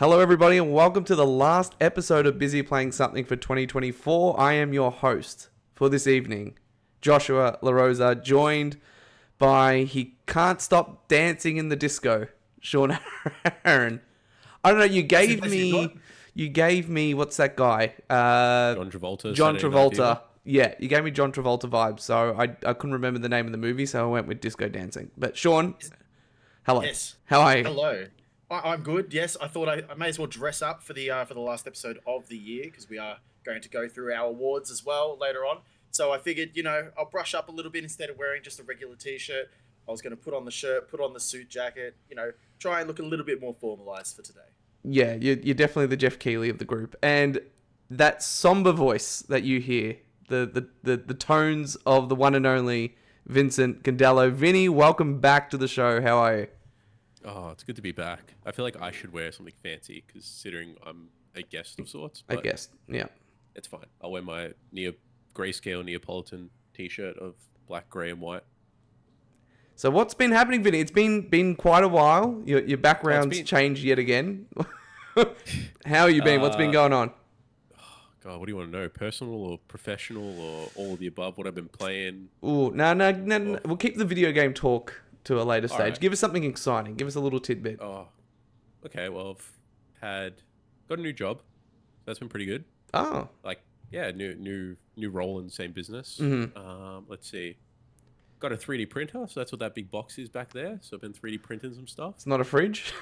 Hello, everybody, and welcome to the last episode of Busy Playing Something for 2024. I am your host for this evening, Joshua LaRosa, joined by he can't stop dancing in the disco, Sean Aaron. I don't know. You gave me what's that guy? John Travolta. John Saturday Night Travolta. Fever. Yeah, you gave me John Travolta vibes, so I couldn't remember the name of the movie, so I went with disco dancing. But Sean, hello. Yes. How are you? Hello. I'm good. Yes, I thought I may as well dress up for the last episode of the year because we are going to go through our awards as well later on. So I figured, I'll brush up a little bit instead of wearing just a regular t-shirt. I was going to put on the shirt, put on the suit jacket, try and look a little bit more formalized for today. Yeah, you're definitely the Jeff Keighley of the group, and that somber voice that you hear, the tones of the one and only Vincent Candello. Vinnie, welcome back to the show. How are you? Oh, it's good to be back. I feel like I should wear something fancy considering I'm a guest of sorts. I But guess, yeah. it's fine. I'll wear my grayscale Neapolitan t-shirt of black, grey, and white. So what's been happening, Vinny? It's been quite a while. Your background's changed yet again. How have you been? What's been going on? God, what do you want to know? Personal or professional or all of the above? What I've been playing? Ooh, no. We'll keep the video game talk to a later stage. Right. Give us something exciting. Give us a little tidbit. Oh, okay. Well, I've got a new job. That's been pretty good. Oh, New role in the same business. Mm-hmm. Let's see. Got a 3D printer, so that's what that big box is back there. So I've been 3D printing some stuff. it's not a fridge.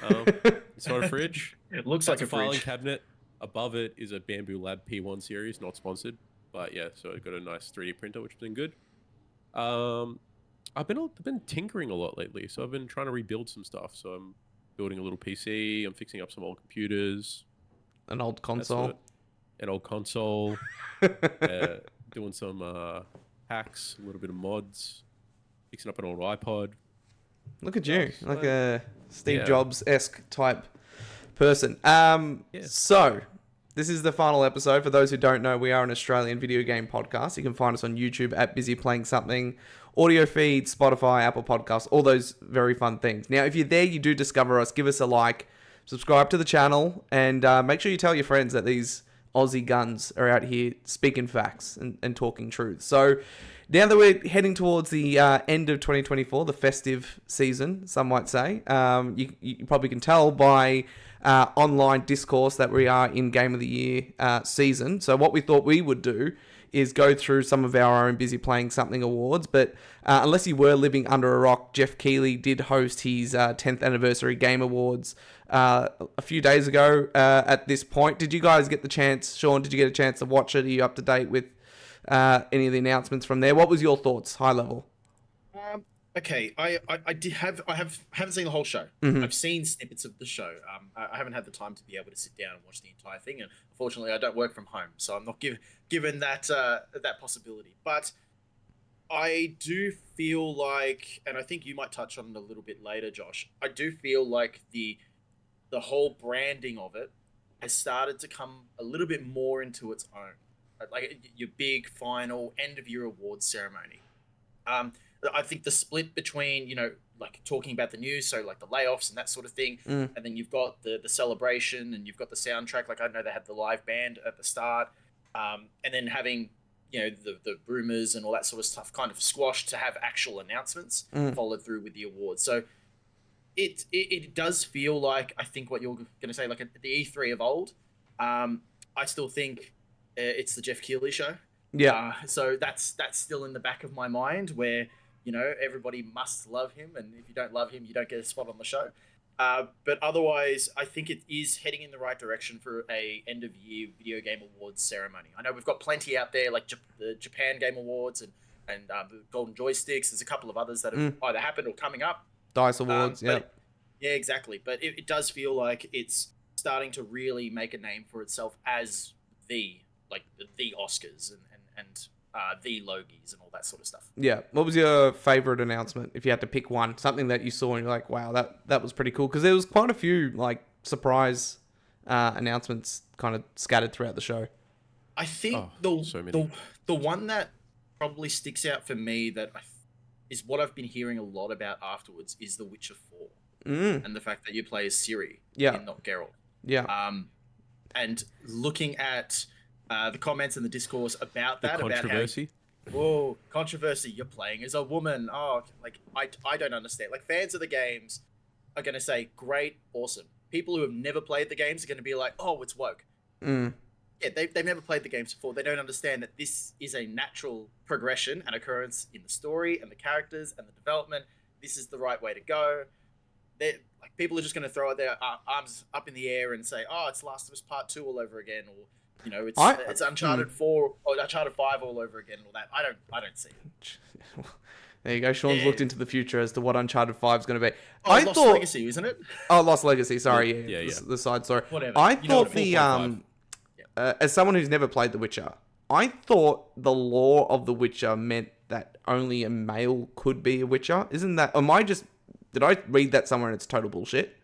It's not a fridge. It looks That's like a filing fridge. cabinet. Above it is a Bamboo Lab P1 series, not sponsored, but yeah. So I've got a nice 3D printer, which has been good. I've been tinkering a lot lately, so I've been trying to rebuild some stuff. So I'm building a little PC. I'm fixing up some old computers. An old console. An old console. Doing some hacks, a little bit of mods. Fixing up an old iPod. Look at you, So, like a Steve yeah. Jobs-esque type person. So, this is the final episode. For those who don't know, we are an Australian video game podcast. You can find us on YouTube at Busy Playing Something, audio feed, Spotify, Apple Podcasts, all those very fun things. Now, if you're there, you do discover us, give us a like, subscribe to the channel, and make sure you tell your friends that these Aussie guns are out here speaking facts and talking truth. So, now that we're heading towards the end of 2024, the festive season, some might say, you probably can tell by online discourse that we are in Game of the Year season. So what we thought we would do is go through some of our own Busy Playing Something awards. But unless you were living under a rock, Jeff Keighley did host his 10th anniversary Game Awards a few days ago at this point. Did you guys get the chance, Sean, did you get a chance to watch it? Are you up to date with any of the announcements from there? What was your thoughts, high level? Okay, I haven't seen the whole show. Mhm. I've seen snippets of the show. I haven't had the time to be able to sit down and watch the entire thing, and unfortunately, I don't work from home, so I'm not given that possibility. But I do feel like, and I think you might touch on it a little bit later, Josh. I do feel like the whole branding of it has started to come a little bit more into its own, like your big final end of year awards ceremony. I think the split between, like talking about the news, so like the layoffs and that sort of thing, and then you've got the celebration and you've got the soundtrack. Like I know they had the live band at the start, and then having, the rumors and all that sort of stuff kind of squashed to have actual announcements followed through with the awards. So it does feel like, I think what you're going to say, like the E3 of old. I still think it's the Jeff Keighley show. Yeah. So that's still in the back of my mind where, everybody must love him, and if you don't love him, you don't get a spot on the show. But otherwise, I think it is heading in the right direction for a end of year video game awards ceremony. I know we've got plenty out there, like the Japan Game Awards and the Golden Joysticks. There's a couple of others that have either happened or coming up. DICE Awards, yeah. Yeah, exactly. But it does feel like it's starting to really make a name for itself as the Oscars and the Logies and all that sort of stuff. Yeah. What was your favorite announcement, if you had to pick one? Something that you saw and you're like, wow, that was pretty cool. Because there was quite a few like surprise announcements kind of scattered throughout the show. I think so the one that probably sticks out for me is what I've been hearing a lot about afterwards is The Witcher 4 and the fact that you play as Ciri Yeah. and not Geralt. Yeah. And looking at the comments and the discourse about that, controversy. about how, whoa, controversy, you're playing as a woman. Oh, like, I don't understand. Like, fans of the games are going to say, great, awesome. People who have never played the games are going to be like, oh, it's woke. Yeah, they've never played the games before. They don't understand that this is a natural progression and occurrence in the story and the characters and the development. This is the right way to go. Like, people are just going to throw their arms up in the air and say, "Oh, it's Last of Us Part 2 all over again," or it's Uncharted 4 or Uncharted 5 all over again, and all that. I don't see it. There you go. Sean's looked into the future as to what Uncharted 5 is going to be. Oh, Lost Legacy, isn't it? Oh, Lost Legacy. Sorry, yeah. The side story. Whatever. I thought as someone who's never played The Witcher, I thought the lore of The Witcher meant that only a male could be a Witcher. Isn't that? Did I read that somewhere and it's total bullshit?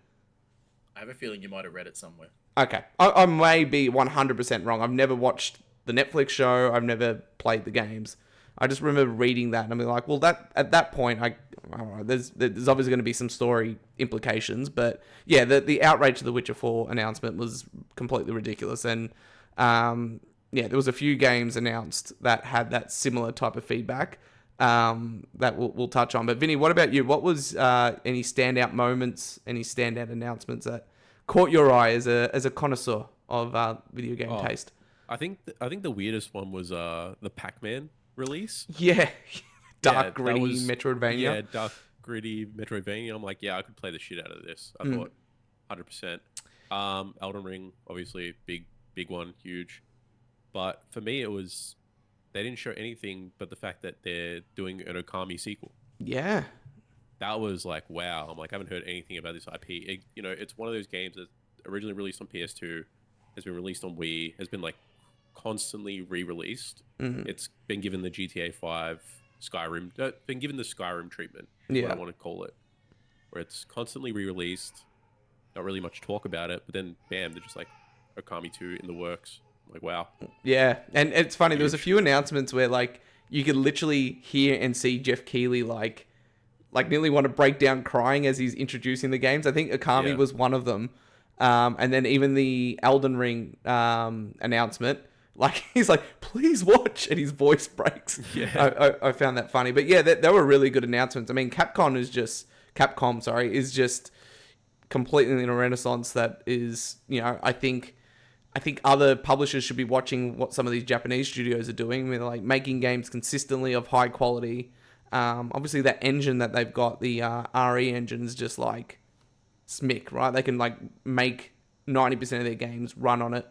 I have a feeling you might have read it somewhere. Okay. I may be 100% wrong. I've never watched the Netflix show. I've never played the games. I just remember reading that and I'm like, well, at that point, I don't know, there's obviously going to be some story implications, but yeah, the outrage to the Witcher 4 announcement was completely ridiculous. And there was a few games announced that had that similar type of feedback. That we'll touch on. But Vinny, what about you? What was any standout moments, any standout announcements that caught your eye as a connoisseur of video game taste? I think the weirdest one was the Pac-Man release. Yeah, gritty Metroidvania. Yeah, dark gritty Metroidvania. I'm like, yeah, I could play the shit out of this. I thought 100%. Elden Ring, obviously, big one, huge. But for me, it was. They didn't show anything but the fact that they're doing an Okami sequel. Yeah. That was like, wow. I'm like, I haven't heard anything about this IP. It's one of those games that originally released on PS2, has been released on Wii, has been like constantly re-released. It's been given the GTA 5 Skyrim, been given the Skyrim treatment, what I want to call it, where it's constantly re-released, not really much talk about it, but then bam, they're just like Okami 2 in the works. Like, wow. Yeah, and it's funny, there was a few announcements where like you could literally hear and see Jeff Keighley like nearly want to break down crying as he's introducing the games. I think Okami was one of them. And then even the Elden Ring announcement, like he's like, please watch, and his voice breaks. Yeah. I found that funny. But yeah, they were really good announcements. I mean, Capcom is just completely in a renaissance that is, I think other publishers should be watching what some of these Japanese studios are doing. They're like making games consistently of high quality. Obviously, that engine that they've got, the RE engine, is just like smick, right? They can like make 90% of their games run on it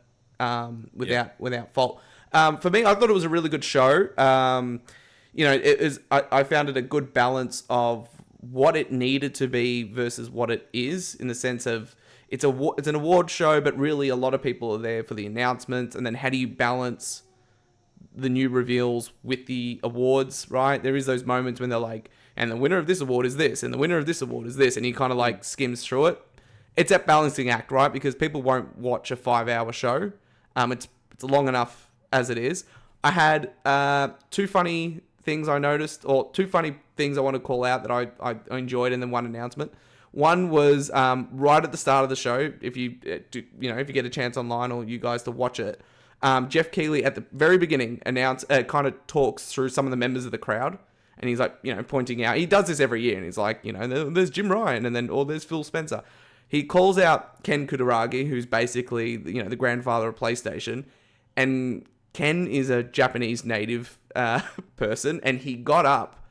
without fault. For me, I thought it was a really good show. It is. I found it a good balance of what it needed to be versus what it is, in the sense of it's an award show, but really a lot of people are there for the announcements, and then how do you balance the new reveals with the awards, right? There is those moments when they're like, and the winner of this award is this, and the winner of this award is this, and he kind of like skims through it. It's that balancing act, right? Because people won't watch a 5-hour show. It's long enough as it is. I had two funny things I noticed, or two funny things I want to call out that I enjoyed, and then one announcement. One was right at the start of the show. If you get a chance online, or you guys to watch it, Jeff Keighley at the very beginning kind of talks through some of the members of the crowd, and he's like, pointing out. He does this every year, and he's like, there's Jim Ryan, and then there's Phil Spencer. He calls out Ken Kutaragi, who's basically the grandfather of PlayStation, and Ken is a Japanese native person, and he got up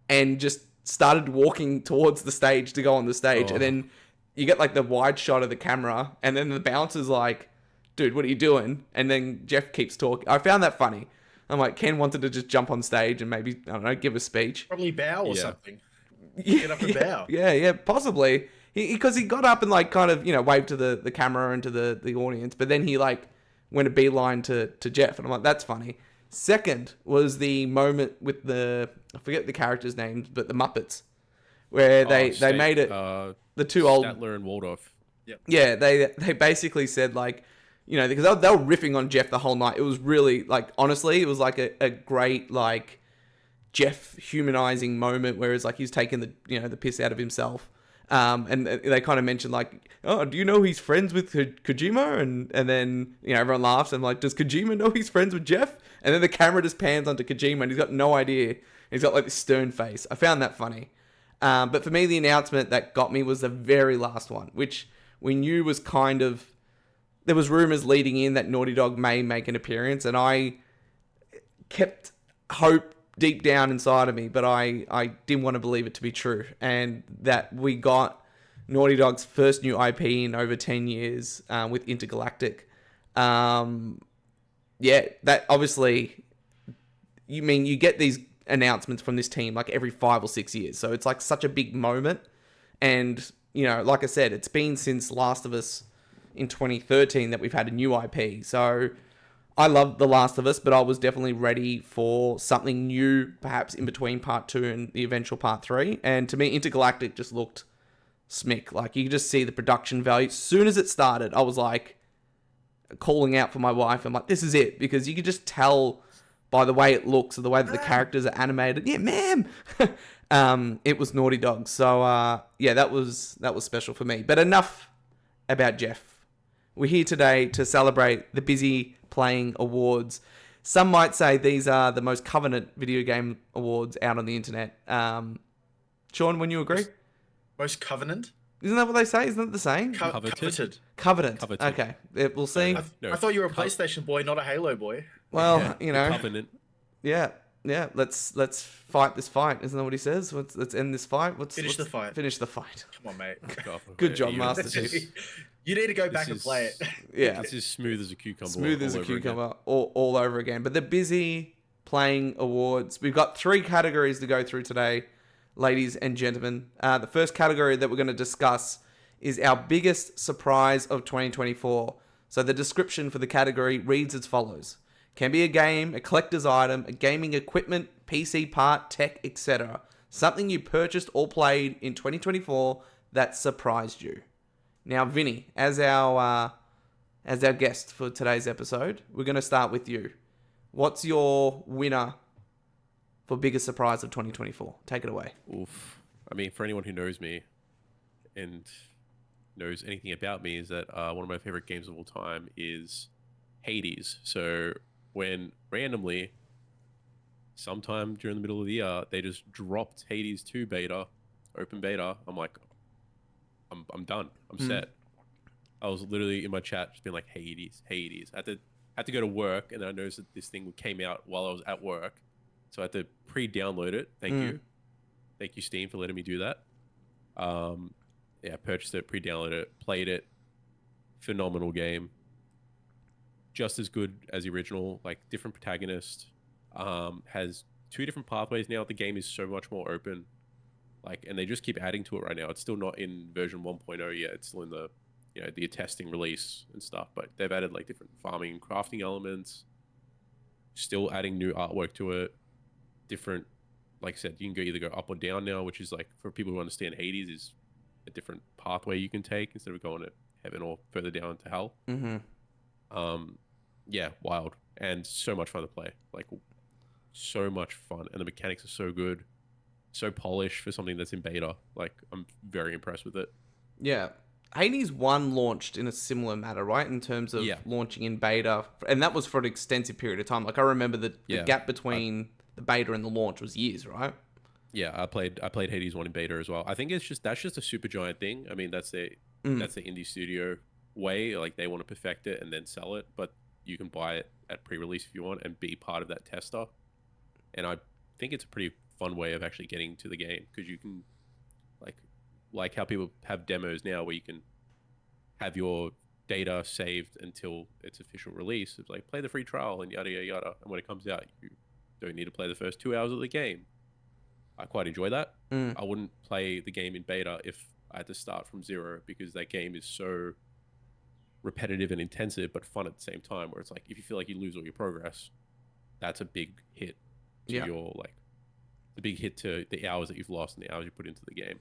and just started walking towards the stage to go on the stage. And then you get like the wide shot of the camera, and then the bouncer's like, dude, what are you doing? And then Jeff keeps talking. I found that funny. I'm like, Ken wanted to just jump on stage and maybe, I don't know, give a speech. Probably bow or something. Get up and bow. Yeah, possibly. Because he got up and like kind of, waved to the camera and to the audience, but then he like went a beeline to Jeff, and I'm like, that's funny. Second was the moment with I forget the characters' names, but the Muppets, where they made it, the two old... Statler and Waldorf. Yep. Yeah, they basically said like, because they were riffing on Jeff the whole night. It was really like, honestly, it was like a great like Jeff humanizing moment, where it's like he's taking the piss out of himself. And they kind of mentioned like, oh, do you know he's friends with Kojima? And then, you know, everyone laughs and like, does Kojima know he's friends with Jeff? And then the camera just pans onto Kojima and he's got no idea. He's got like this stern face. I found that funny. But for me, the announcement that got me was the very last one, which we knew was kind of, there was rumors leading in that Naughty Dog may make an appearance, and I kept hope deep down inside of me, but I didn't want to believe it to be true, and that we got Naughty Dog's first new IP in over 10 years with Intergalactic. Yeah, that obviously, you get these announcements from this team like every 5 or 6 years, so it's like such a big moment. And, you know, like I said, it's been since Last of Us in 2013 that we've had a new IP. So I love The Last of Us, but I was definitely ready for something new, perhaps in between part 2 and the eventual part 3. And to me, Intergalactic just looked smick. Like, you could just see the production value. As soon as it started, I was like calling out for my wife. I'm like, this is it. Because you could just tell by the way it looks or the way that the characters are animated. Yeah, ma'am. It was Naughty Dog. So, yeah, that was special for me. But enough about Jeff. We're here today to celebrate the Busy Playing Awards. Some might say these are the most coveted video game awards out on the internet. Sean, wouldn't you agree? Most covenant? Isn't that what they say? Isn't that the saying? Coveted. Coveted. Okay. We'll see. I thought you were a PlayStation boy, not a Halo boy. Well, Yeah, you know. Covenant. Yeah. Let's fight this fight. Isn't that what he says? Let's end this fight. Finish the fight. Finish the fight. Come on, mate. Good job, Master Chief. You need to go back and play it. Yeah. This is smooth as a cucumber. Smooth as a cucumber all over again. But the Busy Playing Awards. We've got 3 categories to go through today, ladies and gentlemen. The first category that we're going to discuss is our biggest surprise of 2024. So the description for the category reads as follows. Can be a game, a collector's item, a gaming equipment, PC part, tech, etc. Something you purchased or played in 2024 that surprised you. Now, Vinny, as our guest for today's episode, we're going to start with you. What's your winner for biggest surprise of 2024? Take it away. Oof. I mean, for anyone who knows me and knows anything about me, is that one of my favorite games of all time is Hades. So when randomly, sometime during the middle of the year, they just dropped Hades 2 beta, open beta, I'm like, I'm done. I'm set. I was literally in my chat just being like, Hades. I had to go to work, and then I noticed that this thing came out while I was at work. So I had to pre-download it. Thank you. Thank you, Steam, for letting me do that. Yeah, purchased it, pre-downloaded it, played it. Phenomenal game. Just as good as the original, like different protagonist. Has 2 different pathways now. The game is so much more open. Like, and they just keep adding to it right now. It's still not in version 1.0 yet. It's still in the, you know, the testing release and stuff. But they've added like different farming and crafting elements. Still adding new artwork to it. Different, like I said, you can either go up or down now, which is like, for people who understand Hades, is a different pathway you can take instead of going to heaven or further down to hell. Yeah, wild. And so much fun to play. Like, so much fun. And the mechanics are so good. So polished for something that's in beta. Like, I'm very impressed with it. Yeah. Hades 1 launched in a similar manner, right? In terms of launching in beta. And that was for an extensive period of time. Like, I remember the gap between the beta and the launch was years, right? Yeah, I played Hades 1 in beta as well. I think that's just a super giant thing. I mean, that's the indie studio way. Like, they want to perfect it and then sell it. But you can buy it at pre-release if you want and be part of that tester. And I think it's a pretty fun way of actually getting to the game, because you can like how people have demos now where you can have your data saved until its official release. It's like, play the free trial and yada yada yada, and when it comes out you don't need to play the first 2 hours of the game. I quite enjoy that. I wouldn't play the game in beta if I had to start from zero, because that game is so repetitive and intensive but fun at the same time, where it's like, if you feel like you lose all your progress, that's a big hit to your, like, the big hit to the hours that you've lost and the hours you put into the game.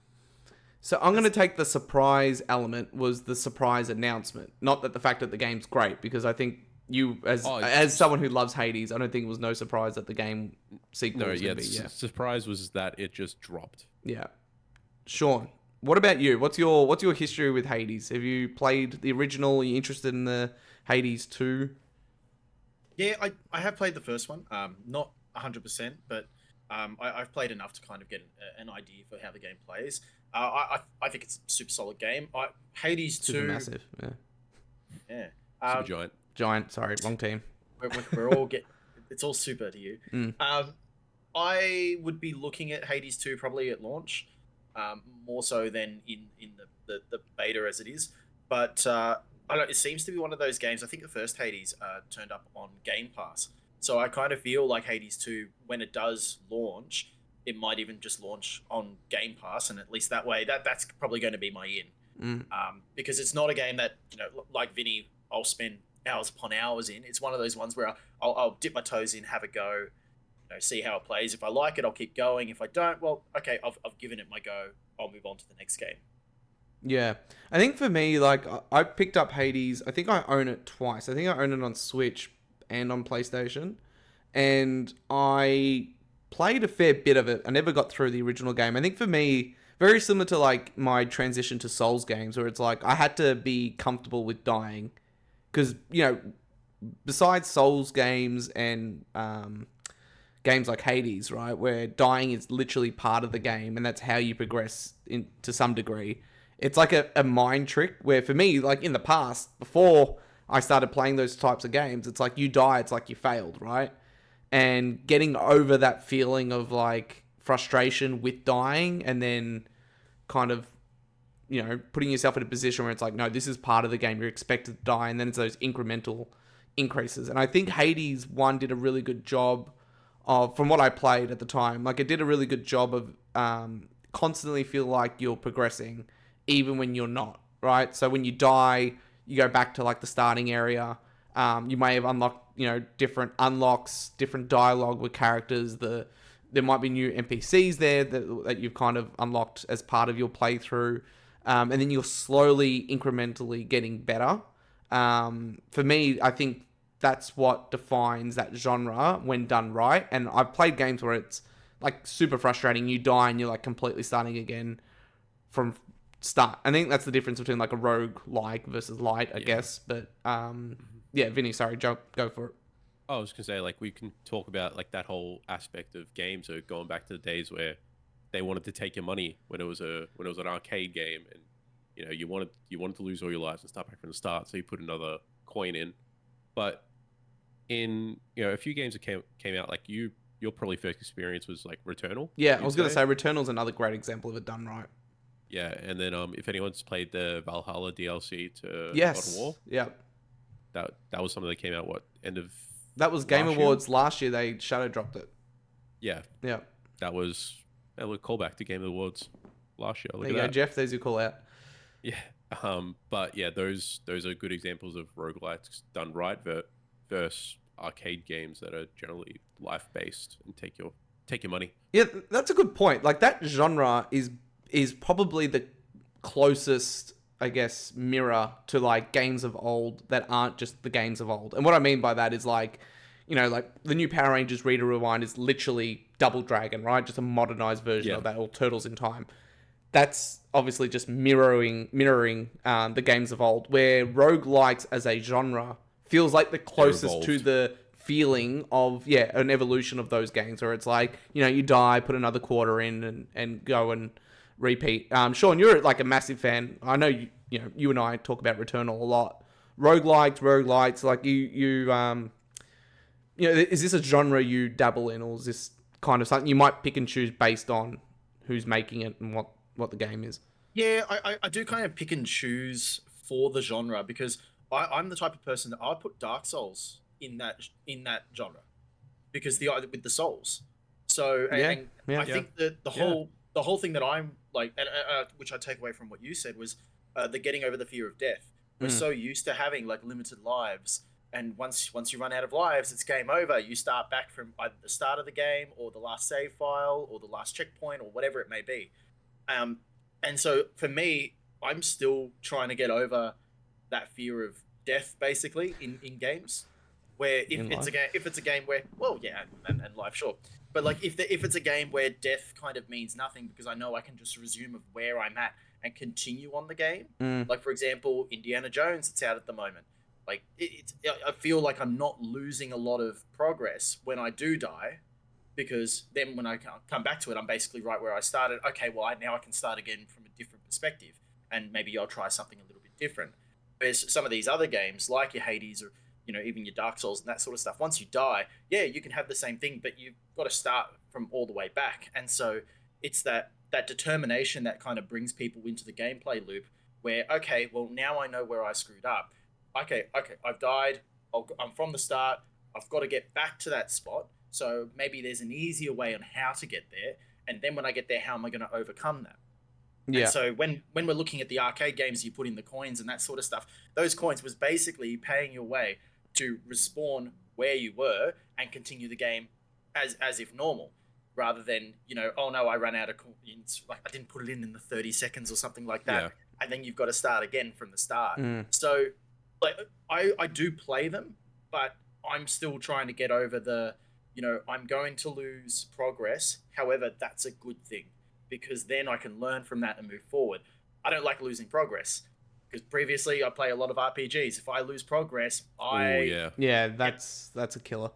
So I'm going to take the surprise element was the surprise announcement. Not that the fact that the game's great, because I think you, as someone who loves Hades, I don't think it was no surprise that the game sequel was going to be. Surprise was that it just dropped. Yeah. Sean, What about you? What's your history with Hades? Have you played the original? Are you interested in the Hades 2? Yeah, I have played the first one. Not 100%, but I've played enough to kind of get an idea for how the game plays. I think it's a super solid game. Hades Super 2, massive. Yeah. yeah. Super Um, giant. Giant. Sorry, wrong team. we're all it's all super to you. Mm. I would be looking at Hades 2 probably at launch, more so than in the beta as it is. But I don't know, it seems to be one of those games. I think the first Hades turned up on Game Pass. So I kind of feel like Hades 2, when it does launch, it might even just launch on Game Pass, and at least that way, that's probably going to be my in. Mm. Because it's not a game that, like Vinny, I'll spend hours upon hours in. It's one of those ones where I'll dip my toes in, have a go, see how it plays. If I like it, I'll keep going. If I don't, well, okay, I've given it my go. I'll move on to the next game. Yeah. I think for me, like, I picked up Hades. I think I own it twice. I think I own it on Switch and on PlayStation. And I played a fair bit of it. I never got through the original game. I think for me, very similar to, like, my transition to Souls games, where it's like I had to be comfortable with dying. Because, besides Souls games and games like Hades, right, where dying is literally part of the game and that's how you progress to some degree. It's like a mind trick where for me, like in the past, before I started playing those types of games, it's like you die, it's like you failed, right? And getting over that feeling of like frustration with dying and then kind of, putting yourself in a position where it's like, no, this is part of the game. You're expected to die. And then it's those incremental increases. And I think Hades 1 did a really good job of, from what I played at the time, like it did a really good job of constantly feel like you're progressing even when you're not, right? So when you die, you go back to like the starting area. You may have unlocked, different unlocks, different dialogue with characters. There might be new NPCs there that you've kind of unlocked as part of your playthrough. And then you're slowly, incrementally getting better. For me, I think that's what defines that genre when done right. And I've played games where it's like super frustrating. You die and you're like completely starting again from start. I think that's the difference between like a rogue like versus light, I guess. But yeah, Vinny, sorry, go for it. I was gonna say, like, we can talk about like that whole aspect of games, so going back to the days where they wanted to take your money when it was an arcade game, and you wanted to lose all your lives and start back from the start, so you put another coin in. But in a few games that came out, like your probably first experience was like Returnal. Yeah, I was gonna say Returnal's another great example of it done right. Yeah, and then if anyone's played the Valhalla DLC to Yes. God of War, yeah, that was something that came out end of that was Game last Awards year? last year. They shadow dropped it. Yeah, Yeah. that was a callback to Game Awards last year. Look There you at go, that. Jeff. There's your call out. Yeah. But yeah, those are good examples of roguelites done right versus arcade games that are generally life based and take your money. Yeah, that's a good point. Like that genre is probably the closest, I guess, mirror to like games of old that aren't just the games of old. And what I mean by that is like, like the new Power Rangers Reader Rewind is literally Double Dragon, right? Just a modernized version of that, or Turtles in Time. That's obviously just mirroring the games of old, where roguelikes as a genre feels like the closest to the feeling of an evolution of those games, where it's like, you die, put another quarter in and go and repeat. Sean, you're like a massive fan. I know you and I talk about Returnal a lot. Roguelites, like is this a genre you dabble in, or is this kind of something you might pick and choose based on who's making it and what the game is? Yeah, I do kind of pick and choose for the genre, because I'm the type of person that I'd put Dark Souls in that genre, because with the souls. So I think that the whole thing that I'm like, which I take away from what you said, was the getting over the fear of death. We're so used to having like limited lives, and once you run out of lives, it's game over. You start back from either the start of the game or the last save file or the last checkpoint or whatever it may be. And so for me, I'm still trying to get over that fear of death, basically, in games. Where if In it's a life? game, if it's a game where, well, yeah, and life, sure, but like if it's a game where death kind of means nothing because I know I can just resume of where I'm at and continue on the game. Mm. Like for example, Indiana Jones, it's out at the moment. Like I feel like I'm not losing a lot of progress when I do die, because then when I come back to it, I'm basically right where I started. Okay, well, now I can start again from a different perspective, and maybe I'll try something a little bit different. Whereas some of these other games, like your Hades or even your Dark Souls and that sort of stuff, once you die, yeah, you can have the same thing, but you've got to start from all the way back. And so it's that determination that kind of brings people into the gameplay loop, where okay, well, now I know where I screwed up. Okay, I've died. I'm from the start. I've got to get back to that spot. So maybe there's an easier way on how to get there. And then when I get there, how am I going to overcome that? And Yeah. so when we're looking at the arcade games, you put in the coins and that sort of stuff. Those coins was basically paying your way to respawn where you were and continue the game as if normal, rather than oh no, I ran out of coins, like I didn't put it in the 30 seconds or something like that, Yeah. and then you've got to start again from the start. Mm. So like I do play them, but I'm still trying to get over the I'm going to lose progress. However, that's a good thing, because then I can learn from that and move forward. I don't like losing progress, because previously I play a lot of RPGs. If I lose progress, Oh yeah. Yeah, that's a killer.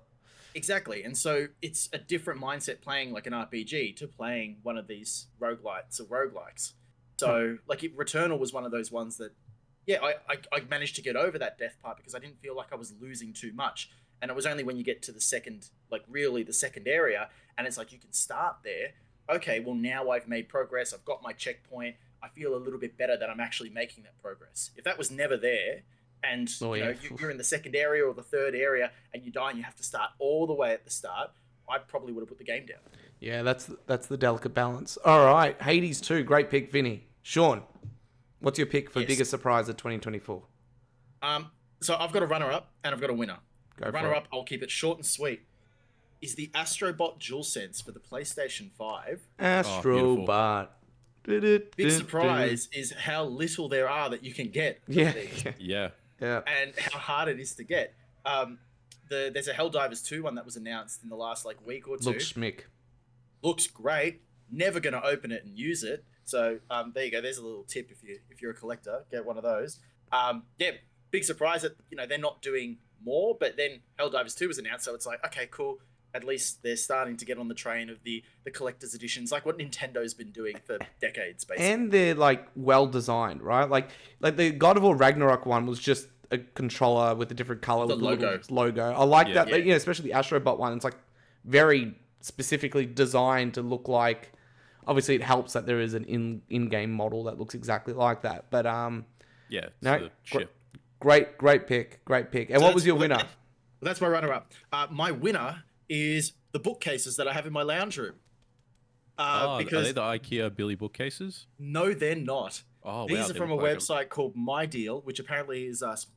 Exactly. And so it's a different mindset playing like an RPG to playing one of these roguelites or roguelikes. So like Returnal was one of those ones that, yeah, I managed to get over that death part because I didn't feel like I was losing too much. And it was only when you get to the second, like really the second area, and it's like you can start there. Okay, well now I've made progress. I've got my checkpoint. I feel a little bit better that I'm actually making that progress. If that was never there, and you're in the second area or the third area, and you die and you have to start all the way at the start, I probably would have put the game down. Yeah, that's the delicate balance. All right, Hades 2, great pick, Vinny. Sean, what's your pick for Yes. biggest surprise of 2024? So I've got a runner-up and I've got a winner. Go for Runner-up, I'll keep it short and sweet, is the Astrobot DualSense for the PlayStation 5. Astrobot. Big surprise is how little there are that you can get from Yeah, these, Yeah. yeah. and how hard it is to get. There's a Helldivers 2 one that was announced in the last like week or two. Looks schmick. Looks great. Never going to open it and use it. So there you go. There's a little tip if you're a collector, get one of those. Yeah, big surprise that they're not doing more, but then Helldivers 2 was announced, so it's like, okay, cool. At least they're starting to get on the train of the collector's editions, like what Nintendo's been doing for decades, basically. And they're like well designed, right? Like the God of War Ragnarok one was just a controller with a different color The with a little logo. logo. I like Yeah. that. Yeah. Especially the Astrobot one. It's like very specifically designed to look like. Obviously, it helps that there is an in-game model that looks exactly like that. But Yeah. It's no, the ship. great pick. And So what was your winner? That's my runner-up. My winner is the bookcases that I have in my lounge room. Are Because they the IKEA Billy bookcases? no, they're not. Oh, These wow, are they from a look like 'em. website called My Deal, which apparently is it's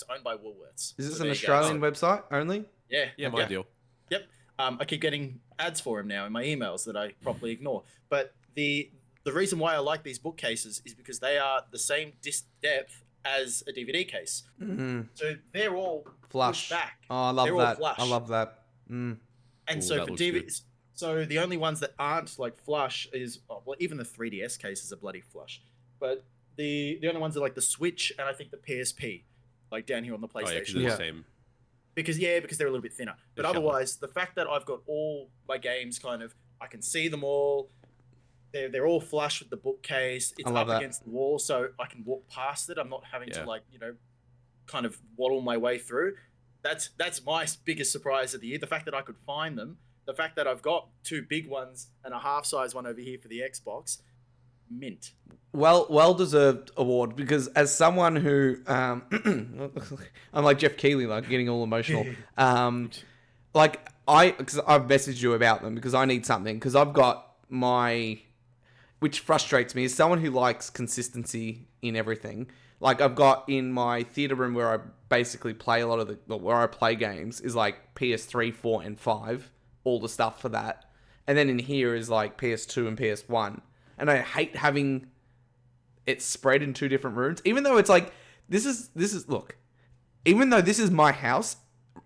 owned by Woolworths. Is this So an there you go. Australian website only? Yeah. Yeah, my deal. Yep. I keep getting ads for him now in my emails that I properly ignore. But the reason why I like these bookcases is because they are the same disc depth as a DVD case. Mm, So they're all flush. pushed back. Oh, I love They're all that. flush. I love that. Mm. And Ooh, so that for looks good. DVDs, so the only ones that aren't like flush is well, even the 3DS cases are bloody flush. But the only ones are like the Switch and I think the PSP, like down here on the Oh, yeah, because PlayStation. they're Yeah. the same. Because they're a little bit thinner. But They're shallow. otherwise, the fact that I've got all my games kind of, I can see them all. They're all flush with the bookcase. It's I love up that. against the wall, so I can walk past it. I'm not having Yeah. to kind of waddle my way through. That's my biggest surprise of the year. The fact that I could find them. The fact that I've got two big ones and a half-size one over here for the Xbox. Mint. Well deserved award, because as someone who I'm like Jeff Keighley, like getting all emotional. Like because I've messaged you about them because I need something, because I've got which frustrates me as someone who likes consistency in everything. Like I've got in my theater room where I basically play a lot of where I play games is like PS3, 4, and 5, all the stuff for that, and then in here is like PS2 and PS1. And I hate having it spread in two different rooms, even though it's like this is look. Even though this is my house,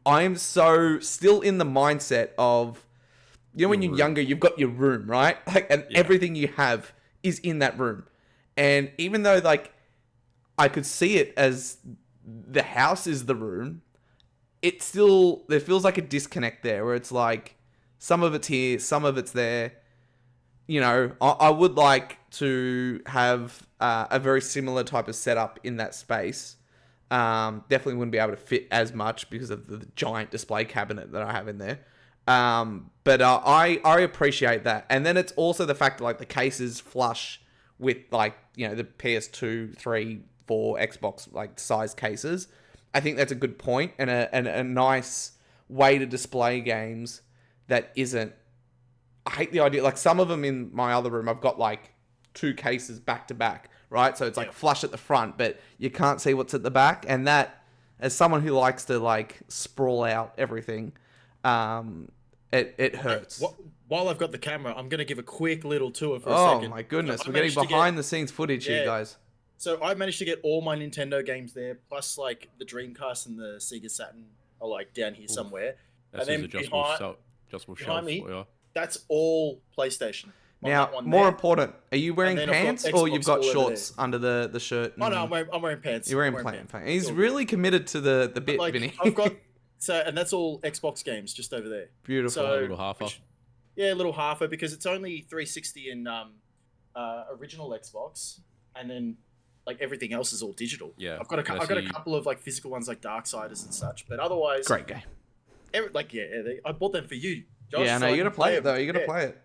I am so still in the mindset of, when you're younger, you've got your room, right? Like, and everything you have is in that room. And even though, like, I could see it as the house is the room, there feels like a disconnect there where it's like some of it's here, some of it's there. I would like to have a very similar type of setup in that space. Definitely wouldn't be able to fit as much because of the giant display cabinet that I have in there. But I appreciate that. And then it's also the fact that, like, the cases flush with, like, the PS2, 3, 4, Xbox, like, size cases. I think that's a good point and a nice way to display games that isn't... I hate the idea. Like, some of them in my other room, I've got, like, 2 cases back to back, right? So it's, like, flush at the front, but you can't see what's at the back. And that, as someone who likes to, like, sprawl out everything... It hurts. While I've got the camera, I'm going to give a quick little tour for a second. Oh my goodness, we're getting behind the scenes footage here, guys. So I managed to get all my Nintendo games there, plus like the Dreamcast and the Sega Saturn are like down here somewhere. That's and then adjustable behind shelf. me, that's all PlayStation. Now, more important, are you wearing pants or you've got shorts under the shirt? Oh no, I'm wearing pants. You're wearing pants. He's really committed to the bit, like, Vinny. I've got and that's all Xbox games just over there. Beautiful. So, little halfer. Little halfer because it's only 360 in original Xbox, and then like everything else is all digital. Yeah, I've got a couple of like physical ones like Darksiders and such, but otherwise, great game. I bought them for you, Josh. Yeah, no, you gotta play it though. You gotta play it.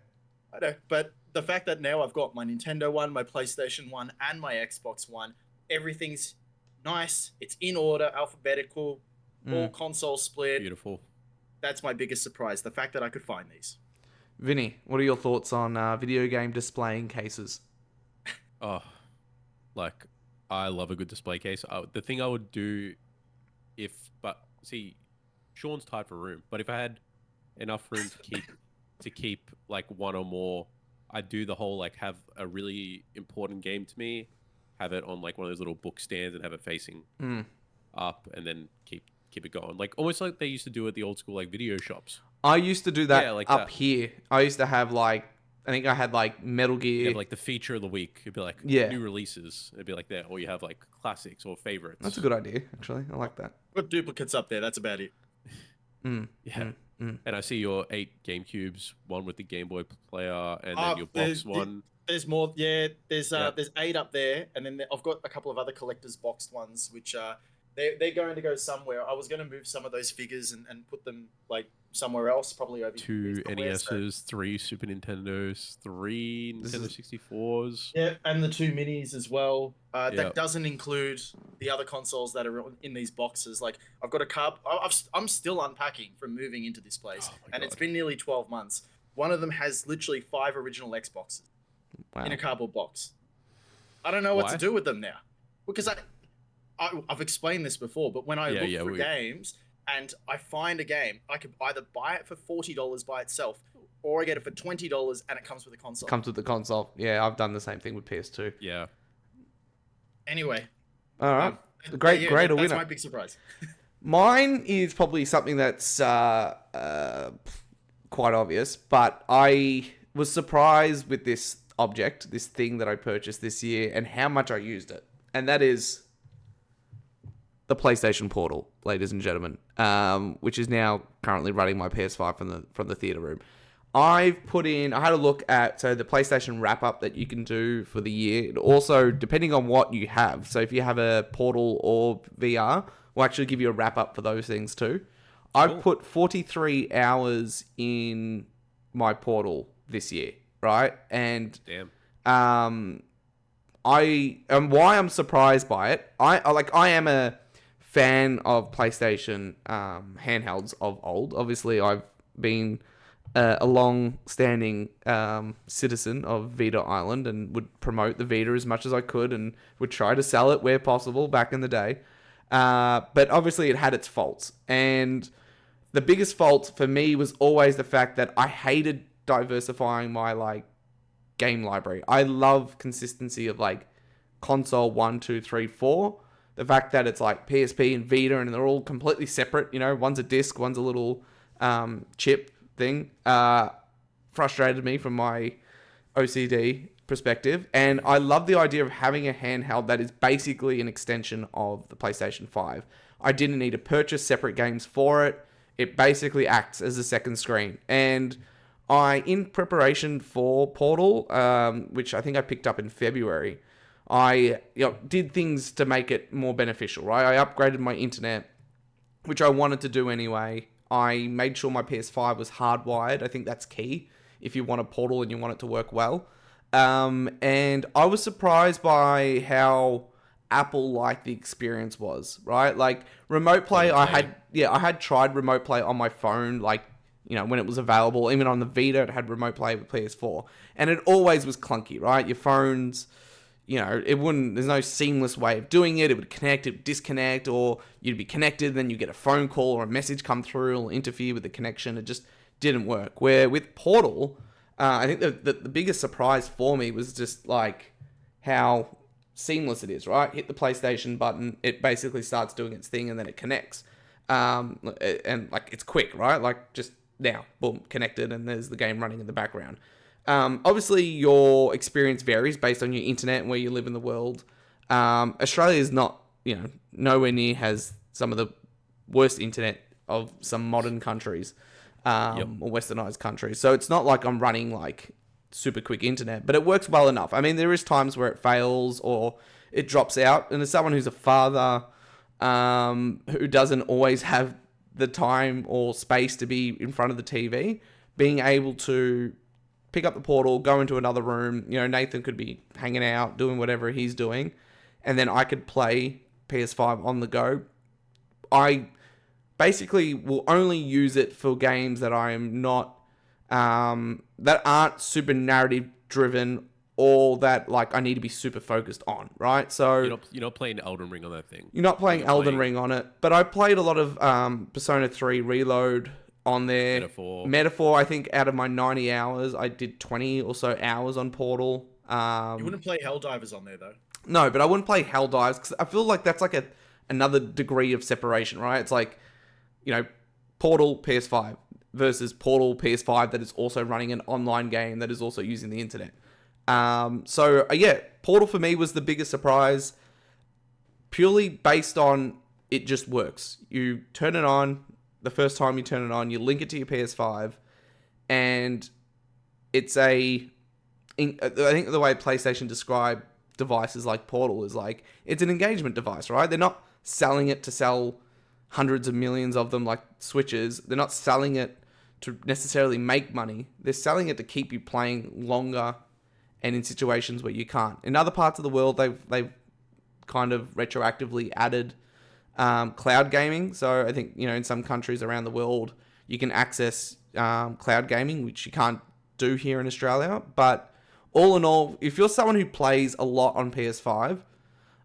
I know, but the fact that now I've got my Nintendo One, my PlayStation One, and my Xbox One, everything's nice. It's in order, alphabetical, all console split. Beautiful. That's my biggest surprise. The fact that I could find these. Vinny, what are your thoughts on video game displaying cases? Oh, like, I love a good display case. The thing I would do Sean's tied for room, but if I had enough room to keep like one or more, I'd do the whole, like, have a really important game to me, have it on like one of those little book stands and have it facing up, and then keep it going. Like, almost like they used to do at the old school, like, video shops. I used to do that like up here. I used to have, like, I think I had, like, Metal Gear. Yeah, like the feature of the week. It'd be like new releases. It'd be like that. Or you have like classics or favorites. That's a good idea, actually. I like that. Put duplicates up there. That's about it. And I see your 8 GameCubes, one with the Game Boy player, and then your box one. There's more. Yeah, there's 8 up there, and then I've got a couple of other collector's boxed ones, which they're going to go somewhere. I was going to move some of those figures and put them like somewhere else, probably over 2 NESs, 3 Super Nintendos, 3 Nintendo 64s. Yeah, and the 2 minis as well. That doesn't include the other consoles that are in these boxes. Like, I've got a card. I'm still unpacking from moving into this place, and it's been nearly 12 months. One of them has literally 5 original Xboxes in a cardboard box. I don't know what to do with them now, because I've explained this before, but when I look for games and I find a game, I could either buy it for $40 by itself, or I get it for $20 and it comes with a console. Comes with the console. Yeah, I've done the same thing with PS2. Yeah. Anyway. All right. Great winner. That's my big surprise. Mine is probably something that's quite obvious, but I was surprised with this object, this thing that I purchased this year, and how much I used it. And that is the PlayStation Portal, ladies and gentlemen, which is now currently running my PS5 from the theater room. I had a look at the PlayStation wrap-up that you can do for the year. It also, depending on what you have, so if you have a Portal or VR, we'll actually give you a wrap-up for those things too. I've put 43 hours in my Portal this year, right? And why I'm surprised by it. I am a fan of PlayStation handhelds of old. Obviously, I've been a long-standing citizen of Vita Island and would promote the Vita as much as I could and would try to sell it where possible back in the day. But obviously, it had its faults. And the biggest fault for me was always the fact that I hated diversifying my game library. I love consistency of console 1, 2, 3, 4. the fact that it's like PSP and Vita and they're all completely separate, you know, one's a disc, one's a little chip thing, frustrated me from my OCD perspective. And I love the idea of having a handheld that is basically an extension of the PlayStation 5. I didn't need to purchase separate games for it. It basically acts as a second screen. And in preparation for Portal, which I think I picked up in February, I did things to make it more beneficial, right? I upgraded my internet, which I wanted to do anyway. I made sure my PS5 was hardwired. I think that's key if you want a Portal and you want it to work well. And I was surprised by how Apple-like the experience was, right? Like remote play, I had tried remote play on my phone, like, you know, when it was available. Even on the Vita, it had remote play with PS4. And it always was clunky, right? Your phones, you know, there's no seamless way of doing it. It would connect, it would disconnect, or you'd be connected, then you get a phone call or a message come through, it'll interfere with the connection. It just didn't work. Where with Portal, I think the biggest surprise for me was just like how seamless it is, right? Hit the PlayStation button, it basically starts doing its thing and then it connects. And like it's quick, right? Like just now, boom, connected, and there's the game running in the background. Obviously, your experience varies based on your internet and where you live in the world. Australia is not, you know, nowhere near has some of the worst internet of some modern countries, or westernized countries. So it's not like I'm running like super quick internet, but it works well enough. I mean, there is times where it fails or it drops out. And as someone who's a father, who doesn't always have the time or space to be in front of the TV, being able to pick up the Portal, go into another room, you know, Nathan could be hanging out, doing whatever he's doing, and then I could play PS5 on the go. I basically will only use it for games that I am not, that aren't super narrative driven, or that like I need to be super focused on, right? So you're not playing Elden Ring on that thing. You're not playing Elden Ring on it, but I played a lot of Persona 3 Reload on there. Metaphor, I think out of my 90 hours, I did 20 or so hours on Portal. You wouldn't play Helldivers on there though. No, but I wouldn't play Helldivers because I feel like that's like another degree of separation, right? It's like, you know, Portal PS5 versus Portal PS5 that is also running an online game that is also using the internet. Portal for me was the biggest surprise, purely based on it just works. You turn it on, the first time you turn it on, you link it to your PS5, and it's I think the way PlayStation describe devices like Portal is like, it's an engagement device, right? They're not selling it to sell hundreds of millions of them like Switches. They're not selling it to necessarily make money. They're selling it to keep you playing longer and in situations where you can't. In other parts of the world, they've kind of retroactively added cloud gaming. So I think, you know, in some countries around the world, you can access cloud gaming, which you can't do here in Australia. But all in all, if you're someone who plays a lot on PS5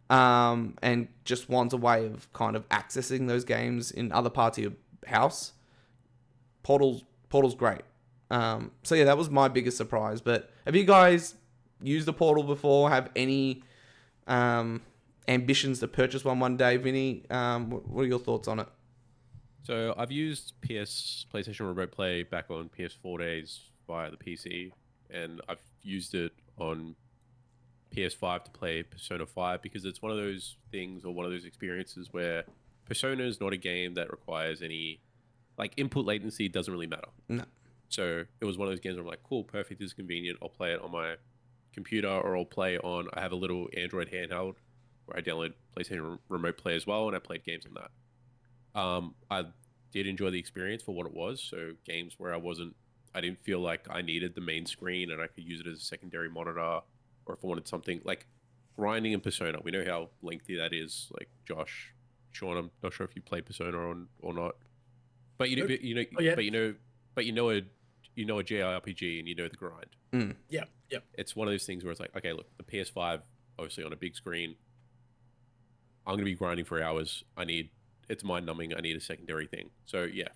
and just wants a way of kind of accessing those games in other parts of your house, Portal's great. So yeah, that was my biggest surprise. But have you guys used a Portal before? Have any ambitions to purchase one day, Vinny? What are your thoughts on it? So I've used PlayStation Remote Play back on PS4 days via the PC, and I've used it on PS5 to play Persona 5 because it's one of those things or one of those experiences where Persona is not a game that requires any like input latency. Doesn't really matter. No. So it was one of those games where I'm like, cool, perfect, this is convenient. I'll play it on my computer, or I'll play on, I have a little Android handheld where I download PlayStation Remote Play as well, and I played games on that. I did enjoy the experience for what it was. So games where I didn't feel like I needed the main screen and I could use it as a secondary monitor, or if I wanted something like grinding in Persona. We know how lengthy that is. Like Josh, Sean, I'm not sure if you played Persona or not, but you know a JRPG and you know the grind. Yeah. It's one of those things where it's like, okay, look, the PS5, obviously on a big screen, I'm going to be grinding for hours. It's mind numbing. I need a secondary thing. So yeah,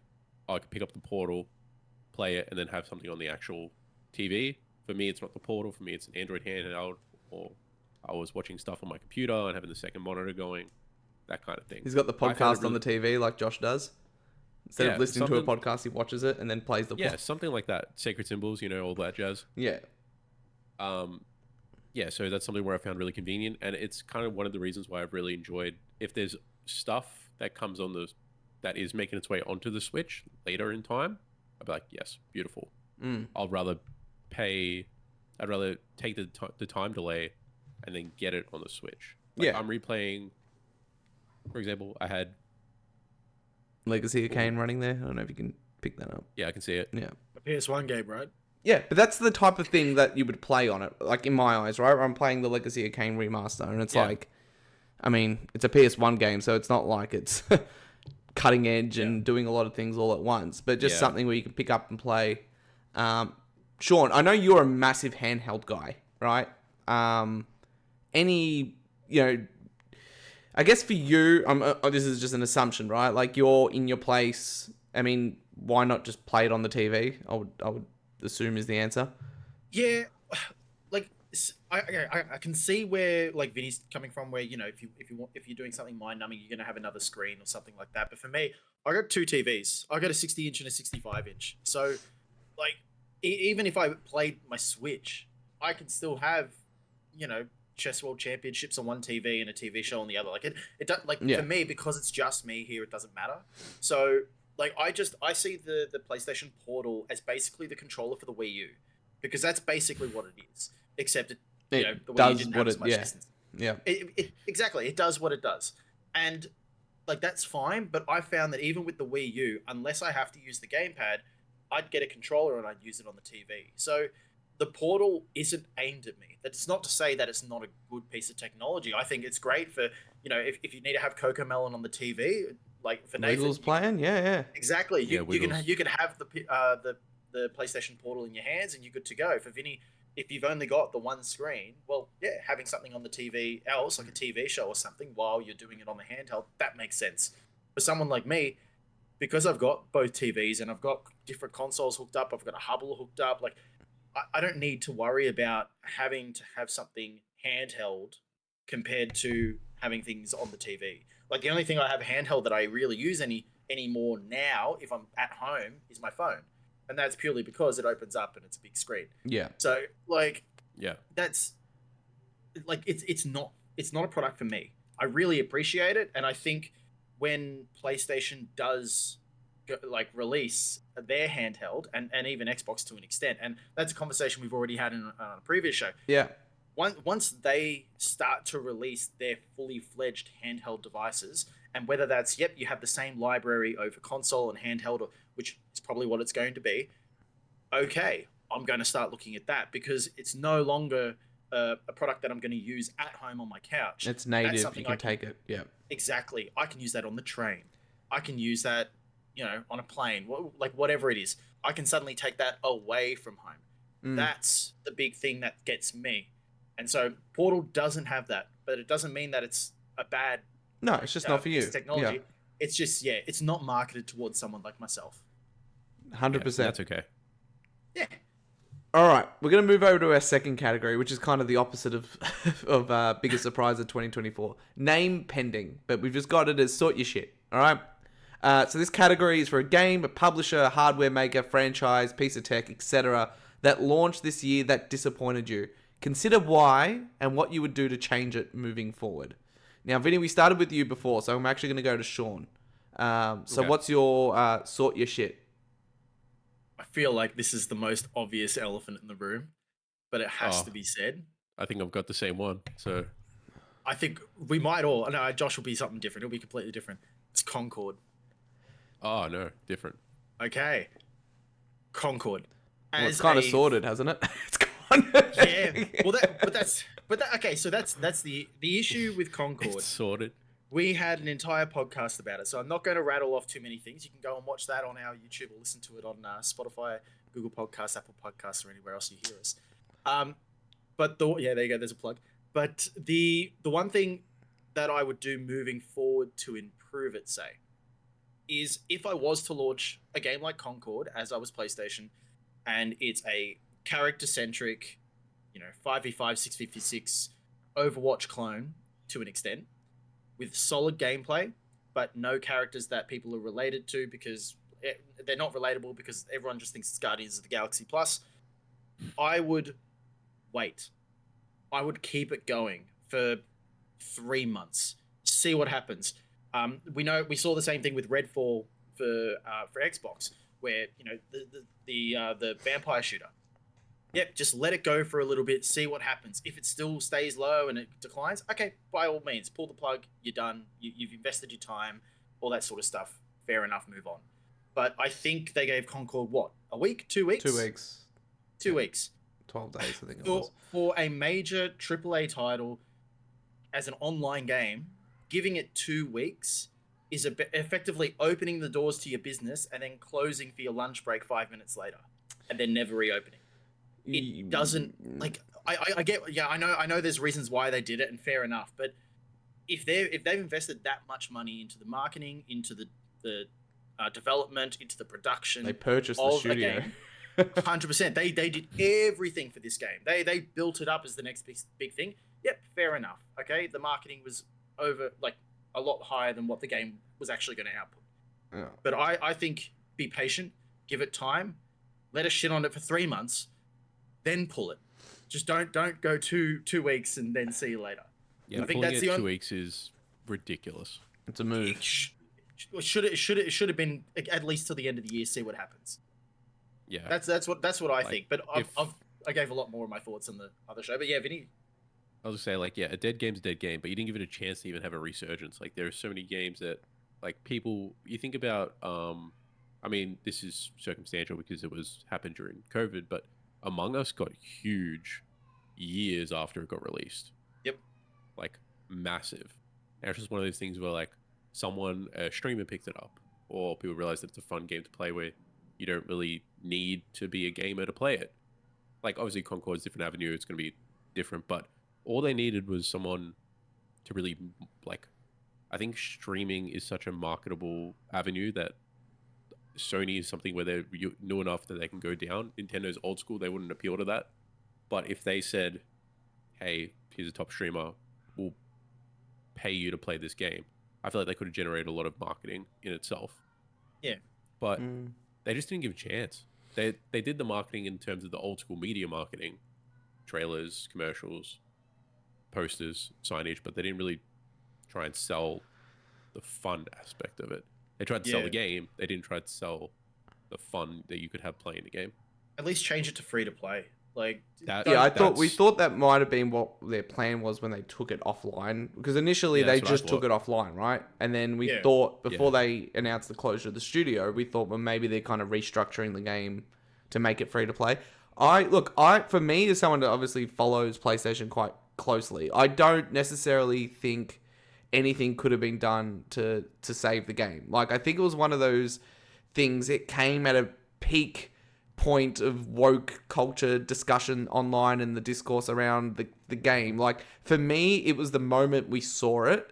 I could pick up the Portal, play it, and then have something on the actual TV. For me, it's not the Portal. For me, it's an Android handheld, or I was watching stuff on my computer and having the second monitor going. that kind of thing. He's got the I found it podcast on the TV like Josh does. Instead of listening to a podcast, he watches it and then plays the Yeah, something like that. Sacred symbols, all that jazz. Yeah. Yeah, so that's something where I found really convenient, and it's kind of one of the reasons why I've really enjoyed, if there's stuff that comes on that is making its way onto the Switch later in time, I'd be like, yes, beautiful. I'd rather take the time delay and then get it on the Switch. Like, I'm replaying, for example, I had Legacy of Kain running there. I don't know if you can pick that up. Yeah, I can see it. Yeah. A PS1 game, right? Yeah, but that's the type of thing that you would play on it. Like, in my eyes, right? I'm playing the Legacy of Kain remaster, and it's like, I mean, it's a PS1 game, so it's not like it's cutting edge and doing a lot of things all at once, but just something where you can pick up and play. Sean, I know you're a massive handheld guy, right? I guess for you, this is just an assumption, right? Like, you're in your place. I mean, why not just play it on the TV? I would assume is the answer. Yeah, like I can see where like Vinny's coming from. Where if you're doing something mind numbing, you're gonna have another screen or something like that. But for me, I got two TVs. I got a 60-inch and a 65-inch. So, like, even if I played my Switch, I can still have, chess world championships on one TV and a TV show on the other. Like for me, because it's just me here, it doesn't matter. So like I see the PlayStation Portal as basically the controller for the Wii U, because that's basically what it is. Except the Wii U didn't have as much distance. Yeah. Exactly. It does what it does, and like that's fine. But I found that even with the Wii U, unless I have to use the gamepad, I'd get a controller and I'd use it on the TV. So the Portal isn't aimed at me. That's not to say that it's not a good piece of technology. I think it's great for, if you need to have Coco Melon on the TV, like for Nathan. Wiggles playing? Yeah. Exactly. You can have the PlayStation Portal in your hands and you're good to go. For Vinny, if you've only got the one screen, well, yeah, having something on the TV else, like a TV show or something, while you're doing it on the handheld, that makes sense. For someone like me, because I've got both TVs and I've got different consoles hooked up, I've got a Hubble hooked up, like, I don't need to worry about having to have something handheld compared to having things on the TV. Like, the only thing I have handheld that I really use anymore now, if I'm at home, is my phone. And that's purely because it opens up and it's a big screen. Yeah. So, like, that's, like, it's not a product for me. I really appreciate it. And I think when PlayStation does release their handheld and even Xbox to an extent, and that's a conversation we've already had in a previous show. Yeah. Once they start to release their fully fledged handheld devices, and whether that's you have the same library over console and handheld, which is probably what it's going to be. Okay, I'm going to start looking at that, because it's no longer a product that I'm going to use at home on my couch. It's native. You can take it. Yeah. Exactly. I can use that on the train. I can use that, on a plane, like whatever it is. I can suddenly take that away from home. That's the big thing that gets me. And so Portal doesn't have that, but it doesn't mean that it's a bad. No, it's just not for you. Technology. Yeah. It's just, it's not marketed towards someone like myself. 100%. That's okay. Yeah. All right, we're going to move over to our second category, which is kind of the opposite of biggest surprise of 2024. Name pending, but we've just got it as sort your shit. All right. So this category is for a game, a publisher, hardware maker, franchise, piece of tech, etc. that launched this year that disappointed you. Consider why and what you would do to change it moving forward. Now, Vinny, we started with you before, so I'm actually going to go to Sean. So what's your sort your shit? I feel like this is the most obvious elephant in the room, but it has to be said. I think I've got the same one. So I think we might all. No, Josh will be something different. It'll be completely different. It's Concord. Oh no, different. Okay, Concord. Well, it's kind of sorted, hasn't it? It's gone. Yeah. Well, okay. So that's the issue with Concord. It's sorted. We had an entire podcast about it, so I'm not going to rattle off too many things. You can go and watch that on our YouTube or listen to it on Spotify, Google Podcasts, Apple Podcasts, or anywhere else you hear us. But there you go. There's a plug. But the one thing that I would do moving forward to improve it, say, is if I was to launch a game like Concord, as I was PlayStation, and it's a character-centric, 5v5, 6v6 Overwatch clone to an extent, with solid gameplay, but no characters that people are related to because they're not relatable because everyone just thinks it's Guardians of the Galaxy Plus, I would wait. I would keep it going for 3 months. See what happens. We saw the same thing with Redfall for Xbox, where the vampire shooter. Yep, just let it go for a little bit, see what happens. If it still stays low and it declines, okay, by all means, pull the plug. You're done. You've invested your time, all that sort of stuff. Fair enough, move on. But I think they gave Concord what, a week, 2 weeks? 2 weeks. 2 weeks. 12 days, I think it was. For a major AAA title as an online game, giving it 2 weeks is effectively opening the doors to your business and then closing for your lunch break 5 minutes later, and then never reopening. It doesn't, like, I get, yeah, I know there's reasons why they did it, and fair enough, but if they've invested that much money into the marketing, into the development, into the production, they purchased the studio. 100%. They did everything for this game. They built it up as the next big thing. Yep, fair enough. Okay, the marketing was over, like, a lot higher than what the game was actually going to output. Yeah. But I think be patient, give it time, let us shit on it for 3 months, then pull it. Just don't go two weeks and then see you later. Yeah, I think pulling that's it the 2 weeks is ridiculous. It's a move. It should have been at least till the end of the year. See what happens. Yeah, that's what I Like, think. But I gave a lot more of my thoughts on the other show. But yeah, Vinny. I was just say, like, yeah, a dead game's a dead game, but you didn't give it a chance to even have a resurgence. Like, there are so many games that, like, people, you think about, I mean, this is circumstantial because it happened during COVID, but Among Us got huge years after it got released. Yep. Like, massive. And it's just one of those things where, like, a streamer picked it up, or people realized that it's a fun game to play where you don't really need to be a gamer to play it. Like, obviously, Concord's a different avenue, it's going to be different, but all they needed was someone to really, like, I think streaming is such a marketable avenue that Sony is something where they're new enough that they can go down. Nintendo's old school, they wouldn't appeal to that. But if they said, hey, here's a top streamer, we'll pay you to play this game, I feel like they could have generated a lot of marketing in itself. Yeah. But they just didn't give a chance. They did the marketing in terms of the old school media marketing, trailers, commercials, posters, signage, but they didn't really try and sell the fun aspect of it. They tried to sell the game. They didn't try to sell the fun that you could have playing the game. At least change it to free to play. Like that, yeah, we thought that might have been what their plan was when they took it offline, because initially they just took it offline, right? And then we thought before they announced the closure of the studio, we thought, well, maybe they're kind of restructuring the game to make it free to play. For me, as someone that obviously follows PlayStation quite closely, I don't necessarily think anything could have been done to save the game. Like, I think it was one of those things, it came at a peak point of woke culture discussion online and the discourse around the game. Like, for me, it was the moment we saw it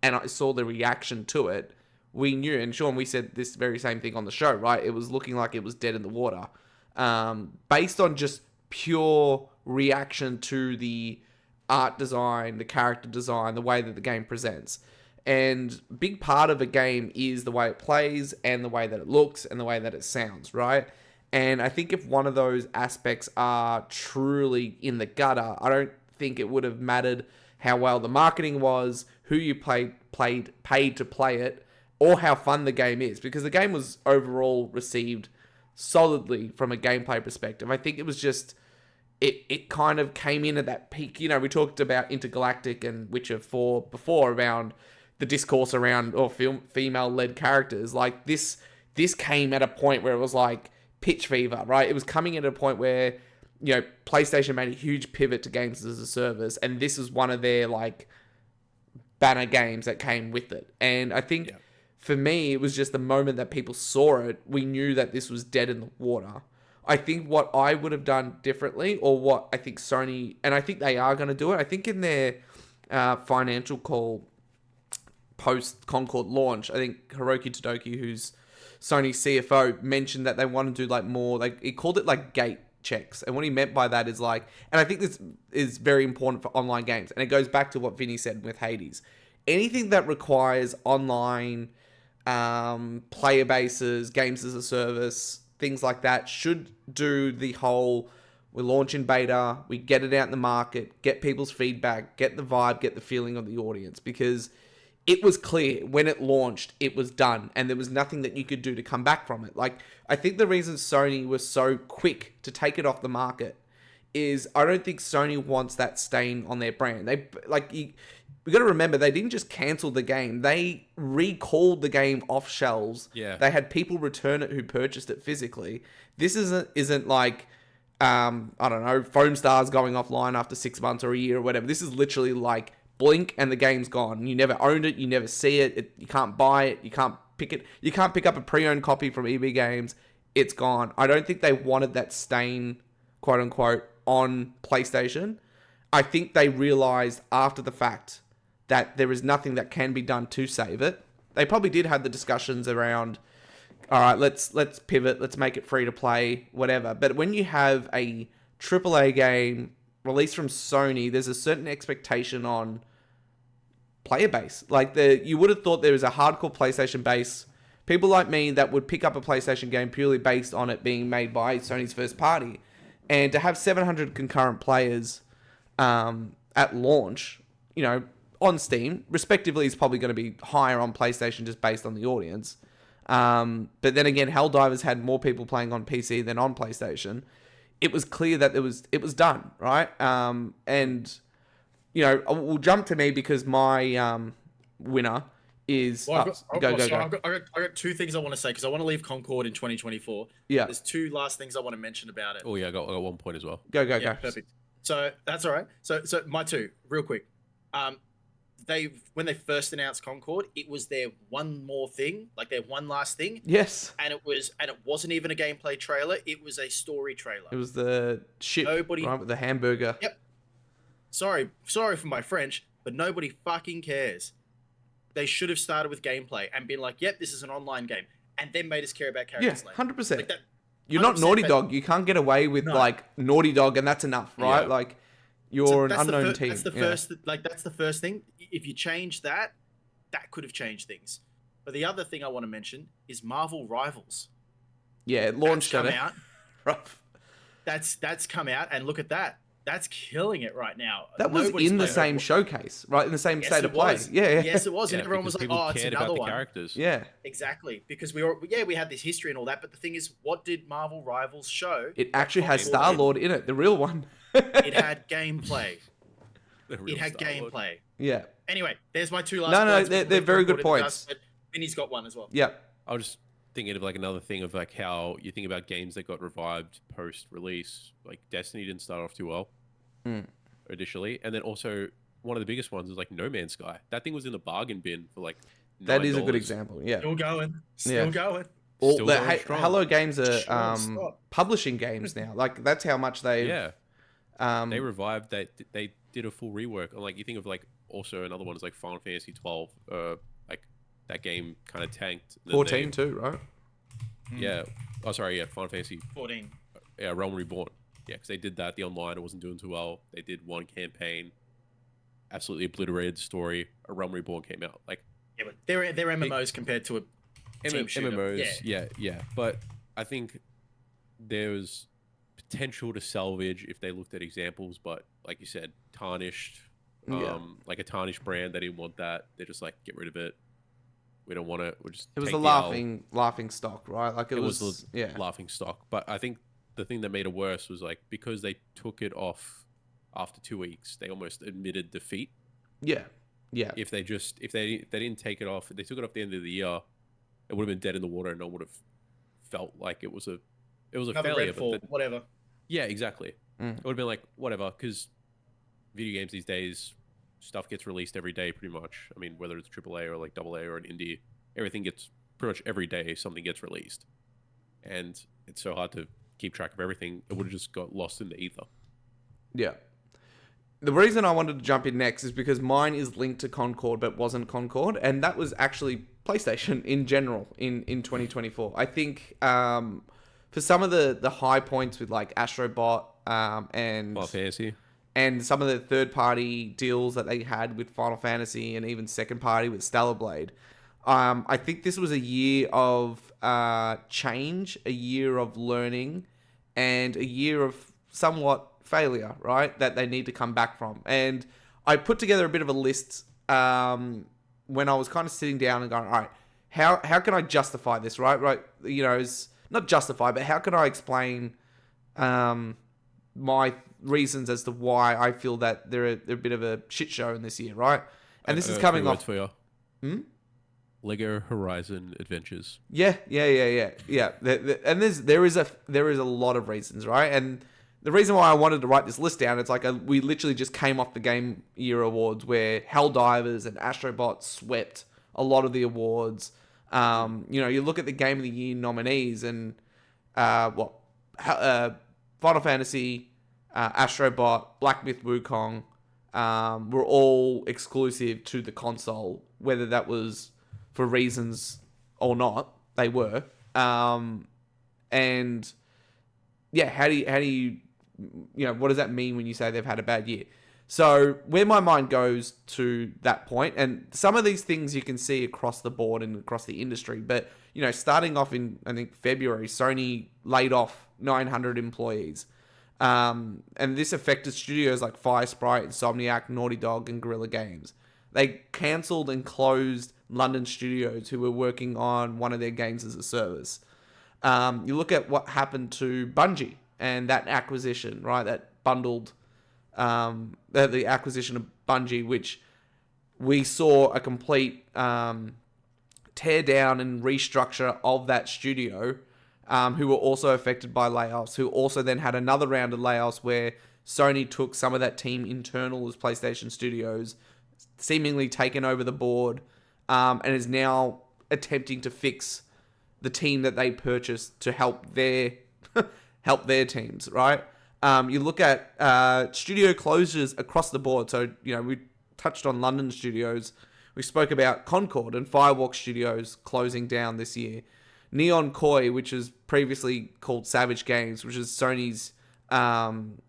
and I saw the reaction to it, we knew, and Sean, we said this very same thing on the show, right? It was looking like it was dead in the water. Based on just pure reaction to the art design, the character design, the way that the game presents. And a big part of a game is the way it plays and the way that it looks and the way that it sounds, right? And I think if one of those aspects are truly in the gutter, I don't think it would have mattered how well the marketing was, who you paid to play it, or how fun the game is, because the game was overall received solidly from a gameplay perspective. I think it was just it kind of came in at that peak. You know, we talked about Intergalactic and Witcher 4 before around the discourse around female-led characters. Like, this came at a point where it was like pitch fever, right? It was coming at a point where, you know, PlayStation made a huge pivot to games as a service, and this is one of their, like, banner games that came with it. And I think for me, it was just the moment that people saw it, we knew that this was dead in the water. I think what I would have done differently, or what I think Sony, and I think they are going to do it, I think in their financial call post-Concord launch, I think Hiroki Todoki, who's Sony's CFO, mentioned that they want to do like more, like, he called it like gate checks. And what he meant by that is like, and I think this is very important for online games, and it goes back to what Vinny said with Hades. anything that requires online player bases, games as a service, things like that should do the whole, we launch in beta, we get it out in the market, get people's feedback, get the vibe, get the feeling of the audience, because it was clear when it launched, it was done, and there was nothing that you could do to come back from it. Like, I think the reason Sony was so quick to take it off the market is I don't think Sony wants that stain on their brand. We got to remember, they didn't just cancel the game. They recalled the game off shelves. Yeah. They had people return it who purchased it physically. This isn't like, I don't know, Foam Stars going offline after 6 months or a year or whatever. This is literally like blink and the game's gone. You never owned it. You never see it. You can't buy it. You can't pick it. You can't pick up a pre-owned copy from EB Games. It's gone. I don't think they wanted that stain, quote unquote, on PlayStation. I think they realized after the fact that there is nothing that can be done to save it. They probably did have the discussions around, all right, let's pivot, let's make it free to play, whatever. But when you have a AAA game released from Sony, there's a certain expectation on player base. Like, you would have thought there was a hardcore PlayStation base, people like me that would pick up a PlayStation game purely based on it being made by Sony's first party. And to have 700 concurrent players at launch, on Steam, respectively, is probably going to be higher on PlayStation just based on the audience. But then again, Helldivers had more people playing on PC than on PlayStation. It was clear that it was done, right? And we'll jump to me because my winner is. Well, go. I got two things I want to say because I want to leave Concord in 2024. Yeah. There's two last things I want to mention about it. Oh yeah, I got 1 point as well. Go. Yeah, perfect. So that's all right. So my two, real quick. When they first announced Concord, it was their one more thing, like their one last thing. Yes. And it wasn't even a gameplay trailer. It was a story trailer. It was the ship, right, with the hamburger. Yep. Sorry for my French, but nobody fucking cares. They should have started with gameplay and been like, "Yep, this is an online game," and then made us care about characters. Yeah, 100%. Like that, You're not Naughty Dog. You can't get away with like Naughty Dog, and that's enough, right? Yeah. Like, you're an that's unknown team. That's the first. That's the first thing. If you change that, that could have changed things. But the other thing I want to mention is Marvel Rivals. Yeah, it launched That's come it. out. Rough. That's come out, and look at that. That's killing it right now. That was Nobody's in the played same it. showone, right? In the same Yes, state it of play. was. Yeah. Yes, it was, and Yeah, everyone was because like, people "Oh, it's cared another about the one." characters. Yeah. Exactly, because we had this history and all that, but the thing is, what did Marvel Rivals show? It actually has Concord Star-Lord in it, the real one. It had gameplay. The real It had Star-Lord. gameplay. Yeah. Anyway, there's my two last No, points. they're very good points. Vinny's got one as well. Yeah. I was just thinking of like another thing of like how you think about games that got revived post-release. Like Destiny didn't start off too well initially, and then also one of the biggest ones is like No Man's Sky. That thing was in the bargain bin for like $9. That is a good example. Yeah. Still going. Yeah. Going. Still going strong. Hello Games are Stop. publishing games now. Like, that's how much they. Yeah, Um, they revived that. They did a full rework. And like you think of like also another one is like Final Fantasy 12. Like that game kind of tanked. And then 14 too, right? Yeah. Oh, sorry. Yeah, Final Fantasy 14. Yeah, Realm Reborn. Yeah, because they did that. The online, it wasn't doing too well. They did one campaign, absolutely obliterated the story. A Realm Reborn came out. Like, Yeah, but they're MMOs compared to a team shooter. MMOs, yeah. But I think there's potential to salvage if they looked at examples. But like you said, tarnished, like a tarnished brand. They didn't want that. They're just like, get rid of it. We don't want it. We'll just. It was take the the L. laughing stock, right? Like, it was the laughing stock. But I think the thing that made it worse was like because they took it off after 2 weeks, they almost admitted defeat. Yeah. If they didn't take it off, if they took it off at the end of the year, it would have been dead in the water, and no one would have felt like it was a Another failure. Redfall, But whatever. yeah, exactly. It would have been like whatever, because video games these days, stuff gets released every day, pretty much. I mean, whether it's AAA or like AA or an indie, everything gets pretty much every day something gets released, and it's so hard to keep track of everything. It would have just got lost in the ether. Yeah. The reason I wanted to jump in next is because mine is linked to Concord, but wasn't Concord, and that was actually PlayStation in general in 2024. I think for some of the high points with like Astrobot and Final Fantasy. and some of the third-party deals that they had with Final Fantasy and even second-party with Stellar Blade. I think this was a year of change, a year of learning, and a year of somewhat failure, right? That they need to come back from. And I put together a bit of a list when I was kind of sitting down and going, all right, how can I justify this, right? Right, it's not justify, but how can I explain my reasons as to why I feel that they're a bit of a shit show in this year, right? And this is coming off. For you. Lego Horizon Adventures. Yeah. And there is a lot of reasons, right? And the reason why I wanted to write this list down, it's like we literally just came off the Game Year Awards where Helldivers and Astrobot swept a lot of the awards. You look at the Game of the Year nominees and Final Fantasy, Astrobot, Black Myth Wukong were all exclusive to the console, whether that was for reasons or not, they were. And yeah, how do you what does that mean when you say they've had a bad year? So where my mind goes to that point, and some of these things you can see across the board and across the industry, but starting off in, I think, February, Sony laid off 900 employees. And this affected studios like Firesprite, Insomniac, Naughty Dog, and Guerrilla Games. They cancelled and closed London studios who were working on one of their games as a service. You look at what happened to Bungie and that acquisition, right? That bundled, the acquisition of Bungie, which we saw a complete tear down and restructure of that studio, who were also affected by layoffs, who also then had another round of layoffs where Sony took some of that team internal as PlayStation Studios, seemingly taken over the board, and is now attempting to fix the team that they purchased to help their teams, right? You look at studio closures across the board. So, we touched on London studios. We spoke about Concord and Firewalk Studios closing down this year. Neon Koi, which was previously called Savage Games, which is Sony's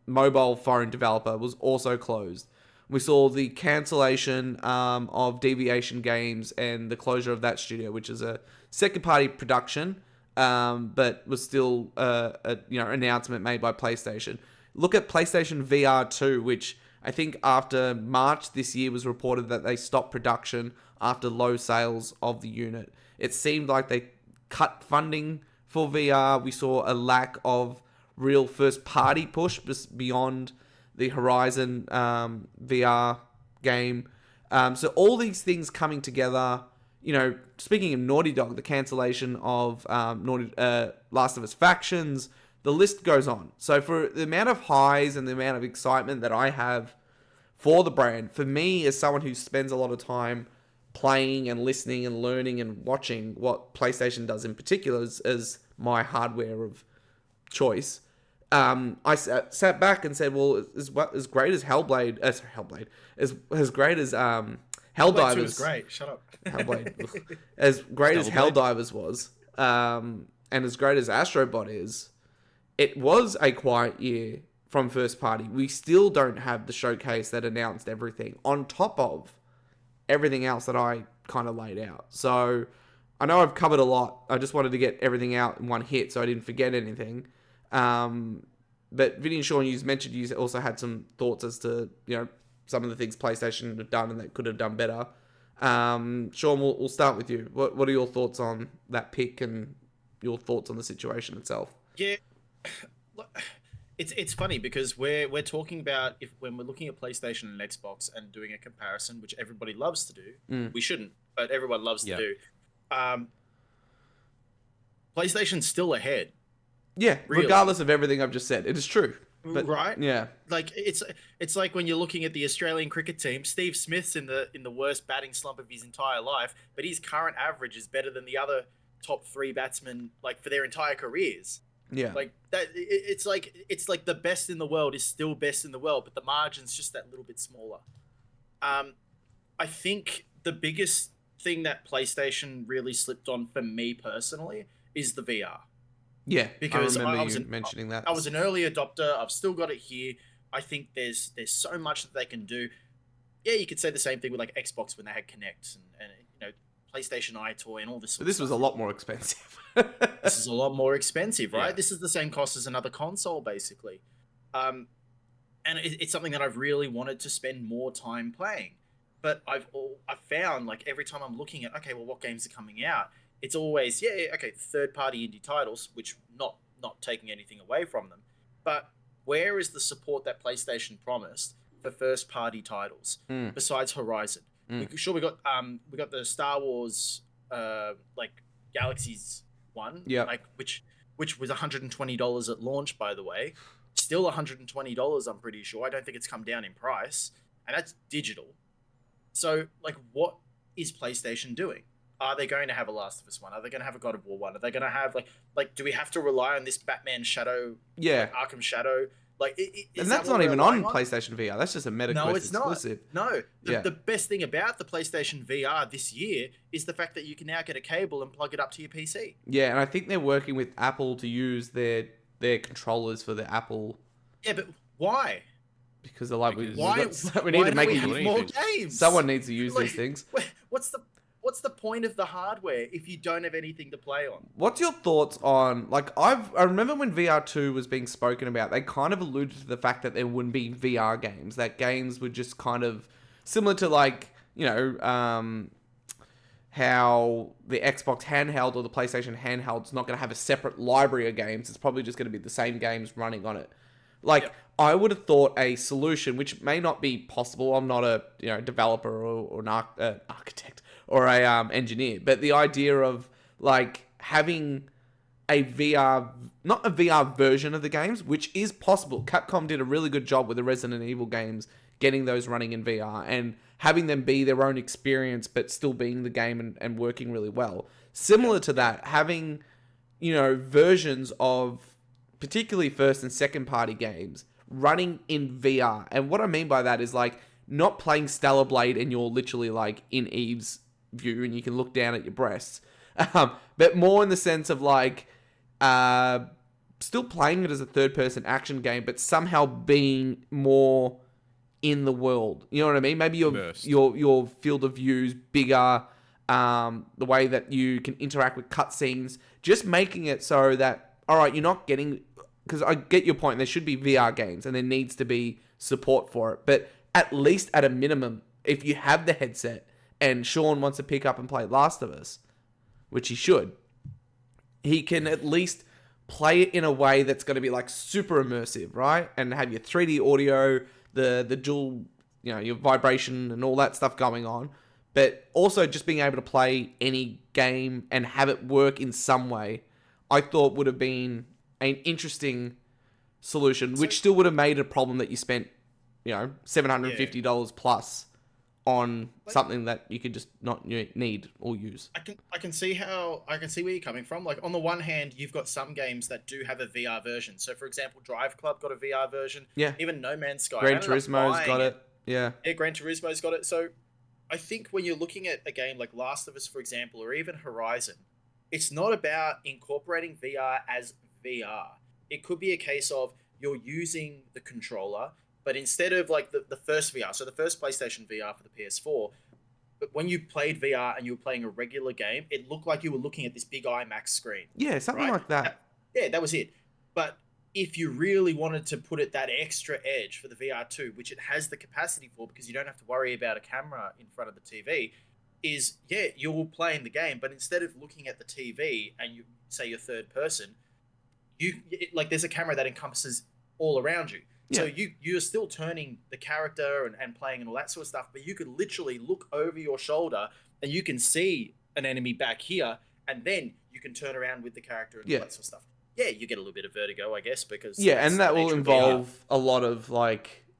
mobile phone developer, was also closed. We saw the cancellation of Deviation Games and the closure of that studio, which is a second-party production, but was still an announcement made by PlayStation. Look at PlayStation VR 2, which I think after March this year was reported that they stopped production after low sales of the unit. It seemed like they cut funding for VR. We saw a lack of real first-party push beyond the Horizon VR game. So all these things coming together, speaking of Naughty Dog, the cancellation of Last of Us Factions, the list goes on. So for the amount of highs and the amount of excitement that I have for the brand, for me as someone who spends a lot of time playing and listening and learning and watching what PlayStation does in particular as my hardware of choice, I sat back and said, well, as great as Hellblade, as great as Helldivers was great. Shut up. Hellblade, as great as Helldivers was, and as great as Astrobot is, it was a quiet year from first party. We still don't have the showcase that announced everything on top of everything else that I kind of laid out. So I know I've covered a lot. I just wanted to get everything out in one hit so I didn't forget anything. But Vinnie and Sean, you mentioned you also had some thoughts as to, some of the things PlayStation have done and that could have done better. Sean, we'll start with you. What are your thoughts on that pick and your thoughts on the situation itself? Yeah, it's funny because we're talking about when we're looking at PlayStation and Xbox and doing a comparison, which everybody loves to do. We shouldn't, but everyone loves to do. PlayStation's still ahead. Yeah, really. Regardless of everything I've just said, it is true. But, right? Yeah. Like it's like when you're looking at the Australian cricket team. Steve Smith's in the worst batting slump of his entire life, but his current average is better than the other top 3 batsmen, like for their entire careers. Yeah. Like that. It's like the best in the world is still best in the world, but the margin's just that little bit smaller. I think the biggest thing that PlayStation really slipped on for me personally is the VR. Yeah, because I remember you mentioning that. I was an early adopter. I've still got it here. I think there's so much that they can do. Yeah, you could say the same thing with like Xbox when they had Kinect and PlayStation iToy and all this. But this was a lot more expensive. This is a lot more expensive, right? Yeah. This is the same cost as another console, basically. And it's something that I've really wanted to spend more time playing. But I've found like every time I'm looking at, okay, well, what games are coming out? It's always, okay, third-party indie titles, which not taking anything away from them. But where is the support that PlayStation promised for first-party titles besides Horizon? We got the Star Wars like Galaxies one, like which was $120 at launch, by the way. Still $120, I'm pretty sure. I don't think it's come down in price, and that's digital. So, like, what is PlayStation doing? Are they going to have a Last of Us one? Are they going to have a God of War one? Are they going to have like? Do we have to rely on this Batman Shadow? Yeah, like Arkham Shadow. Like, and that's not even on PlayStation VR. That's just a MetaQuest exclusive. No, the best thing about the PlayStation VR this year is the fact that you can now get a cable and plug it up to your PC. Yeah, and I think they're working with Apple to use their controllers for the Apple. Yeah, but why? Because they're like, we need to make more games. Someone needs to use these things. What's the point of the hardware if you don't have anything to play on? What's your thoughts on, like, I remember when VR2 was being spoken about, they kind of alluded to the fact that there wouldn't be VR games, that games would just kind of, similar to like, how the Xbox handheld or the PlayStation handheld's not going to have a separate library of games. It's probably just going to be the same games running on it. Like, I would have thought a solution, which may not be possible. I'm not a developer or an architect or a engineer, but the idea of like having a VR, not a VR version of the games, which is possible. Capcom did a really good job with the Resident Evil games, getting those running in VR and having them be their own experience, but still being the game and working really well. Similar to that, having, versions of particularly first and second party games running in VR. And what I mean by that is like not playing Stellar Blade and you're literally like in Eve's view and you can look down at your breasts. But more in the sense of like still playing it as a third person action game, but somehow being more in the world. You know what I mean? Maybe your field of view is bigger, the way that you can interact with cutscenes, just making it so that, all right, you're not getting, because I get your point, there should be VR games and there needs to be support for it. But at least at a minimum, if you have the headset and Sean wants to pick up and play Last of Us, which he should, he can at least play it in a way that's going to be like super immersive, right? And have your 3D audio, the dual, your vibration and all that stuff going on. But also just being able to play any game and have it work in some way, I thought would have been an interesting solution, which still would have made a problem that you spent, $750 plus on something that you could just not need or use. I can see where you're coming from. Like, on the one hand, you've got some games that do have a VR version. So, for example, Drive Club got a VR version. Yeah. Even No Man's Sky. Gran Turismo's got it. Yeah. Yeah, Gran Turismo's got it. So, I think when you're looking at a game like Last of Us, for example, or even Horizon, it's not about incorporating VR as VR. It could be a case of you're using the controller, but instead of like the first VR, so the first PlayStation VR for the PS4, but when you played VR and you were playing a regular game, it looked like you were looking at this big IMAX screen. Yeah, something like that. That was it. But if you really wanted to put it that extra edge for the VR2, which it has the capacity for because you don't have to worry about a camera in front of the TV, is, you're playing the game, but instead of looking at the TV and you say you're third person, there's a camera that encompasses all around you. Yeah. So you're still turning the character and playing and all that sort of stuff, but you could literally look over your shoulder and you can see an enemy back here, and then you can turn around with the character and all that sort of stuff. Yeah, you get a little bit of vertigo, I guess, because... Yeah, and that will involve a lot of,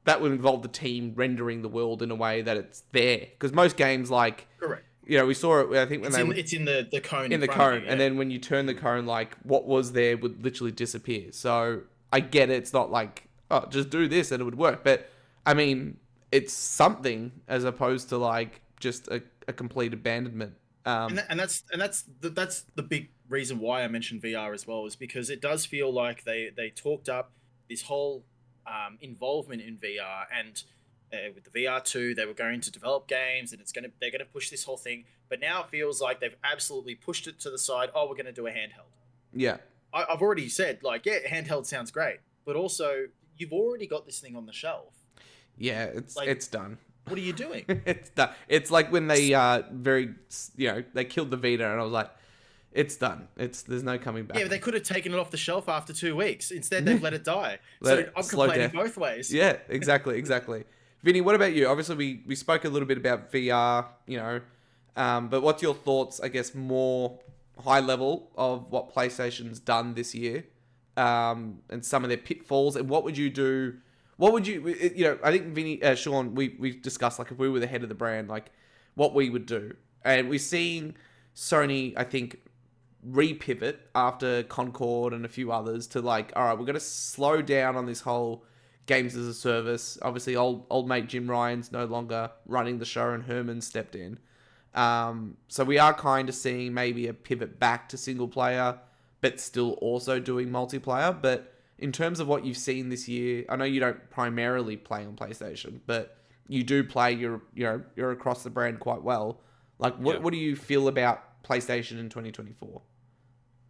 that would involve the team rendering the world in a way that it's there. Because most games, Correct. We saw it, I think, when it's in the cone. In the cone, and then when you turn the cone, what was there would literally disappear. So, I get it, it's not like, oh, just do this and it would work. But, I mean, it's something as opposed to, just a complete abandonment. And that's the big reason why I mentioned VR as well, is because it does feel like they talked up this whole involvement in VR, and with the VR2, they were going to develop games, and they're gonna push this whole thing. But now it feels like they've absolutely pushed it to the side. Oh, we're gonna do a handheld. Yeah. I've already said, like, yeah, handheld sounds great, but also you've already got this thing on the shelf. Yeah, it's done. What are you doing? It's done. It's like when they they killed the Vita, and I was like, it's done. There's no coming back. Yeah, but they could have taken it off the shelf after 2 weeks. Instead, they've let it die. I'm slow complaining death. both ways. Yeah, exactly. Vinny, what about you? Obviously, we spoke a little bit about VR, but what's your thoughts, I guess, more high level of what PlayStation's done this year, and some of their pitfalls, and what would you do? What would you, I think Vinny, Sean, we discussed, like, if we were the head of the brand, like, what we would do. And we're seeing Sony, I think, repivot after Concord and a few others to, like, all right, we're going to slow down on this whole games as a service. Obviously, old mate Jim Ryan's no longer running the show, and Herman stepped in. So we are kind of seeing maybe a pivot back to single player, but still also doing multiplayer. But in terms of what you've seen this year, I know you don't primarily play on PlayStation, but you do play. You're across the brand quite well. Like, what do you feel about PlayStation in 2024?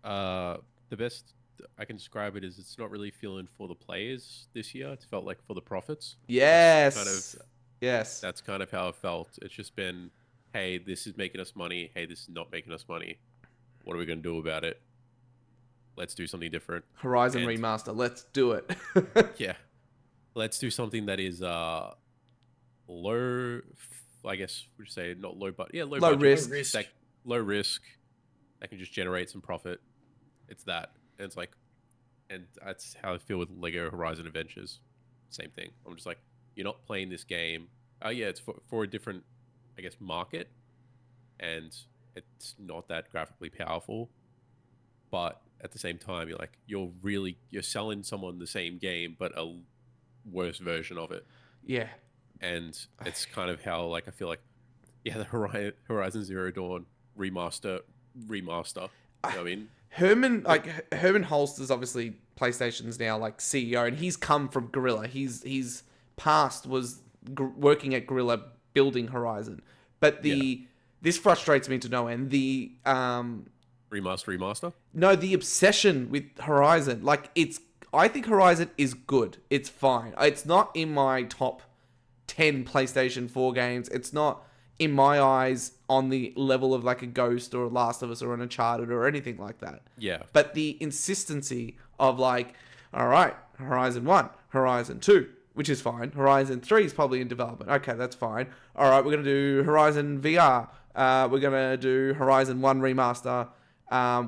The best I can describe it is it's not really feeling for the players this year. It felt like for the profits. Yes. Yes. That's kind of how it felt. It's just been, hey, this is making us money. Hey, this is not making us money. What are we going to do about it? Let's do something different. Horizon Remaster. Let's do it. Yeah. Let's do something that is low, I guess we'd say not low, but yeah, low budget, risk. Low risk. That can just generate some profit. It's that. And it's like, and that's how I feel with Lego Horizon Adventures. Same thing. I'm just like, you're not playing this game. Oh yeah, it's for a different, I guess, market, and it's not that graphically powerful. But at the same time, you're selling someone the same game, but a worse version of it. Yeah. And it's kind of how, like, I feel like, yeah, the Horizon Zero Dawn remaster. You know what I mean? Herman Holster's obviously PlayStation's now, like, CEO, and he's come from Guerrilla. His past was working at Guerrilla building Horizon. But this frustrates me to no end. The remaster? No, the obsession with Horizon. Like, I think Horizon is good. It's fine. It's not in my top 10 PlayStation 4 games. It's not, in my eyes, on the level of, like, a Ghost or a Last of Us or an Uncharted or anything like that. Yeah. But the insistency of, like, all right, Horizon 1, Horizon 2, which is fine. Horizon 3 is probably in development. Okay, that's fine. All right, we're going to do Horizon VR. We're going to do Horizon 1 Remaster,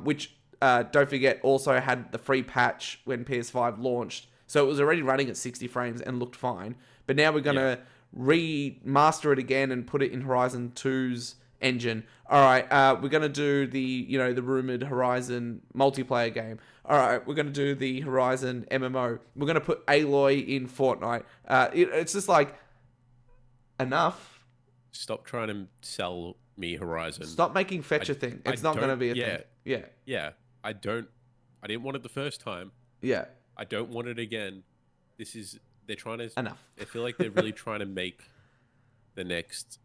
which, don't forget, also had the free patch when PS5 launched. So it was already running at 60 frames and looked fine. But now we're going to remaster it again and put it in Horizon 2's engine. All right, we're going to do the rumored Horizon multiplayer game. All right, we're going to do the Horizon MMO. We're going to put Aloy in Fortnite. It's just like, enough. Stop trying to sell me Horizon. Stop making fetch a thing. It's not going to be a thing. Yeah. I didn't want it the first time. Yeah. I don't want it again. They're trying to... Enough. I feel like they're really trying to make the next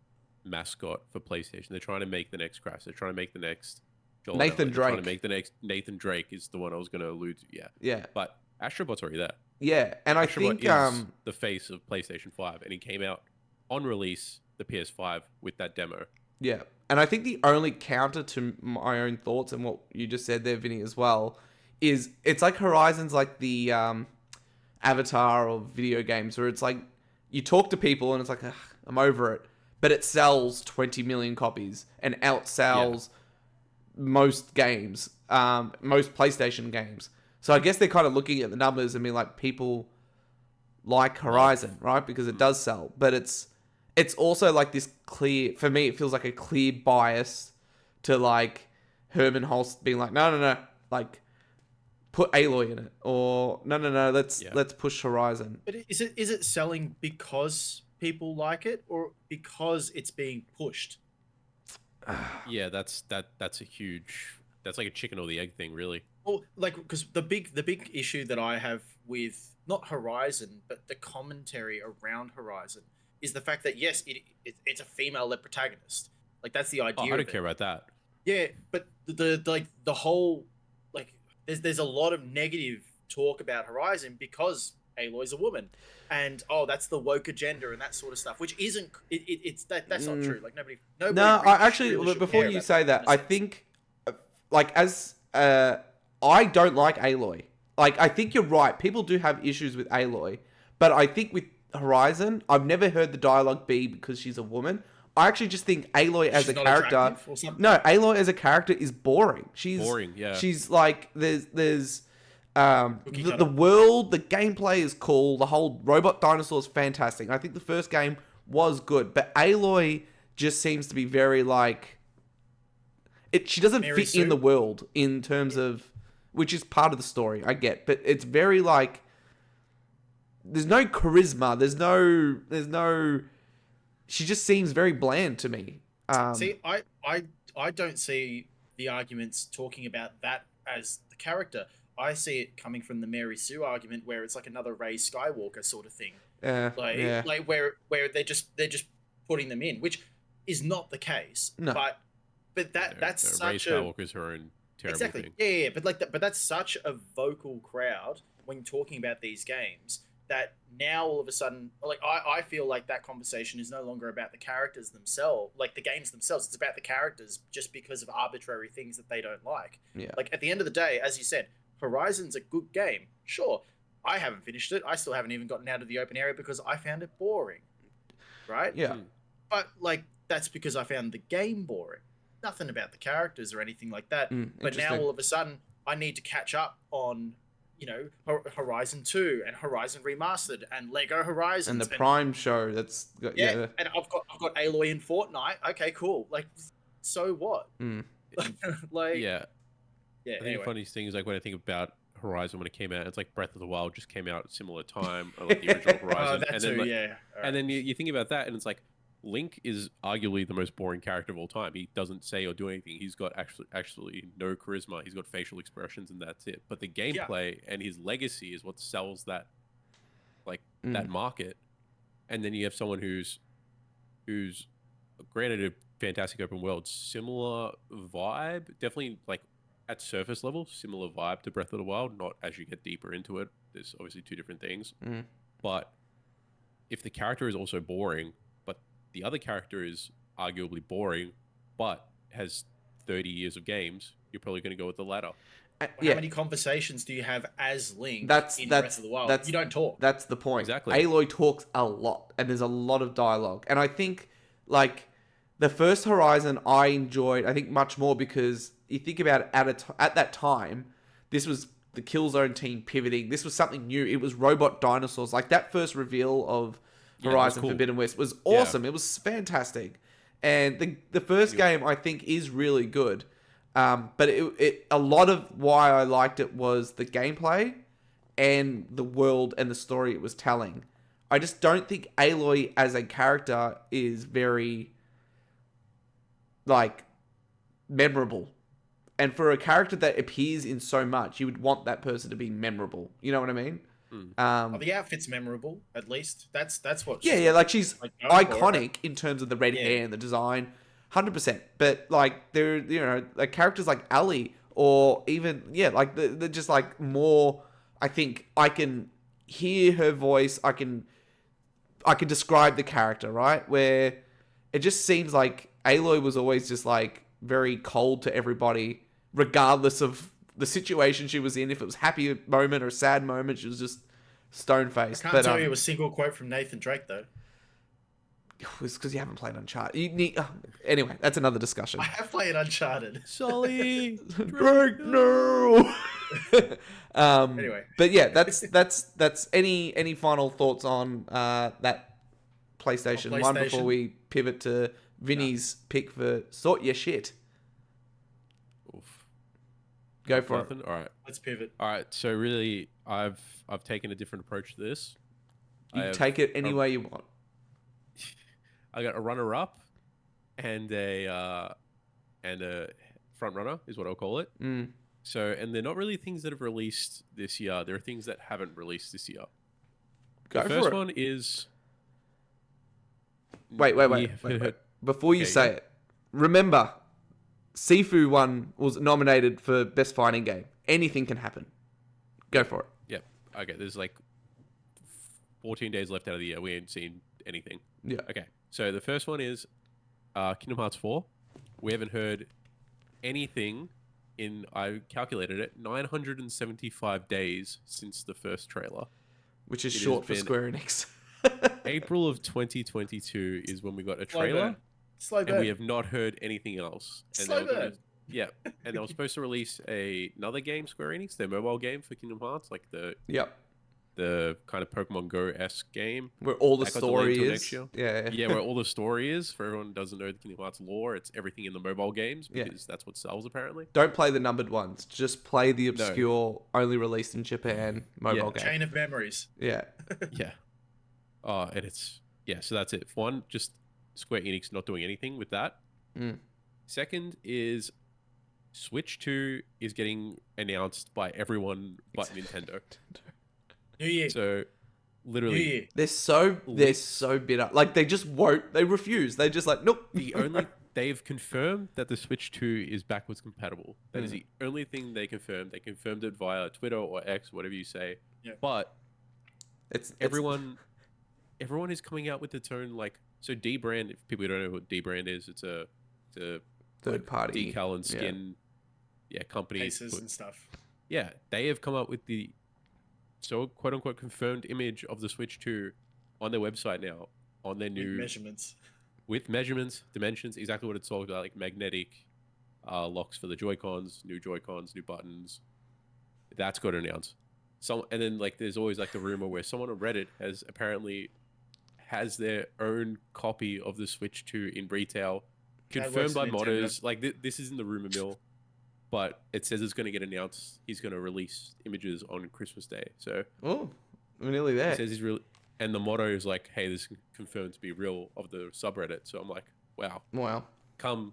mascot for PlayStation. They're trying to make the next Crash. They're trying to make the next... Nathan Drake. They're trying to make the next... Nathan Drake is the one I was going to allude to, yeah. Yeah. But Astrobot's already there. Yeah, and I Astrobot think... is the face of PlayStation 5, and he came out on release, the PS5, with that demo. Yeah, and I think the only counter to my own thoughts and what you just said there, Vinny, as well, is it's like Horizon's like the Avatar of video games, where it's like you talk to people and it's like, I'm over it, but it sells 20 million copies and outsells most games, most PlayStation games. So I guess they're kind of looking at the numbers and being like, people like Horizon, right? Because it does sell, but it's also like this clear, for me, it feels like a clear bias to like Herman Holst being like, no, like put Aloy in it, or no, let's push Horizon. But is it selling because people like it, or because it's being pushed? Yeah, that's a huge. that's like a chicken or the egg thing, really. Well, like, because the big issue that I have with not Horizon, but the commentary around Horizon is the fact that yes, it's a female-led protagonist. Like that's the Oh, idea I of don't it. care about that. Yeah, but like the whole like there's a lot of negative talk about Horizon because Aloy's a woman, and oh that's the woke agenda and that sort of stuff, which isn't it's that's not true. Like nobody No, really, I actually, really should before care you about say that, in a I sense. think, like, I don't like Aloy. Like, I think you're right. People do have issues with Aloy, but I think with Horizon, I've never heard the dialogue be because she's a woman. I actually just think Aloy as She's a not character, attractive or something. no, Aloy as a character is boring. Boring, yeah. She's like, there's Cookie the cutter. world, the gameplay is cool. The whole robot dinosaur is fantastic. I think the first game was good, but Aloy just seems to be very like she doesn't Mary fit in Sue? the world in terms of, which is part of the story. I get, but it's very like there's no charisma. There's no. She just seems very bland to me. See, I don't see the arguments talking about that as the character. I see it coming from the Mary Sue argument, where it's like another Rey Skywalker sort of thing, like Yeah. like where they're just putting them in, which is not the case. No. But that's Rey such a Skywalker's her own terrible exactly thing. yeah, but but that's such a vocal crowd when talking about these games that now all of a sudden like I feel like that conversation is no longer about the characters themselves, like the games themselves. It's about the characters just because of arbitrary things that they don't like. Yeah. Like at the end of the day, as you said, Horizon's a good game. Sure, I haven't finished it. I still haven't even gotten out of the open area because I found it boring. Right? Yeah. But like that's because I found the game boring. Nothing about the characters or anything like that. But now Interesting. all of a sudden I need to catch up on, you know, Horizon 2 and Horizon Remastered and Lego Horizons And the Prime show. That's yeah. And I've got Aloy in Fortnite. Okay, cool. Like, so what? Like, Yeah. yeah. I think Anyway, the funniest thing is like when I think about Horizon when it came out, it's like Breath of the Wild just came out at a similar time, like the original Horizon. that and too. then, like, Yeah. and then you think about that, and it's like Link is arguably the most boring character of all time. He doesn't say or do anything. He's got actually no charisma. He's got facial expressions, and that's it. But the gameplay and his legacy is what sells that, like that market. And then you have someone who's granted a fantastic open world, similar vibe, definitely like at surface level, similar vibe to Breath of the Wild. Not as you get deeper into it. There's obviously two different things. But if the character is also boring, but the other character is arguably boring, but has 30 years of games, you're probably going to go with the latter. How many conversations do you have as Link in Breath of the Wild? You don't talk. That's the point. Exactly. Aloy talks a lot, and there's a lot of dialogue. And I think, like, the first Horizon I enjoyed, I think, much more because you think about it at that time, this was the Killzone team pivoting. This was something new. It was robot dinosaurs. Like, that first reveal of Horizon cool. Forbidden West was awesome. It was fantastic. And the first game, I think, is really good. But a lot of why I liked it was the gameplay and the world and the story it was telling. I just don't think Aloy as a character is very, like, memorable. And for a character that appears in so much, you would want that person to be memorable. You know what I mean? The outfit's memorable, at least. That's what. Yeah, like she's like, iconic in terms of the red hair and the design, 100%. But like there, like characters like Ali or even like they're just like more. I think I can hear her voice. I can describe the character, right? Where it just seems like Aloy was always just like very cold to everybody, regardless of the situation she was in. If it was happy moment or sad moment, she was just stone faced. I can't tell you a single quote from Nathan Drake though. It's because you haven't played Uncharted. You need anyway. That's another discussion. I have played Uncharted. Sully, Drake, no. Anyway, but yeah, that's any final thoughts on that PlayStation 1 before we pivot to Vinny's pick for Sort Your Shit. Oof. Go for Nothing? it. All right. let's pivot. All right. So really, I've taken a different approach to this. You can take it any way you want. I got a runner-up and a front runner is what I'll call it. So, and they're not really things that have released this year. There are things that haven't released this year. Go The for first it. one is. Wait. Before you say it, remember, Sifu one was nominated for best fighting game. Anything can happen. Go for it. Yep. Okay. There's like 14 days left out of the year. We ain't seen anything. Yeah. Okay. So the first one is Kingdom Hearts 4. We haven't heard anything in, I calculated it, 975 days since the first trailer. Which is short for been- Square Enix. April of 2022 is when we got a trailer. Slow burn. And we have not heard anything else. And Slow they were gonna- burn. Yeah, and they were supposed to release another game, Square Enix, their mobile game for Kingdom Hearts, like Yep. the kind of Pokemon Go-esque game. Where all the That got delayed story till is. next year. Yeah. Yeah, where all the story is. For everyone who doesn't know the Kingdom Hearts lore, it's everything in the mobile games Yeah. because that's what sells apparently. Don't play the numbered ones. Just play the obscure, only released in Japan mobile game. Chain of memories. Yeah. Yeah. Oh, and it's so that's it. One, just Square Enix not doing anything with that. Second is Switch 2 is getting announced by everyone but Nintendo. New Year. So literally New Year. They're so bitter. Like they just won't. They refuse. They just like nope. they've confirmed that the Switch 2 is backwards compatible. That is the only thing they confirmed. They confirmed it via Twitter or X, whatever you say. Yeah. But It's everyone is coming out with its own like. So D brand. If people don't know what D brand is, it's a third party decal and skin company. Cases and stuff. Yeah, they have come up with the quote unquote confirmed image of the Switch 2 on their website now on their new Measurements. with measurements, dimensions, exactly what it's all about, like magnetic locks for the Joy-Cons, new buttons. That's got announced. And then like there's always like the rumor where someone on Reddit has their own copy of the Switch 2 in retail, confirmed by modders. Like this is in the rumor mill, but it says it's going to get announced. He's going to release images on Christmas Day. So we're nearly there. It says he's really, and the motto is like, "Hey, this is confirmed to be real" of the subreddit. So I'm like, wow. Come,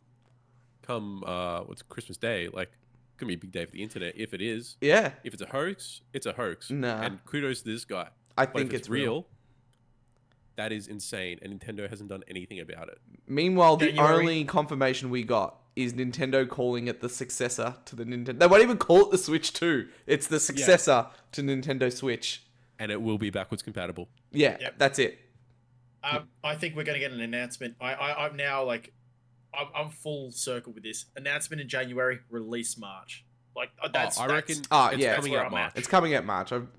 what's Christmas Day? Like, gonna be a big day for the internet if it is. Yeah. If it's a hoax, it's a hoax. Nah. And kudos to this guy. I But think if it's real. That is insane, and Nintendo hasn't done anything about it. Meanwhile, the January. only confirmation we got is Nintendo calling it the successor to the Nintendo. They won't even call it the Switch 2. It's the successor to Nintendo Switch. And it will be backwards compatible. Yeah, Yep. that's it. I think we're going to get an announcement. I'm now like, I'm full circle with this. Announcement in January, release March. Like I reckon it's yeah. coming where out I'm March. at. It's coming out March. We've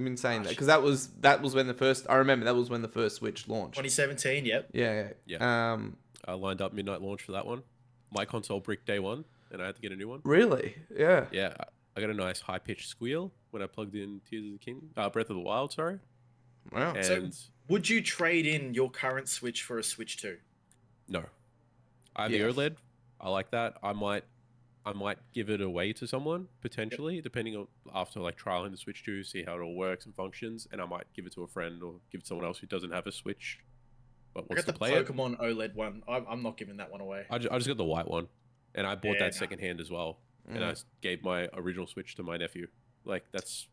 been saying that because that was when the first. I remember that was when the first Switch launched. 2017. Yep. Yeah. I lined up midnight launch for that one. My console bricked day one, and I had to get a new one. Really? Yeah. Yeah, I got a nice high pitched squeal when I plugged in Tears of the King, Breath of the Wild. Sorry. Wow. And Would you trade in your current Switch for a Switch 2? no, I have the OLED. I like that. I might give it away to someone potentially, depending on after like trialing the Switch 2, see how it all works and functions, and I might give it to a friend or give it to someone else who doesn't have a Switch but I wants got to the play it. Pokemon OLED one. I'm not giving that one away. I just got the white one, and I bought Yeah, that no. secondhand as well, and I gave my original Switch to my nephew. Like that's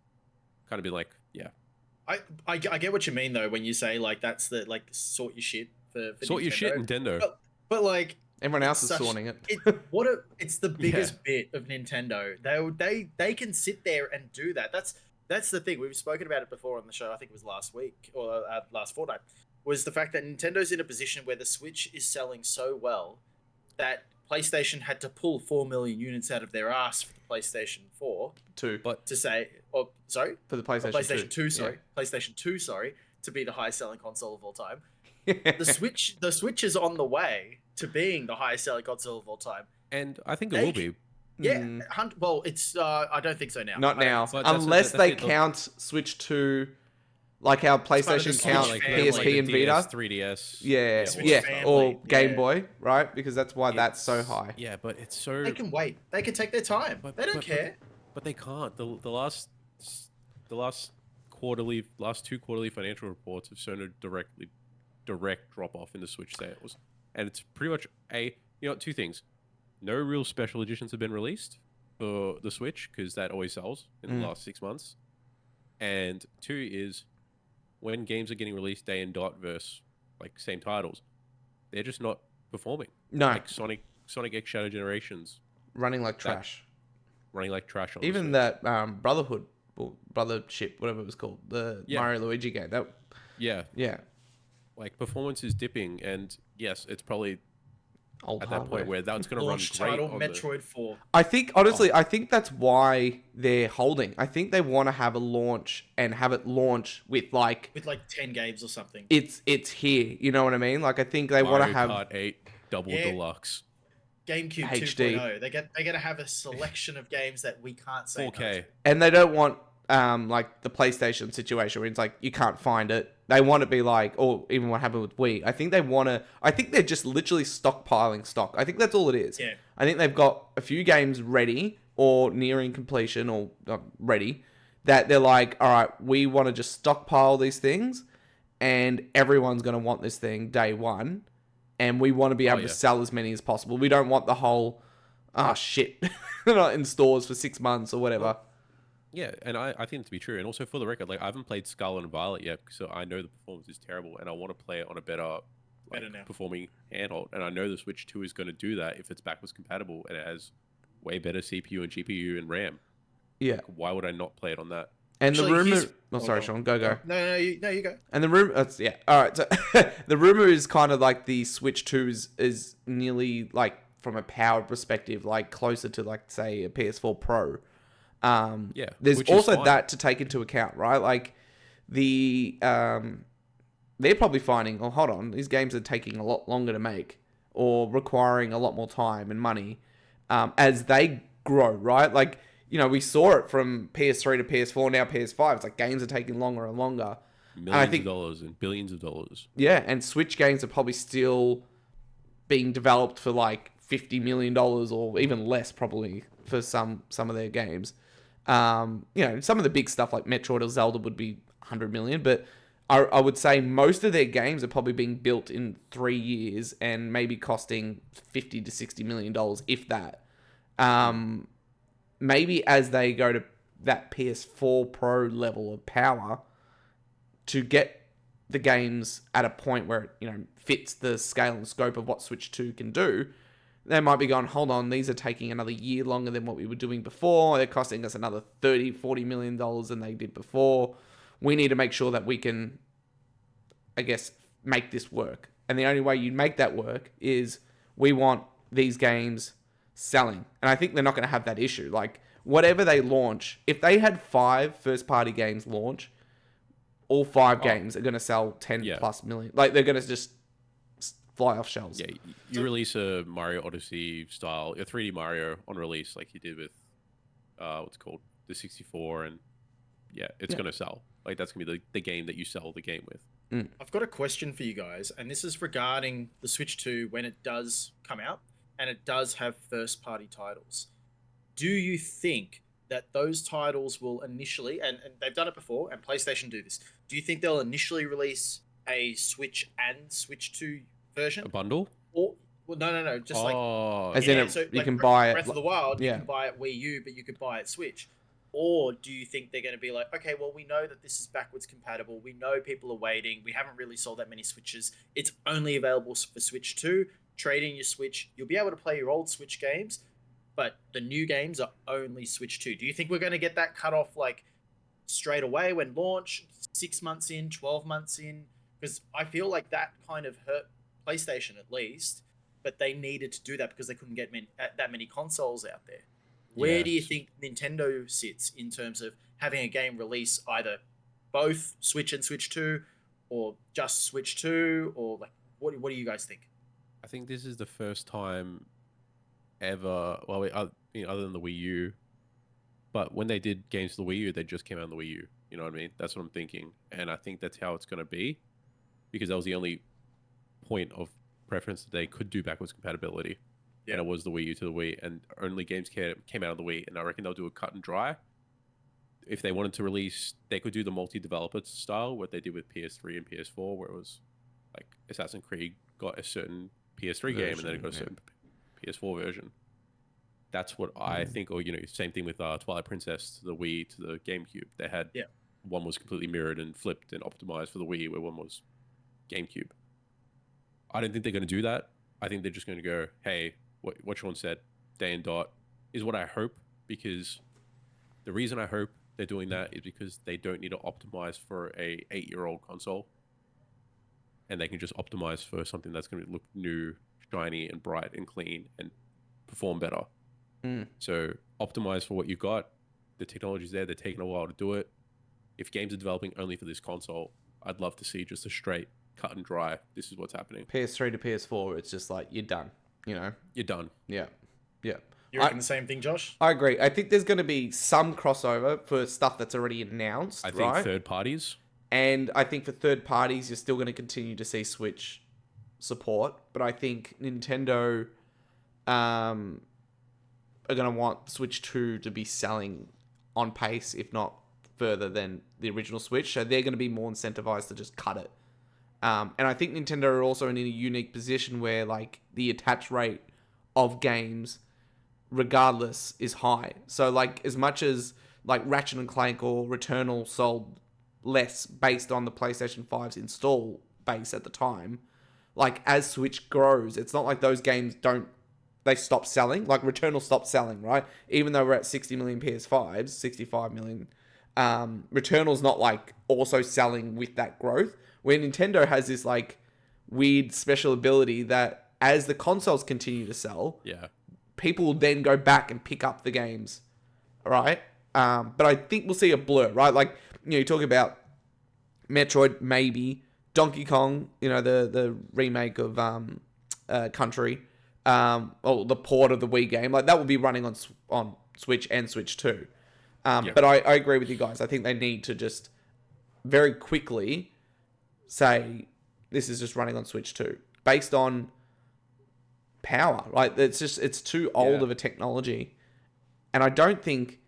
kind of been like, yeah, I get what you mean though when you say like that's the like sort your shit for sort your shit, Nintendo. Nintendo. But like Everyone else is such- sorting it. it's the biggest bit of Nintendo. They can sit there and do that. That's the thing. We've spoken about it before on the show. I think it was last week or last fortnight. Was the fact that Nintendo's in a position where the Switch is selling so well that PlayStation had to pull 4 million units out of their ass for the PlayStation 4 Two. But to say, or sorry, For the Or PlayStation, PlayStation 2, Yeah. sorry, PlayStation 2, sorry, to be the highest selling console of all time. The Switch is on the way to being the highest selling console of all time. and I think it will be. Yeah, well, it's I don't think so now. Not now. But that's- Unless that's they it. count Switch 2 like how part of the PlayStation Switch counts family, PSP like and the Vita. 3DS. Yeah, Switch yeah, family, or Game yeah. Boy, right? Because that's why that's so It's- high. Yeah, but it's so. They can wait. They can take their time. But- They don't but- care. But they can't. The last two quarterly financial reports have shown a direct drop off in the Switch sales, and it's pretty much two things. no real special editions have been released for the Switch because that always sells in the last 6 months. And 2 is when games are getting released day and dot versus like same titles, they're just not performing. No, Like Sonic X Shadow Generations running like trash. running like trash on Even the Switch. that Brotherhood or Brothership, whatever it was called, the Mario Luigi game. That Yeah. Like performance is dipping, and yes, it's probably old at hardware. that point where that's going to run Launch great title on Metroid 4. I think honestly, I think that's why they're holding. I think they want to have a launch and have it launch with like 10 games or something. it's here. You know what I mean? Like I think they want Mario to have Kart 8 Double Deluxe. GameCube HD. 2.0. They're gonna have a selection of games that we can't say no 4K. to. and they don't want like the PlayStation situation where it's like you can't find it. They want to be like, or even what happened with Wii. I think they want to. I think they're just literally stockpiling stock. I think that's all it is. Yeah. I think they've got a few games ready or nearing completion or ready that they're like, all right, we want to just stockpile these things, and everyone's going to want this thing day one, and we want to be able to sell as many as possible. We don't want the whole, shit, not in stores for 6 months or whatever. Yeah, and I think it to be true. And also for the record, like I haven't played Scarlet and Violet yet, so I know the performance is terrible, and I want to play it on a better now. performing handheld. And I know the Switch 2 is going to do that if it's backwards compatible and it has way better CPU and GPU and RAM. Yeah. Like, why would I not play it on that? And Actually, the rumor. here's- Oh, sorry, Sean. Go. No, you go. And the rumor. Yeah. All right. So the rumor is kind of like the Switch 2 is nearly like from a power perspective, like closer to like say a PS4 Pro. Yeah. There's which is also fine. that to take into account, right? Like the they're probably finding, oh, hold on, these games are taking a lot longer to make or requiring a lot more time and money as they grow, right? Like, you know, we saw it from PS3 to PS4, now PS5. It's like games are taking longer and longer. Millions of dollars and billions of dollars. Yeah, and Switch games are probably still being developed for like $50 million or even less probably for some of their games. You know, some of the big stuff like Metroid or Zelda would be 100 million, but I would say most of their games are probably being built in 3 years and maybe costing 50 to 60 million dollars, if that. Maybe as they go to that PS4 Pro level of power to get the games at a point where it, you know, fits the scale and scope of what Switch 2 can do, they might be going, hold on, these are taking another year longer than what we were doing before. They're costing us another $30-40 million than they did before. We need to make sure that we can, I guess, make this work. And the only way you make that work is we want these games selling. And I think they're not going to have that issue. Like, whatever they launch, if they had 5 first-party games launch, all 5 games are going to sell 10 plus million. Like, they're going to just fly off shelves. Yeah, you release a Mario Odyssey style, a 3D Mario on release like you did with, what's it called, the 64, and it's going to sell. Like, that's going to be the game that you sell the game with. I've got a question for you guys, and this is regarding the Switch 2 when it does come out, and it does have first-party titles. Do you think that those titles will initially, and they've done it before, and PlayStation do this, do you think they'll initially release a Switch and Switch 2 version? A bundle? Or, well, no, just As in you can buy it. Breath of the Wild, you can buy it Wii U, but you could buy it Switch. Or do you think they're going to be like, okay, well, we know that this is backwards compatible. We know people are waiting. We haven't really sold that many Switches. It's only available for Switch 2. Trade in your Switch. You'll be able to play your old Switch games, but the new games are only Switch 2. Do you think we're going to get that cut off like straight away when launch, 6 months in, 12 months in? Because I feel like that kind of hurt PlayStation at least, but they needed to do that because they couldn't get that many consoles out there. Where do you think Nintendo sits in terms of having a game release either both Switch and Switch 2 or just Switch 2, or like what do you guys think? I think this is the first time ever, well, other than the Wii U, but when they did games for the Wii U, they just came out on the Wii U. You know what I mean? That's what I'm thinking. And I think that's how it's going to be, because that was the only point of preference that they could do backwards compatibility. Yeah. And it was the Wii U to the Wii, and only games came out of the Wii. And I reckon they'll do a cut and dry. If they wanted to release, they could do the multi-developer style, what they did with PS3 and PS4, where it was like Assassin's Creed got a certain PS3 game and then it got a certain PS4 version. That's what I think. Or same thing with Twilight Princess to the Wii to the GameCube. They had one was completely mirrored and flipped and optimized for the Wii, where one was GameCube. I don't think they're going to do that. I think they're just going to go, hey, what Sean said, day and dot, is what I hope, because the reason I hope they're doing that is because they don't need to optimize for a 8-year-old console, and they can just optimize for something that's going to look new, shiny, and bright and clean and perform better. So optimize for what you got. The technology's there. They're taking a while to do it. If games are developing only for this console, I'd love to see just a straight cut and dry. This is what's happening. PS3 to PS4, it's just like you're done. You're done. Yeah. You reckon the same thing, Josh? I agree. I think there's going to be some crossover for stuff that's already announced. I think third parties. And I think for third parties, you're still going to continue to see Switch support. But I think Nintendo are going to want Switch 2 to be selling on pace, if not further than the original Switch. So they're going to be more incentivized to just cut it. And I think Nintendo are also in a unique position where like the attach rate of games, regardless, is high. So like as much as like Ratchet and Clank or Returnal sold less based on the PlayStation 5's install base at the time, like as Switch grows, it's not like those games they stop selling. Like Returnal stopped selling, right? Even though we're at 60 million PS5s, 65 million, Returnal's not like also selling with that growth. Where Nintendo has this like weird special ability that as the consoles continue to sell, people will then go back and pick up the games, right? But I think we'll see a blur, right? Like, you talk about Metroid, maybe Donkey Kong, the remake of Country, or the port of the Wii game, like that will be running on Switch and Switch 2. But I agree with you guys. I think they need to just very quickly say this is just running on Switch 2 based on power. Like it's too old of a technology. And I don't think,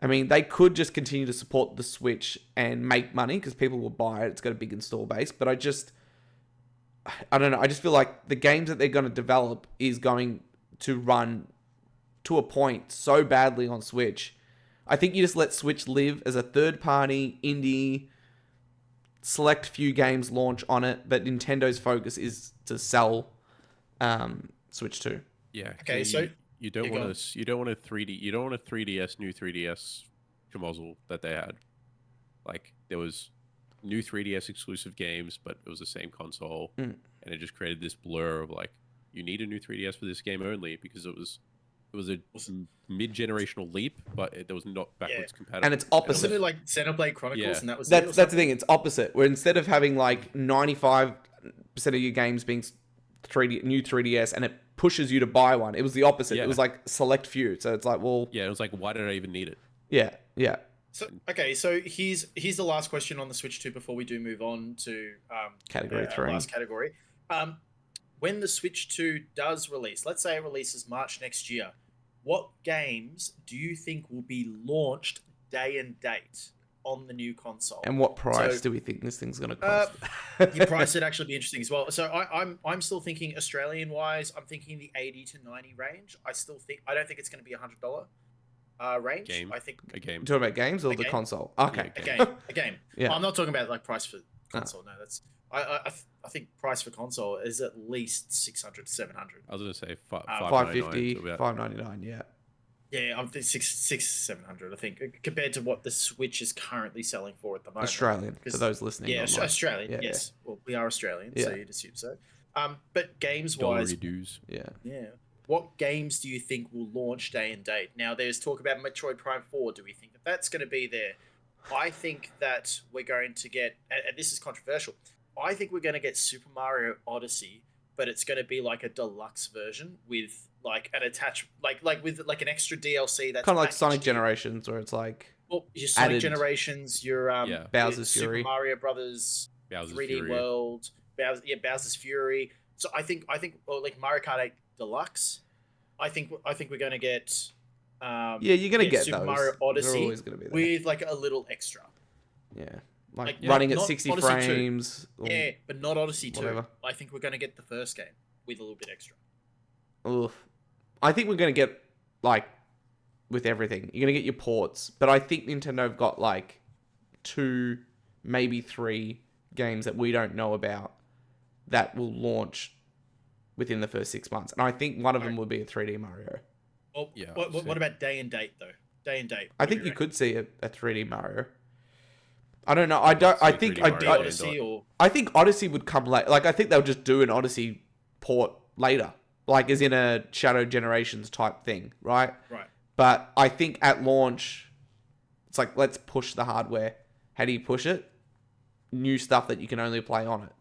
they could just continue to support the Switch and make money because people will buy it. It's got a big install base. But I don't know. I just feel like the games that they're going to develop is going to run to a point so badly on Switch. I think you just let Switch live as a third-party indie, select few games launch on it, but Nintendo's focus is to sell Switch 2. Yeah. Okay, so you don't want a 3DS new 3DS schmozzle that they had. Like there was new 3DS exclusive games, but it was the same console, and it just created this blur of like you need a new 3DS for this game only because it was a mid-generational leap, but there was not backwards compatible. And it's opposite. Wasn't it like Xenoblade Chronicles, and that's the thing. It's opposite. Where instead of having like 95% of your games being new 3DS, and it pushes you to buy one, it was the opposite. It was like select few. So it's like, well, it was like, why did I even need it? Yeah. So here's the last question on the Switch 2 before we do move on to category 3. Last category. When the Switch 2 does release, let's say it releases March next year, what games do you think will be launched day and date on the new console? And what price do we think this thing's going to cost? Your price would actually be interesting as well. So I'm still thinking Australian wise. I'm thinking the 80 to 90 range. I don't think it's going to be $100 range. I think a game. You're talking about games or the console? Okay, a game. I'm not talking about like price for console. No, that's I think price for console is at least 600 to 700. I was going to say 550, 599. Yeah, I'm thinking 700. I think compared to what the Switch is currently selling for at the moment. Australian for those listening. Yeah, online. Australian. Yeah, yes, well, we are Australian, so you'd assume so. But games wise, yeah. What games do you think will launch day and date? Now, there's talk about Metroid Prime 4. Do we think that that's going to be there? I think that we're going to get, and this is controversial, I think we're going to get Super Mario Odyssey, but it's going to be like a deluxe version with like an attached, like with like an extra DLC that's kind of like Sonic Generations, where it's like your Sonic Generations, your Bowser's Fury, Super Mario Brothers, 3D World, Bowser's Fury. So I think like Mario Kart 8 Deluxe. I think we're going to get. You're going to get Super those. Mario Odyssey be with like a little extra. Yeah. Like running at 60 Odyssey frames. Yeah, but not Odyssey 2. Whatever. I think we're going to get the first game with a little bit extra. Oof. I think we're going to get like with everything. You're gonna get your ports, but I think Nintendo have got like 2, maybe 3 games that we don't know about that will launch within the first 6 months, and I think one of them would be a 3D Mario. Well, Yeah, what about day and date though? Day and date. I What do think you reckon? could see a 3D Mario. I don't know. I don't. I See think 3D Mario Odyssey or I think Odyssey would come late. Like, I think they'll just do an Odyssey port later, like as in a Shadow Generations type thing, right? right. But I think at launch, it's like, let's push the hardware. How do you push it? New stuff that you can only play on it.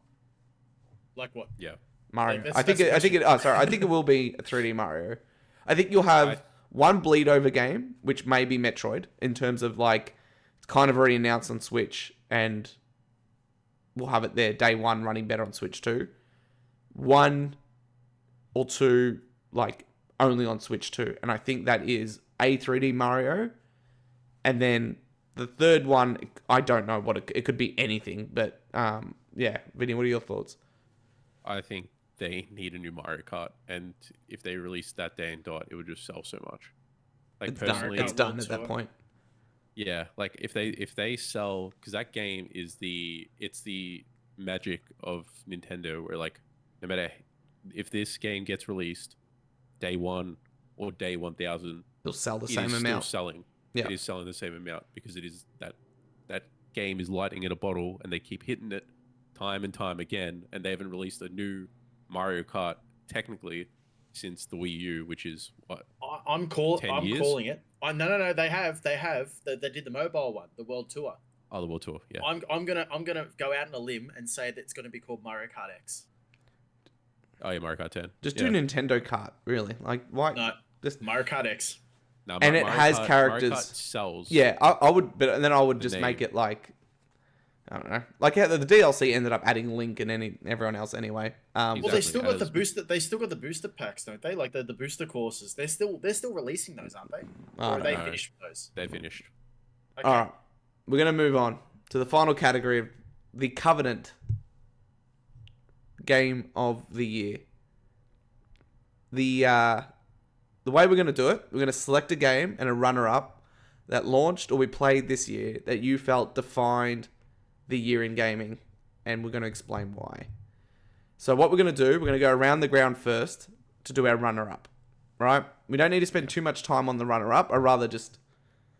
Like what? Yeah. Mario. That's- I think that's the it. I think it. Oh, sorry. I think it will be a 3D Mario. I think you'll have one bleed over game, which may be Metroid, in terms of like it's kind of already announced on Switch, and we'll have it there day one running better on Switch 2. 1 or 2 like only on Switch 2, and I think that is a 3D Mario, and then the third one I don't know what it could be anything, but yeah, Vinny, what are your thoughts? I think they need a new Mario Kart, and if they released that day and dot, it would just sell so much. Like It's done. personally, It's done at Tour. that point. yeah, like if they sell, because that game is it's the magic of Nintendo, where like no matter if this game gets released day one or day 1000, They'll sell the it same is amount. still selling. Yeah. It is selling the same amount because it is that game is lightning in a bottle, and they keep hitting it time and time again, and they haven't released a new Mario Kart technically since the Wii U, which is what, I'm 10 years? calling it. No. They have. They did the mobile one, the World Tour. oh, the World Tour. Yeah. I'm gonna go out on a limb and say that it's gonna be called Mario Kart X. Oh yeah, Mario Kart 10. Just yeah. do Nintendo Kart, really. Like, why? No, Just Mario Kart X. No, And it has Mario characters- Kart sells. yeah, I would, but then I would just name. make it like, I don't know, like how the DLC ended up adding Link and everyone else anyway. Well, Exactly. they still got the As- booster. They still got the booster packs, don't they? Like the booster courses. They're still releasing those, aren't they? I Or are don't they know. finished with those? They finished. Okay. All right, we're gonna move on to the final category of the Covenant Game of the Year. The way we're gonna do it, we're gonna select a game and a runner-up that launched or we played this year that you felt defined the year in gaming, and we're gonna explain why. So what we're gonna do, we're gonna go around the ground first to do our runner-up. Right? We don't need to spend too much time on the runner-up, or rather just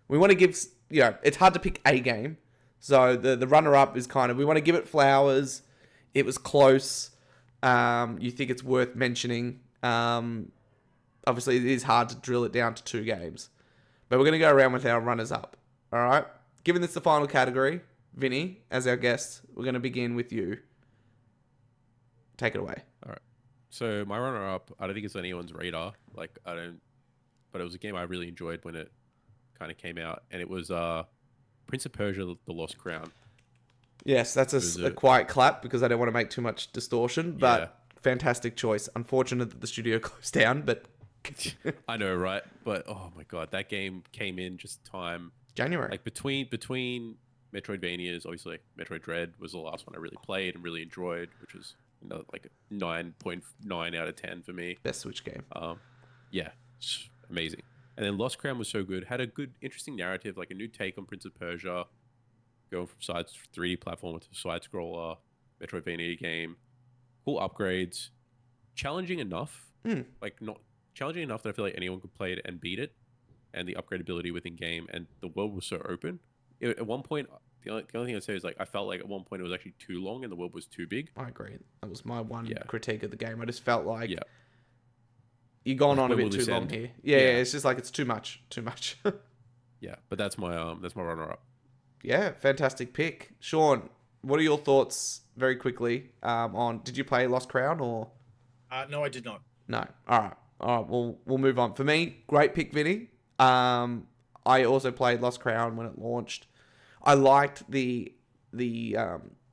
we want to give, it's hard to pick a game. So the runner-up is kind of, we want to give it flowers. It was close. You think it's worth mentioning. Obviously, it is hard to drill it down to 2 games. But we're going to go around with our runners-up. All right? Given this the final category, Vinny, as our guest, we're going to begin with you. Take it away. So my runner-up, I don't think it's on anyone's radar. Like but it was a game I really enjoyed when it kind of came out, and it was Prince of Persia: The Lost Crown. Yes, that's was a it? quiet clap because I don't want to make too much distortion, but Yeah. fantastic choice. Unfortunate that the studio closed down, but I know, right? But oh my god, that game came in just time. January. Like between Metroidvanias, obviously Metroid Dread was the last one I really played and really enjoyed, which was like a 9.9 out of 10 for me. Best Switch game. Yeah, it's amazing. And then Lost Crown was so good. Had a good, interesting narrative, like a new take on Prince of Persia, going from 3D platformer to side scroller, Metroidvania game. Cool upgrades, challenging enough. Like not challenging enough that I feel like anyone could play it and beat it, and the upgradability within game, and the world was so open. At one point, the only thing I'd say is like I felt like at one point it was actually too long and the world was too big. I agree. That was my one Yeah. critique of the game. I just felt like Yeah. you've gone Like, on a when bit will too this long end? here. Yeah, Yeah. it's just like it's too much. Yeah, but that's my runner up. Yeah, fantastic pick. Sean, what are your thoughts very quickly on, did you play Lost Crown or? No, I did not. No. All right. We'll move on. For me, great pick, Vinny. I also played Lost Crown when it launched. I liked the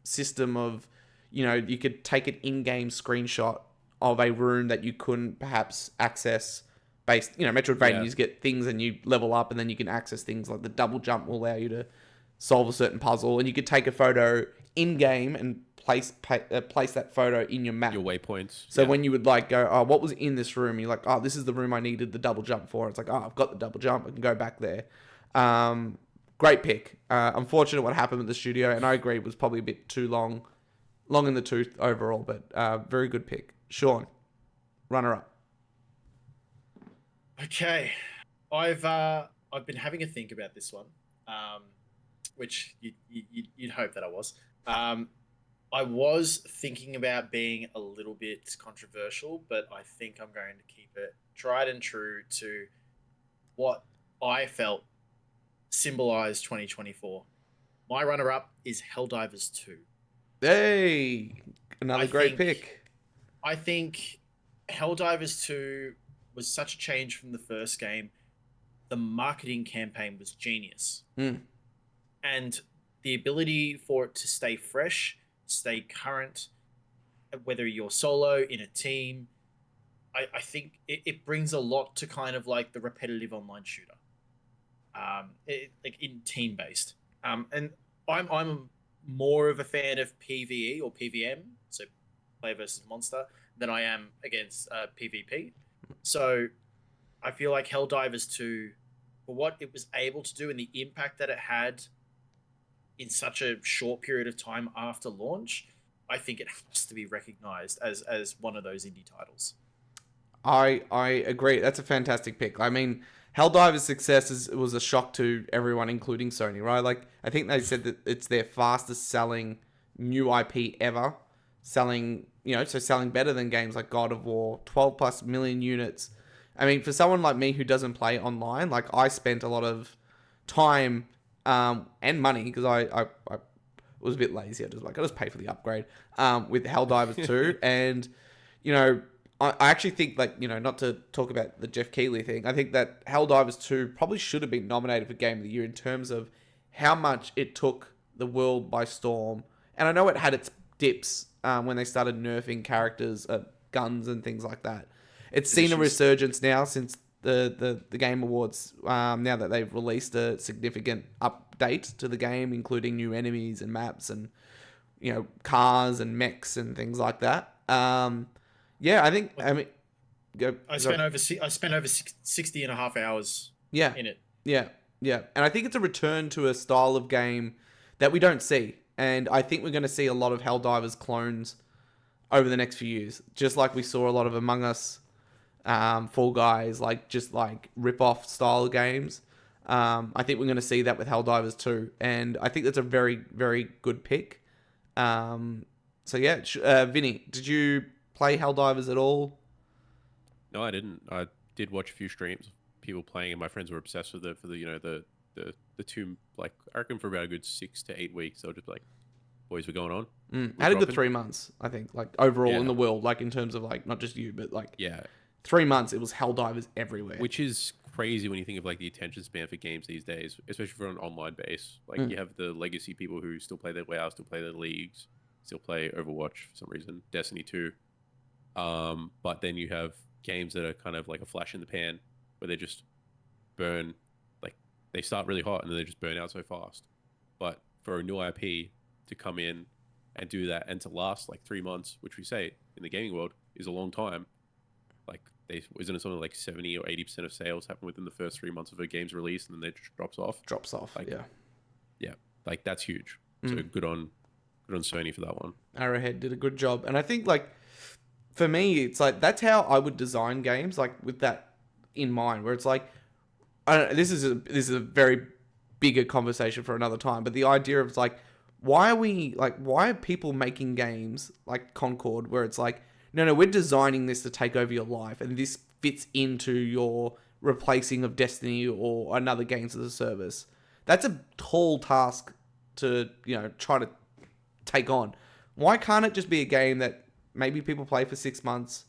system of, you could take an in-game screenshot of a room that you couldn't perhaps access based, Metroidvanias get things and you level up and then you can access things like the double jump will allow you to solve a certain puzzle, and you could take a photo in-game and place that photo in your map. Your waypoints. So when you would like go, oh, what was in this room? You're like, oh, this is the room I needed the double jump for. It's like, oh, I've got the double jump. I can go back there. Great pick. Unfortunate what happened with the studio, and I agree it was probably a bit too long in the tooth overall, but very good pick. Sean, runner up. Okay, I've been having a think about this one, which you'd hope that I was. I was thinking about being a little bit controversial, but I think I'm going to keep it tried and true to what I felt symbolized 2024. My runner-up is Helldivers 2. Hey, another great pick. I think Helldivers 2 was such a change from the first game. The marketing campaign was genius. And the ability for it to stay fresh, stay current, whether you're solo, in a team, I think it brings a lot to kind of like the repetitive online shooter. Like in team-based. And I'm more of a fan of PvE or PvM, so player versus monster, than I am against PvP. So I feel like Helldivers 2, for what it was able to do and the impact that it had in such a short period of time after launch, I think it has to be recognized as one of those indie titles. I agree. That's a fantastic pick. I mean, Helldivers' success was a shock to everyone, including Sony, right? Like, I think they said that it's their fastest selling new IP ever. Selling better than games like God of War, 12 plus million units. I mean, for someone like me who doesn't play online, like I spent a lot of time and money because I was a bit lazy. I just pay for the upgrade with Helldivers 2. And, you know, I actually think, like, you know, not to talk about the Jeff Keighley thing, I think that Helldivers 2 probably should have been nominated for Game of the Year in terms of how much it took the world by storm. And I know it had its dips when they started nerfing characters, guns and things like that. It's seen a resurgence now since the Game Awards, now that they've released a significant update to the game, including new enemies and maps and, you know, cars and mechs and things like that. Yeah, I mean, I spent over 60 and a half hours in it. Yeah. And I think it's a return to a style of game that we don't see. And I think we're going to see a lot of Helldivers clones over the next few years. Just like we saw a lot of Among Us, Fall Guys, just rip-off style games. I think we're going to see that with Helldivers 2. And I think that's a very, very good pick. So yeah, Vinny, did you play Helldivers at all? No, I didn't. I did watch a few streams of people playing, and my friends were obsessed with it for the two, like, I reckon for about a good 6 to 8 weeks. They were just like, boys, we're going on. Had a good 3 months, I think, like overall in the world, like in terms of like not just you, but like 3 months, it was Helldivers everywhere. Which is crazy when you think of like the attention span for games these days, especially for an online base. Like you have the legacy people who still play their WoW, still play their leagues, still play Overwatch for some reason, Destiny 2. But then you have games that are kind of like a flash in the pan where they just burn, like they start really hot and then they just burn out so fast. But for a new IP to come in and do that and to last like 3 months, which we say in the gaming world is a long time. Like isn't it something like 70 or 80% of sales happen within the first 3 months of a game's release and then it just drops off. Like, yeah, like that's huge. So good on Sony for that one. Arrowhead did a good job. And I think, like, for me, it's like that's how I would design games, like with that in mind, where it's like, I don't know, this is a very bigger conversation for another time, but the idea of like, why are people making games like Concord where it's like, no, we're designing this to take over your life, and this fits into your replacing of Destiny or another games as a service. That's a tall task to, you know, try to take on. Why can't it just be a game that maybe people play for 6 months,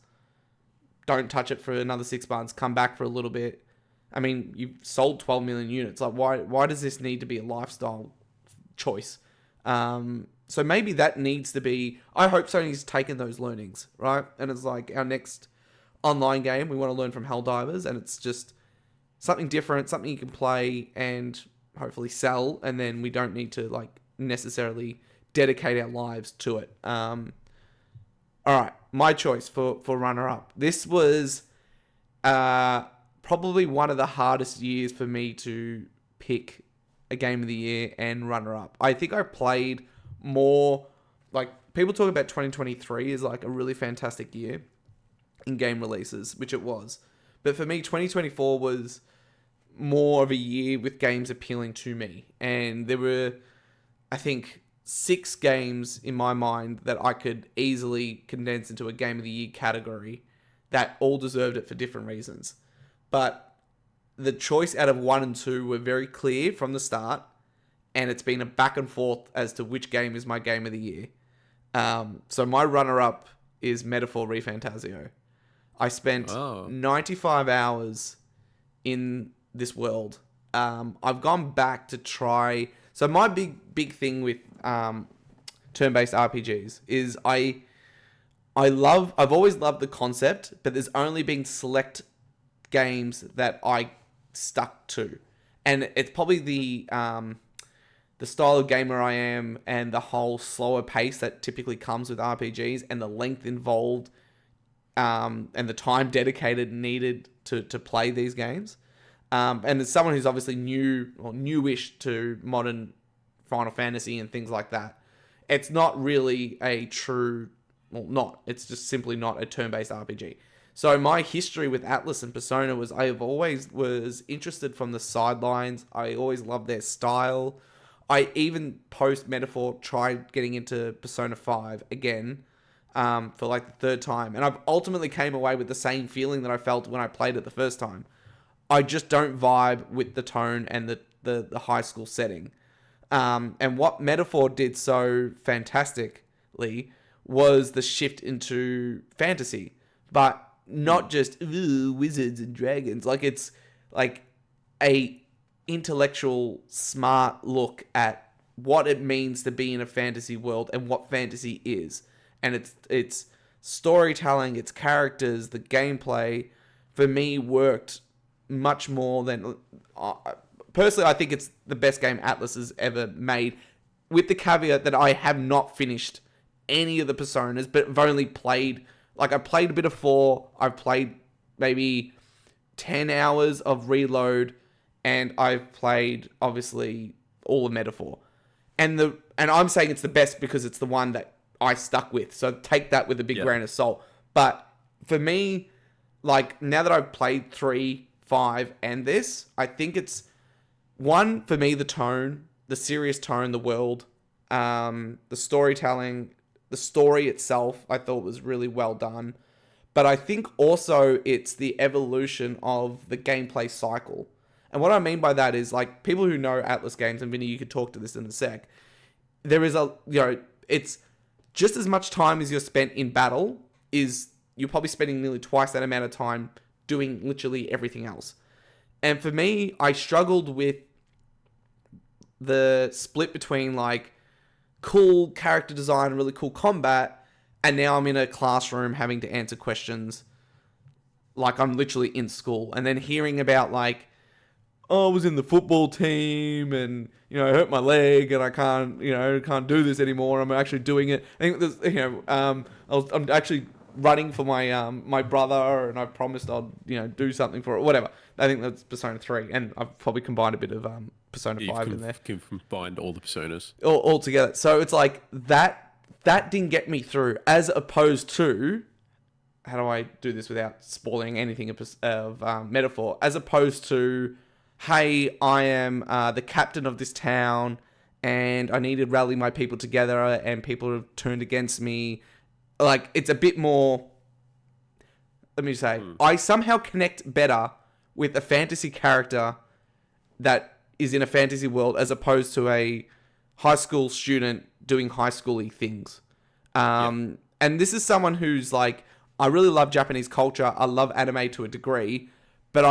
don't touch it for another 6 months, come back for a little bit? I mean, you've sold 12 million units. Like, why does this need to be a lifestyle choice? So maybe that needs to be... I hope Sony's taken those learnings, right? And it's like our next online game, we want to learn from Helldivers, and it's just something different, something you can play and hopefully sell, and then we don't need to like necessarily dedicate our lives to it. All right, my choice for runner-up. This was probably one of the hardest years for me to pick a game of the year and runner-up. I think I played more, like, people talk about 2023 as like a really fantastic year in game releases, which it was. But for me, 2024 was more of a year with games appealing to me. And there were, I think, 6 games in my mind that I could easily condense into a game of the year category that all deserved it for different reasons. But the choice out of 1 and 2 were very clear from the start, and it's been a back and forth as to which game is my game of the year. So my runner-up is Metaphor ReFantazio. I spent 95 hours in this world. I've gone back to try... So my big thing with turn-based RPGs is I've always loved the concept, but there's only been select games that I stuck to. And it's probably the style of gamer I am and the whole slower pace that typically comes with RPGs and the length involved and the time dedicated and needed to play these games. And as someone who's obviously newish to modern Final Fantasy and things like that, it's not really a true... it's just simply not a turn-based RPG. So my history with Atlas and Persona was I always was interested from the sidelines. I always loved their style. I even post-Metaphor tried getting into Persona 5 again for like the 3rd time. And I've ultimately came away with the same feeling that I felt when I played it the first time. I just don't vibe with the tone and the high school setting. And what Metaphor did so fantastically was the shift into fantasy. But not just wizards and dragons. Like, it's like a intellectual, smart look at what it means to be in a fantasy world and what fantasy is. And it's storytelling, its characters, the gameplay, for me, worked much more than... personally, I think it's the best game Atlas has ever made, with the caveat that I have not finished any of the Personas, but I've only played... Like, I played a bit of 4, I've played maybe 10 hours of Reload, and I've played, obviously, all of Metaphor. And I'm saying it's the best because it's the one that I stuck with, so take that with a big grain of salt. But for me, like, now that I've played 3, 5, and this, I think it's, one, for me, the tone, the serious tone, the world, the storytelling... The story itself, I thought, was really well done. But I think also it's the evolution of the gameplay cycle. And what I mean by that is, like, people who know Atlas games, and Vinnie, you could talk to this in a sec, there is it's just as much time as you're spent in battle is you're probably spending nearly twice that amount of time doing literally everything else. And for me, I struggled with the split between, like, cool character design and really cool combat, and now I'm in a classroom having to answer questions like I'm literally in school, and then hearing about, like, oh, I was in the football team and, I hurt my leg and I can't do this anymore. I'm actually doing it. I think there's, I'm actually running for my brother, and I promised I'd do something for it, whatever. I think that's Persona 3, and I've probably combined a bit of Persona 5 in there. You've combined all the Personas. All together. So it's like, that didn't get me through, as opposed to, how do I do this without spoiling anything of Metaphor, as opposed to, hey, I am the captain of this town, and I need to rally my people together, and people have turned against me. Like, it's a bit more, let me say, I somehow connect better with a fantasy character that is in a fantasy world as opposed to a high school student doing high school-y things. And this is someone who's like, I really love Japanese culture, I love anime to a degree, but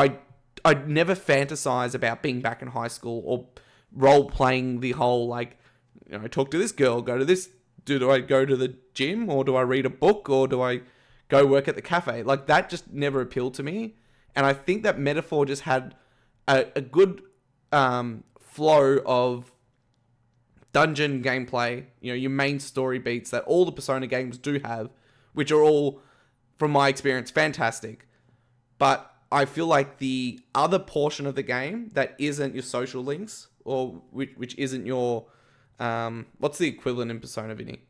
I never fantasize about being back in high school or role-playing the whole, like, talk to this girl, go to this... Do I go to the gym, or do I read a book, or do I go work at the cafe? Like, that just never appealed to me. And I think that Metaphor just had a good flow of dungeon gameplay, your main story beats that all the Persona games do have, which are all, from my experience, fantastic. But I feel like the other portion of the game that isn't your social links, or which isn't your, what's the equivalent in Persona, Vinny?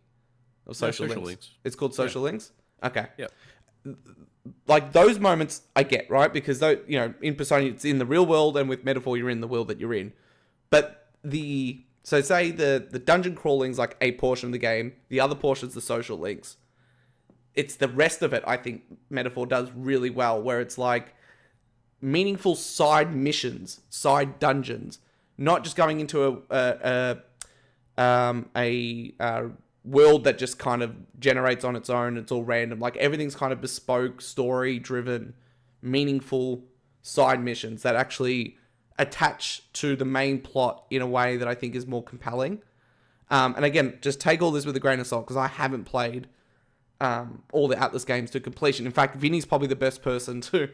Of social links? It's called social links? Okay. Yeah. Like those moments I get, right? Because in Persona it's in the real world, and with Metaphor you're in the world that you're in. But so say the dungeon crawling's like a portion of the game, the other portion's the social links. It's the rest of it I think Metaphor does really well, where it's like meaningful side missions, side dungeons, not just going into a world that just kind of generates on its own. It's all random. Like everything's kind of bespoke, story driven, meaningful side missions that actually attach to the main plot in a way that I think is more compelling. And again, just take all this with a grain of salt, because I haven't played all the Atlas games to completion. In fact, Vinny's probably the best person to,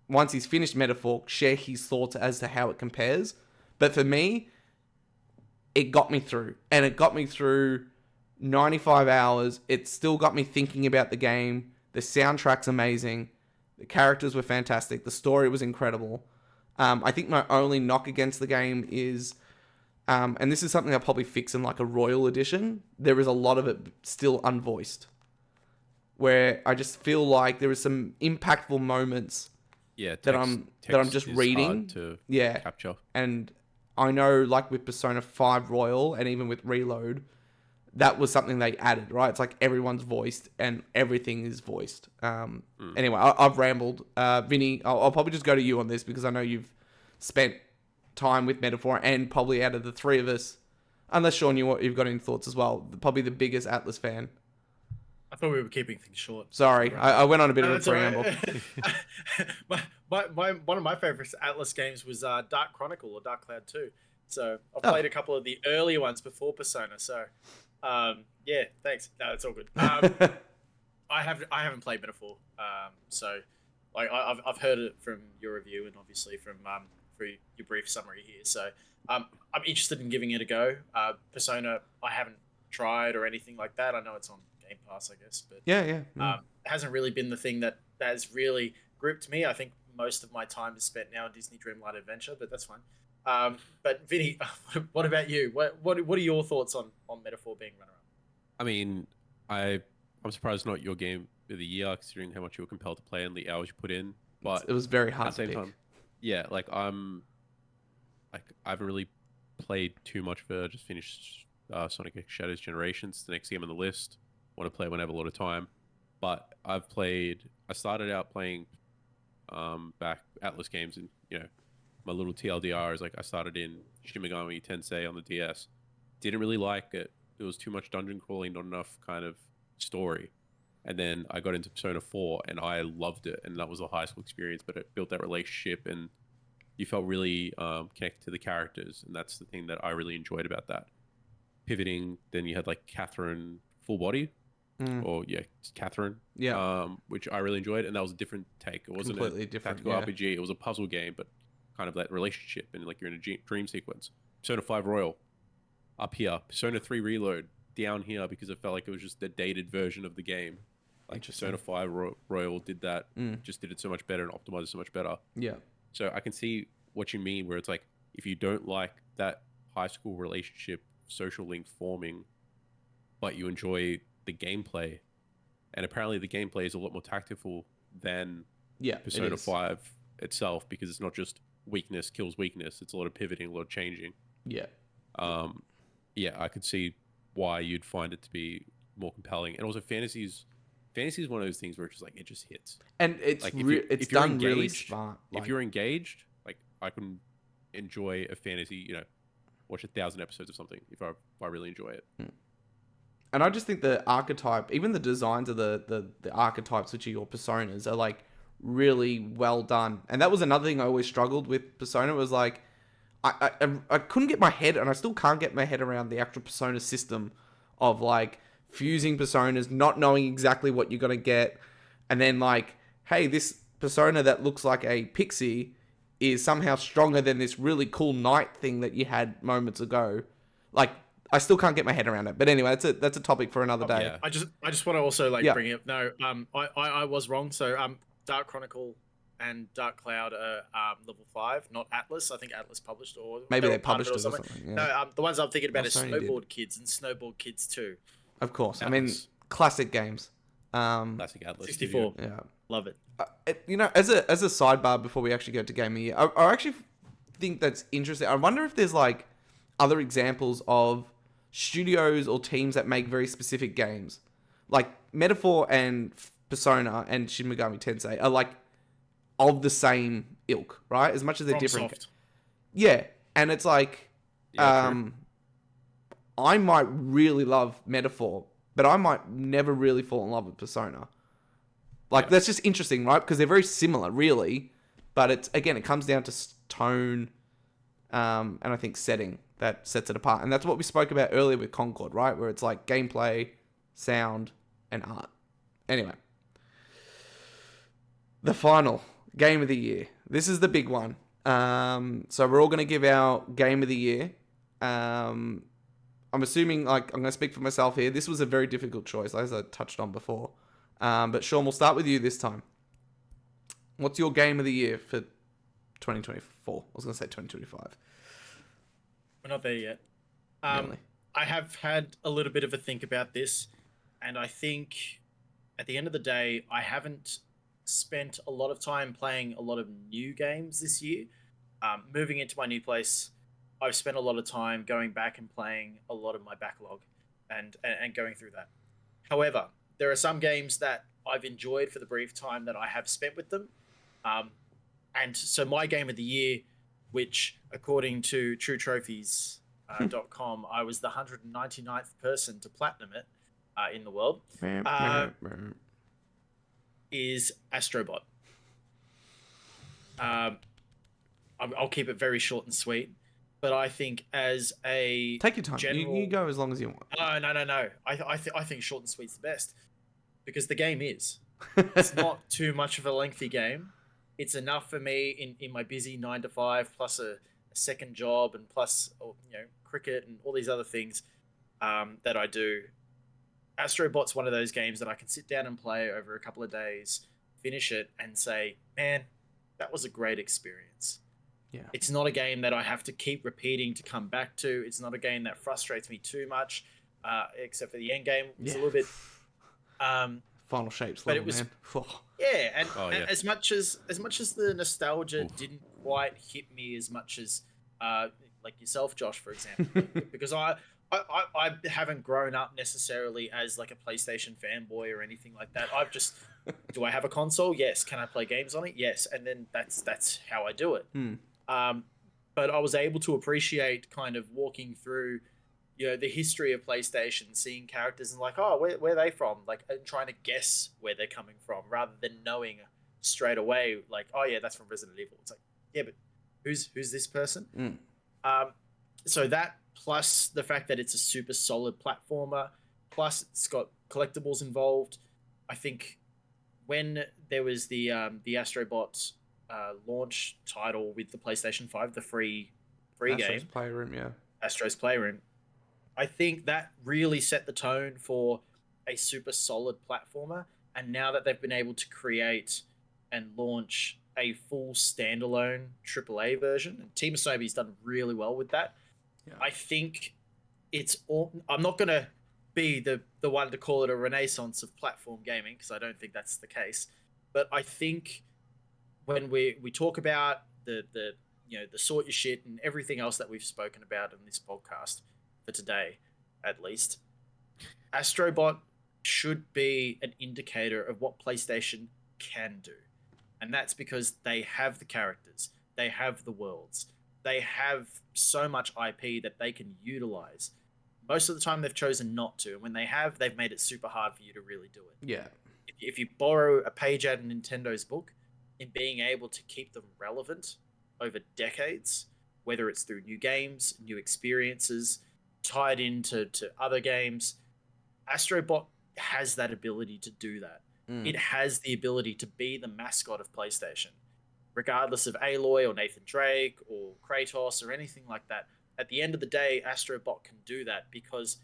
once he's finished Metaphor, share his thoughts as to how it compares. But for me, it got me through. And it got me through 95 hours. It still got me thinking about the game. The soundtrack's amazing. The characters were fantastic. The story was incredible. I think my only knock against the game is, and this is something I'll probably fix in like a Royal Edition, there is a lot of it still unvoiced, where I just feel like there is some impactful moments that I'm just reading. To capture. And I know, like with Persona 5 Royal and even with Reload, that was something they added, right? It's like everyone's voiced and everything is voiced. Anyway, I've rambled. Vinny, I'll probably just go to you on this, because I know you've spent time with Metaphor, and probably out of the three of us, unless Sean, you've got any thoughts as well, probably the biggest Atlas fan. I thought we were keeping things short. Sorry, I went on a bit of a preamble. Right. One of my favorite Atlas games was Dark Chronicle or Dark Cloud 2. So I've played a couple of the earlier ones before Persona. So yeah, thanks. No, it's all good. I haven't played Metaphor. So like I've heard it from your review, and obviously from your brief summary here. So I'm interested in giving it a go. Persona, I haven't tried or anything like that. I know it's on Game Pass, I guess, but yeah. It hasn't really been the thing that has really gripped me. I think most of my time is spent now in Disney Dreamlight Adventure, but that's fine. But Vinny, what about you? What are your thoughts on Metaphor being runner-up? I mean, I'm surprised not your game of the year, considering how much you were compelled to play and the hours you put in. But it was very hard at the same to pick. time, yeah, I haven't really played too much of it. I just finished Sonic X Shadows Generations, the next game on the list. Want to play when I have a lot of time, but I started out playing back Atlas games, and my little TLDR is like I started in Shin Megami Tensei on the DS. Didn't really like it. It was too much dungeon crawling, not enough kind of story. And then I got into Persona 4 and I loved it, and that was a high school experience, but it built that relationship and you felt really connected to the characters, and that's the thing that I really enjoyed about that. Pivoting, then you had like Catherine Full Body, Catherine, which I really enjoyed, and that was a different take. It wasn't completely a different tactical RPG. It was a puzzle game, but kind of that relationship, and like you're in a dream sequence. Persona 5 Royal, up here. Persona 3 Reload, down here, because it felt like it was just a dated version of the game. Like Persona 5 Royal did that, just did it so much better and optimized it so much better. Yeah. So I can see what you mean, where it's like, if you don't like that high school relationship, social link forming, but you enjoy the gameplay, and apparently the gameplay is a lot more tactful than Persona 5 itself, because it's not just weakness kills weakness. It's a lot of pivoting, a lot of changing. Yeah. I could see why you'd find it to be more compelling. And also fantasy is one of those things where it's just like, it just hits. And it's like it's done engaged, really smart. If you're engaged, like I can enjoy a fantasy, watch 1,000 episodes of something if I really enjoy it. And I just think the archetype, even the designs of the archetypes, which are your personas, are like really well done. And that was another thing I always struggled with Persona, was like I couldn't get my head, and I still can't get my head around the actual Persona system of like fusing personas, not knowing exactly what you're gonna get, and then like, hey, this persona that looks like a pixie is somehow stronger than this really cool knight thing that you had moments ago. Like, I still can't get my head around it. But anyway, that's a topic for another day. yeah. I just want to also Yeah. bring it up. No, I was wrong. So Dark Chronicle and Dark Cloud are level 5, not Atlas. I think Atlas published, or Maybe were they part of published it or something. Yeah. No, the ones I'm thinking about Oh, is Sony did. Snowboard Kids and Snowboard Kids 2. Of course. I mean, Atlas. classic games. Classic Atlas. 64. Yeah. Love it. You know, as a sidebar before we actually go to Game of the Year, I actually think that's interesting. I wonder if there's like other examples of studios or teams that make very specific games. Like Metaphor and Persona and Shin Megami Tensei are like of the same ilk, right? As much as they're different. FromSoft. Yeah. And it's like, Yeah, true. I might really love Metaphor, but I might never really fall in love with Persona. Like, that's just interesting, right? Because they're very similar, really. But it's, again, it comes down to tone, and I think setting that sets it apart. And that's what we spoke about earlier with Concord, right? Where it's like gameplay, sound, and art. Anyway. The final Game of the Year. This is the big one. So we're all going to give our Game of the Year. I'm assuming, like, I'm going to speak for myself here. This was a very difficult choice, as I touched on before. But Sean, we'll start with you this time. What's your Game of the Year for 2024? I was going to say 2025. We're not there yet. Really? I have had a little bit of a think about this, and I think at the end of the day, I haven't spent a lot of time playing a lot of new games this year. Moving into my new place, I've spent a lot of time going back and playing a lot of my backlog and going through that. However, there are some games that I've enjoyed for the brief time that I have spent with them. And so my Game of the Year, which according to TrueTrophies.com, I was the 199th person to platinum it in the world, is Astrobot. I'll keep it very short and sweet, but I think as a Take your time. general... You go as long as you want. No. I think short and sweet's the best, because the game is. It's not too much of a lengthy game. It's enough for me in my busy 9 to 5 plus a second job and plus cricket and all these other things that I do. Astrobot's one of those games that I can sit down and play over a couple of days, finish it, and say, man, that was a great experience. Yeah. It's not a game that I have to keep repeating to come back to. It's not a game that frustrates me too much, except for the end game. It's a little bit... Final shapes but level, it was, man. yeah, and, Oh, yeah. and as much as the nostalgia didn't quite hit me as much as like yourself, Josh, for example, because I haven't grown up necessarily as like a PlayStation fanboy or anything like that. I've just, do I have a console? Yes. Can I play games on it? Yes. And then that's how I do it. But I was able to appreciate kind of walking through, the history of PlayStation, seeing characters and like, oh, where are they from? Like, and trying to guess where they're coming from rather than knowing straight away, like, oh yeah, that's from Resident Evil. It's like, yeah, but who's this person? So that, plus the fact that it's a super solid platformer, plus it's got collectibles involved. I think when there was the Astrobot launch title with the PlayStation 5, the free Astro's game, Playroom, yeah. Astro's Playroom, I think that really set the tone for a super solid platformer. And now that they've been able to create and launch a full standalone AAA version, and Team Asobi's done really well with that. Yeah. I think it's all... I'm not going to be the one to call it a renaissance of platform gaming, because I don't think that's the case. But I think when we talk about the sort your shit and everything else that we've spoken about in this podcast for today, at least, Astrobot should be an indicator of what PlayStation can do. And that's because they have the characters, they have the worlds, they have so much IP that they can utilize. Most of the time they've chosen not to, and when they have, they've made it super hard for you to really do it. Yeah. If you borrow a page out of Nintendo's book, in being able to keep them relevant over decades, whether it's through new games, new experiences, tied into other games, Astrobot has that ability to do that. It has the ability to be the mascot of PlayStation. Regardless of Aloy or Nathan Drake or Kratos or anything like that, at the end of the day, Astrobot can do that because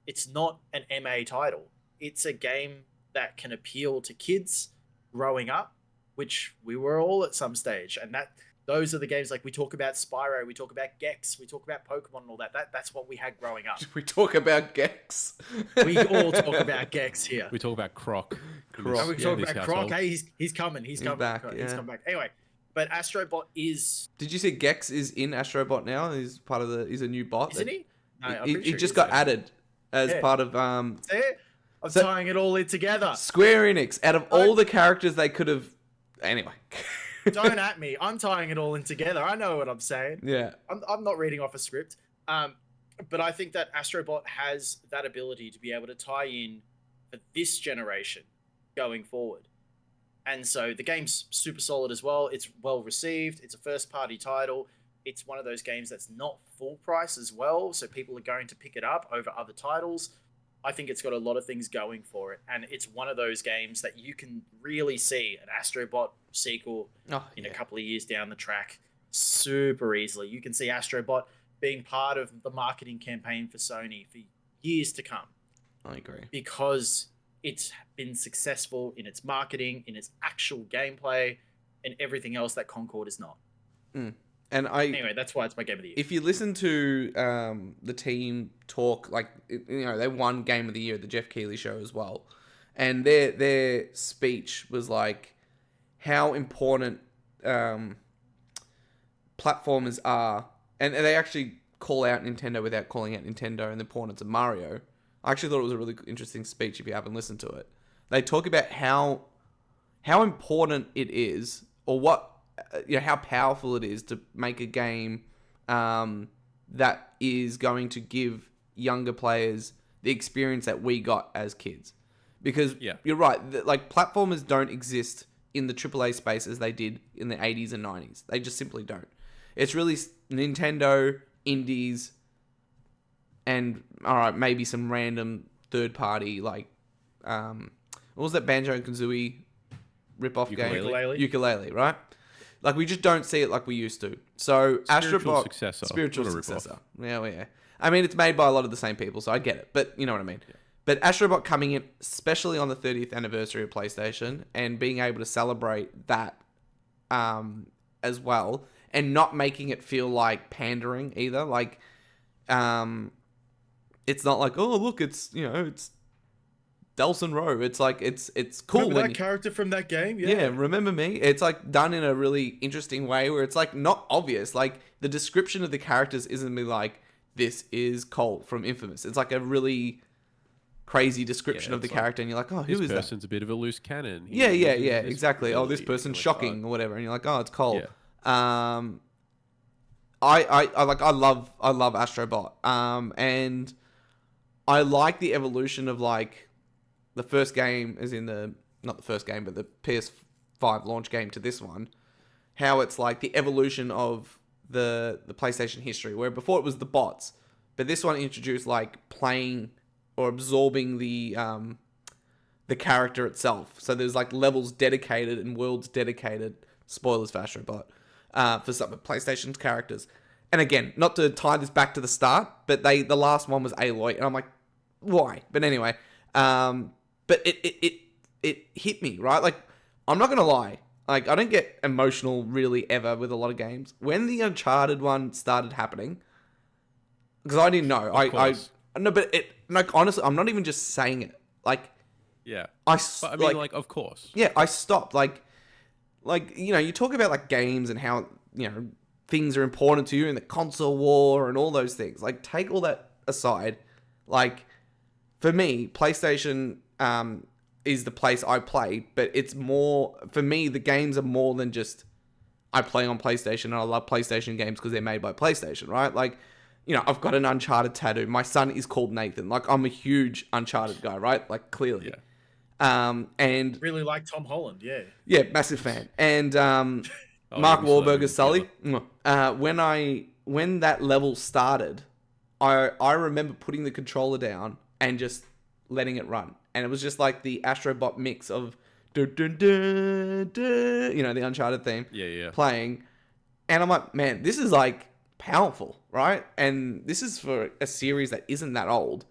it's not an MA title. It's a game that can appeal to kids growing up, which we were all at some stage. And those are the games, like we talk about Spyro, we talk about Gex, we talk about Pokemon and all that. That's what we had growing up. We talk about Gex. We all talk about Gex here. We talk about Croc. And we talk about Croc. Hey, he's coming. He's coming back. He's come back. Anyway, but Astrobot is. Did you see Gex is in Astrobot now? He's part of the. He's a new bot. Isn't he? No, he just got added as part of. See? I'm tying it all in together. Square Enix, out of all the characters they could have. Anyway. Don't at me. I'm tying it all in together. I know what I'm saying. Yeah. I'm not reading off a script. But I think that Astrobot has that ability to be able to tie in for this generation going forward. And so the game's super solid as well. It's well received. It's a first party title. It's one of those games that's not full price as well. So people are going to pick it up over other titles. I think it's got a lot of things going for it. And it's one of those games that you can really see an Astrobot sequel in a couple of years down the track super easily. You can see Astrobot being part of the marketing campaign for Sony for years to come. I agree. Because it's been successful in its marketing, in its actual gameplay, and everything else that Concord is not. Anyway, that's why it's my game of the year. If you listen to the team talk, like, you know, they won Game of the Year at the Jeff Keighley show as well, and their speech was like how important platformers are, and they actually call out Nintendo without calling out Nintendo and the importance of Mario. I actually thought it was a really interesting speech if you haven't listened to it. They talk about how important it is, or what, you know, how powerful it is to make a game that is going to give younger players the experience that we got as kids. Because you're right, like platformers don't exist in the AAA space as they did in the 80s and 90s. They just simply don't. It's really Nintendo, indies, and maybe some random third party like what was that Banjo-Kazooie rip-off game? Ukulele, right? Like, we just don't see it like we used to. So Astrobot, spiritual successor. Yeah. I mean, it's made by a lot of the same people, so I get it. But you know what I mean. Yeah. But Astrobot coming in, especially on the 30th anniversary of PlayStation, and being able to celebrate that as well, and not making it feel like pandering either. Like, it's not like, oh, look, it's, you know, it's Delson Rowe. It's like, it's cool. Remember that character from that game? Yeah, remember me? It's like done in a really interesting way where it's like not obvious. Like, the description of the characters isn't be like, this is Colt from Infamous. It's like a really crazy description of the character, and you're like, oh, who is that? This person's a bit of a loose cannon. Yeah, exactly. Oh, this person's shocking or whatever, and you're like, oh, it's Colt. Yeah. I love Astrobot. And I like the evolution of, like, the first game is in not the first game, but the PS5 launch game to this one, how it's like the evolution of the PlayStation history, where before it was the bots, but this one introduced like playing or absorbing the character itself. So there's like levels dedicated and worlds dedicated, spoilers for Astrobot, for some of PlayStation's characters. And again, not to tie this back to the start, but the last one was Aloy, and I'm like, why? But anyway, but it hit me, right? Like, I'm not gonna lie, like, I don't get emotional really ever with a lot of games. When the Uncharted one started happening, because I didn't know, no, but like, honestly, I'm not even just saying it. Like, yeah, but I mean, like, of course, yeah, I stopped. Like, you know, you talk about like games and how, you know, things are important to you and the console war and all those things. Like, take all that aside. Like, for me, PlayStation is the place I play, but it's more, for me, the games are more than just I play on PlayStation and I love PlayStation games because they're made by PlayStation, right? Like, you know, I've got an Uncharted tattoo. My son is called Nathan. Like, I'm a huge Uncharted guy, right? Like, clearly. Yeah. And really like Tom Holland, yeah. Yeah, massive fan. And Mark Wahlberg as Sully. When that level started, I remember putting the controller down and just letting it run. And it was just like the Astrobot mix of dun, dun, dun, dun, you know, the Uncharted theme playing. And I'm like, man, this is like powerful, right? And this is for a series that isn't that old.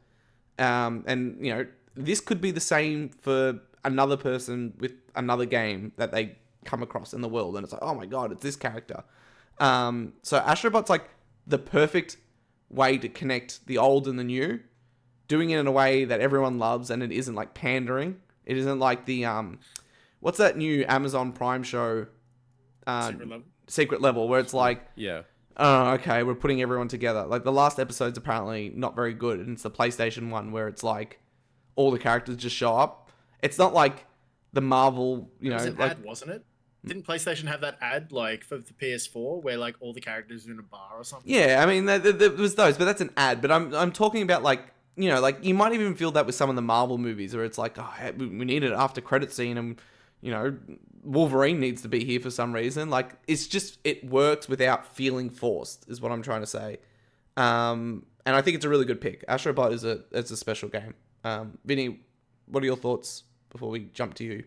And, you know, this could be the same for another person with another game that they come across in the world. And it's like, oh my God, it's this character. So Astrobot's like the perfect way to connect the old and the new, doing it in a way that everyone loves and it isn't like pandering. It isn't like the, what's that new Amazon Prime show? Secret Level, where it's like, Yeah. oh, okay, we're putting everyone together. Like, the last episode's apparently not very good, and it's the PlayStation one where it's like all the characters just show up. It's not like the Marvel, you know, It was an like, ad, wasn't it? Didn't PlayStation have that ad like for the PS4 where like all the characters are in a bar or something? yeah, I mean, there was those, but that's an ad. But I'm talking about like, you know, like you might even feel that with some of the Marvel movies where it's like, oh, we need an after credit scene, and you know, Wolverine needs to be here for some reason. Like, it's just, it works without feeling forced, is what I'm trying to say. And I think it's a really good pick. Astrobot is a special game. Vinny, what are your thoughts before we jump to you?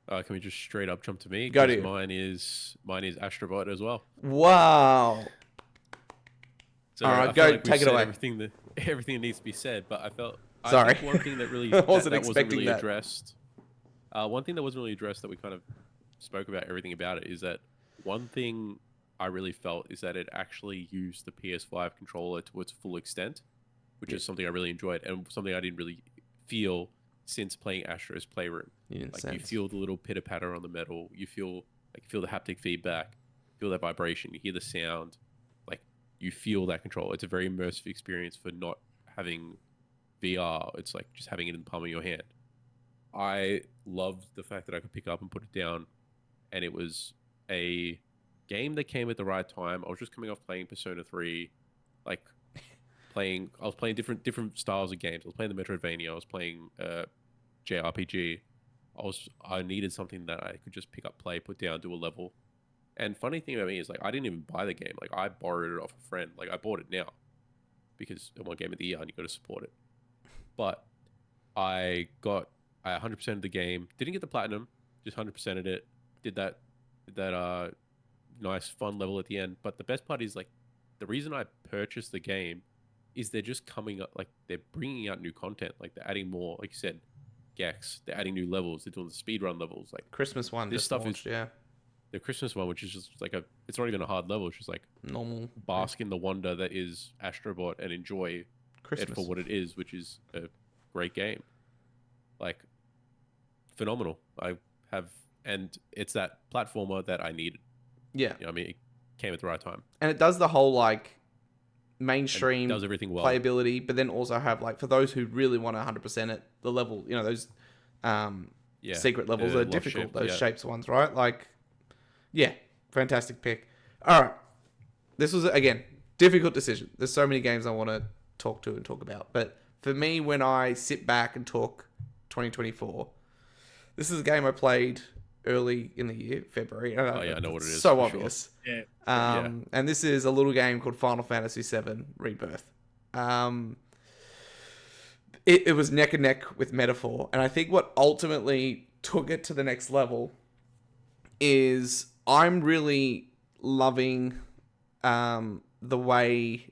Can we just straight up jump to me? Go to you. Mine is Astrobot as well. Wow. So All right, I go, feel like we've take it said away. Everything that needs to be said, but I Sorry. think one thing that really I that wasn't wasn't expecting really that. addressed. One thing that wasn't really addressed that we kind of spoke about everything about it is that one thing I really felt is that it actually used the PS5 controller to its full extent, which is something I really enjoyed and something I didn't really feel since playing Astro's Playroom. You feel the little pitter patter on the metal. You feel the haptic feedback, feel that vibration. You hear the sound, like you feel that control. It's a very immersive experience for not having VR. It's like just having it in the palm of your hand. I loved the fact that I could pick up and put it down, and it was a game that came at the right time. I was just coming off playing Persona 3, I was playing different styles of games. I was playing the Metroidvania. I was playing JRPG. I needed something that I could just pick up, play, put down, do a level. And funny thing about me is, like, I didn't even buy the game. Like, I borrowed it off a friend. Like, I bought it now because it won Game of the Year and you got to support it. But I 100%ed the game. Didn't get the platinum, just 100%ed it. Did that nice fun level at the end. But the best part is, like, the reason I purchased the game is they're just coming up, like, they're bringing out new content. Like, they're adding more, like you said, Gex. They're adding new levels. They're doing the speedrun levels. Like, Christmas one. this just stuff launched, is yeah. The Christmas one, which is just like it's not even a hard level. It's just like Normal. bask in the wonder that is Astrobot and enjoy Christmas it for what it is, which is a great game. Like, phenomenal. And it's that platformer that I needed. Yeah. You know what I mean? It came at the right time. And it does the whole, like, mainstream does everything well. playability, but then also have, like, for those who really want to 100% it, the level, you know, those secret levels are difficult, those shapes ones, right? Like, yeah, fantastic pick. All right. This was, again, difficult decision. There's so many games I want to talk to and talk about. But for me, when I sit back and talk 2024, this is a game I played early in the year, February. I know what it is. So obvious. Sure. And this is a little game called Final Fantasy VII Rebirth. It was neck and neck with Metaphor. And I think what ultimately took it to the next level is I'm really loving the way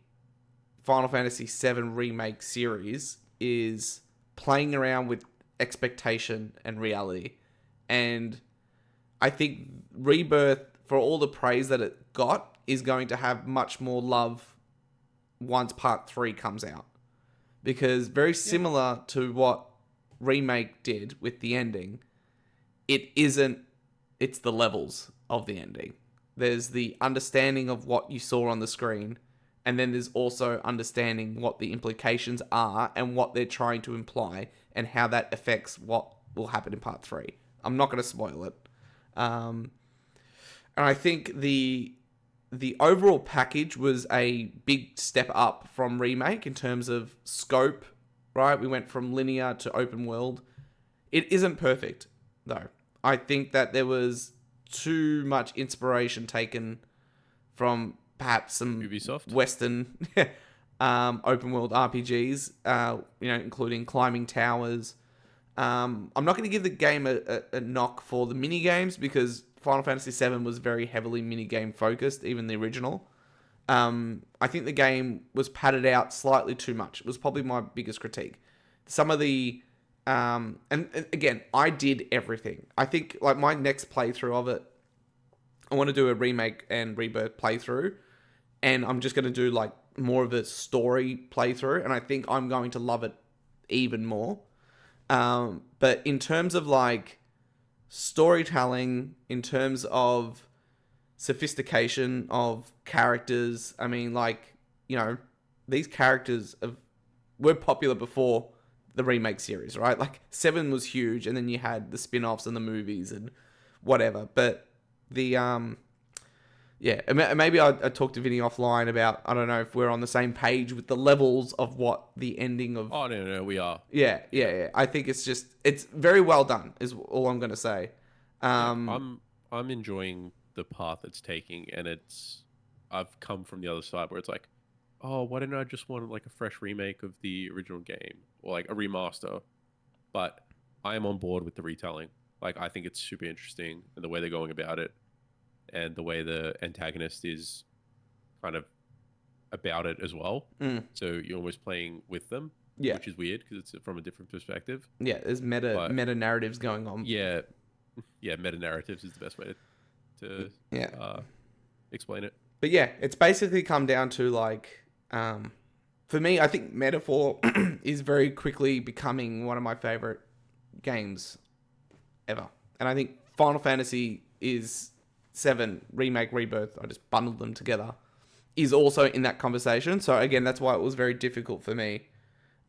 Final Fantasy VII Remake series is playing around with expectation and reality. And I think Rebirth, for all the praise that it got, is going to have much more love once Part 3 comes out. Because very similar to what Remake did with the ending, it's the levels of the ending. There's the understanding of what you saw on the screen, and then there's also understanding what the implications are and what they're trying to imply and how that affects what will happen in Part 3. I'm not going to spoil it. And I think the overall package was a big step up from Remake in terms of scope, right? We went from linear to open world. It isn't perfect, though. I think that there was too much inspiration taken from perhaps some Ubisoft? Western open world RPGs, including climbing towers. I'm not going to give the game a knock for the mini games because Final Fantasy VII was very heavily mini game focused, even the original. I think the game was padded out slightly too much. It was probably my biggest critique. Some of the and again, I did everything. I think like my next playthrough of it, I want to do a remake and rebirth playthrough, and I'm just going to do like more of a story playthrough, and I think I'm going to love it even more. But in terms of like storytelling, in terms of sophistication of characters, I mean, like, you know, these characters were popular before the remake series, right? Like 7 was huge, and then you had the spin-offs and the movies and whatever. But the maybe I talked to Vinnie offline about, I don't know if we're on the same page with the levels of what the ending of. Oh no, we are. Yeah. I think it's very well done is all I'm gonna say. I'm enjoying the path it's taking, and I've come from the other side where it's like, oh, why didn't I just want like a fresh remake of the original game or like a remaster? But I am on board with the retelling. Like, I think it's super interesting, and the way they're going about it, and the way the antagonist is kind of about it as well. So you're almost playing with them, which is weird because it's from a different perspective. Yeah, there's meta narratives going on. Yeah, meta narratives is the best way to explain it. But yeah, it's basically come down to like, for me, I think Metaphor is very quickly becoming one of my favorite games ever. And I think Final Fantasy is 7 Remake, Rebirth, I just bundled them together, is also in that conversation. So again, that's why it was very difficult for me.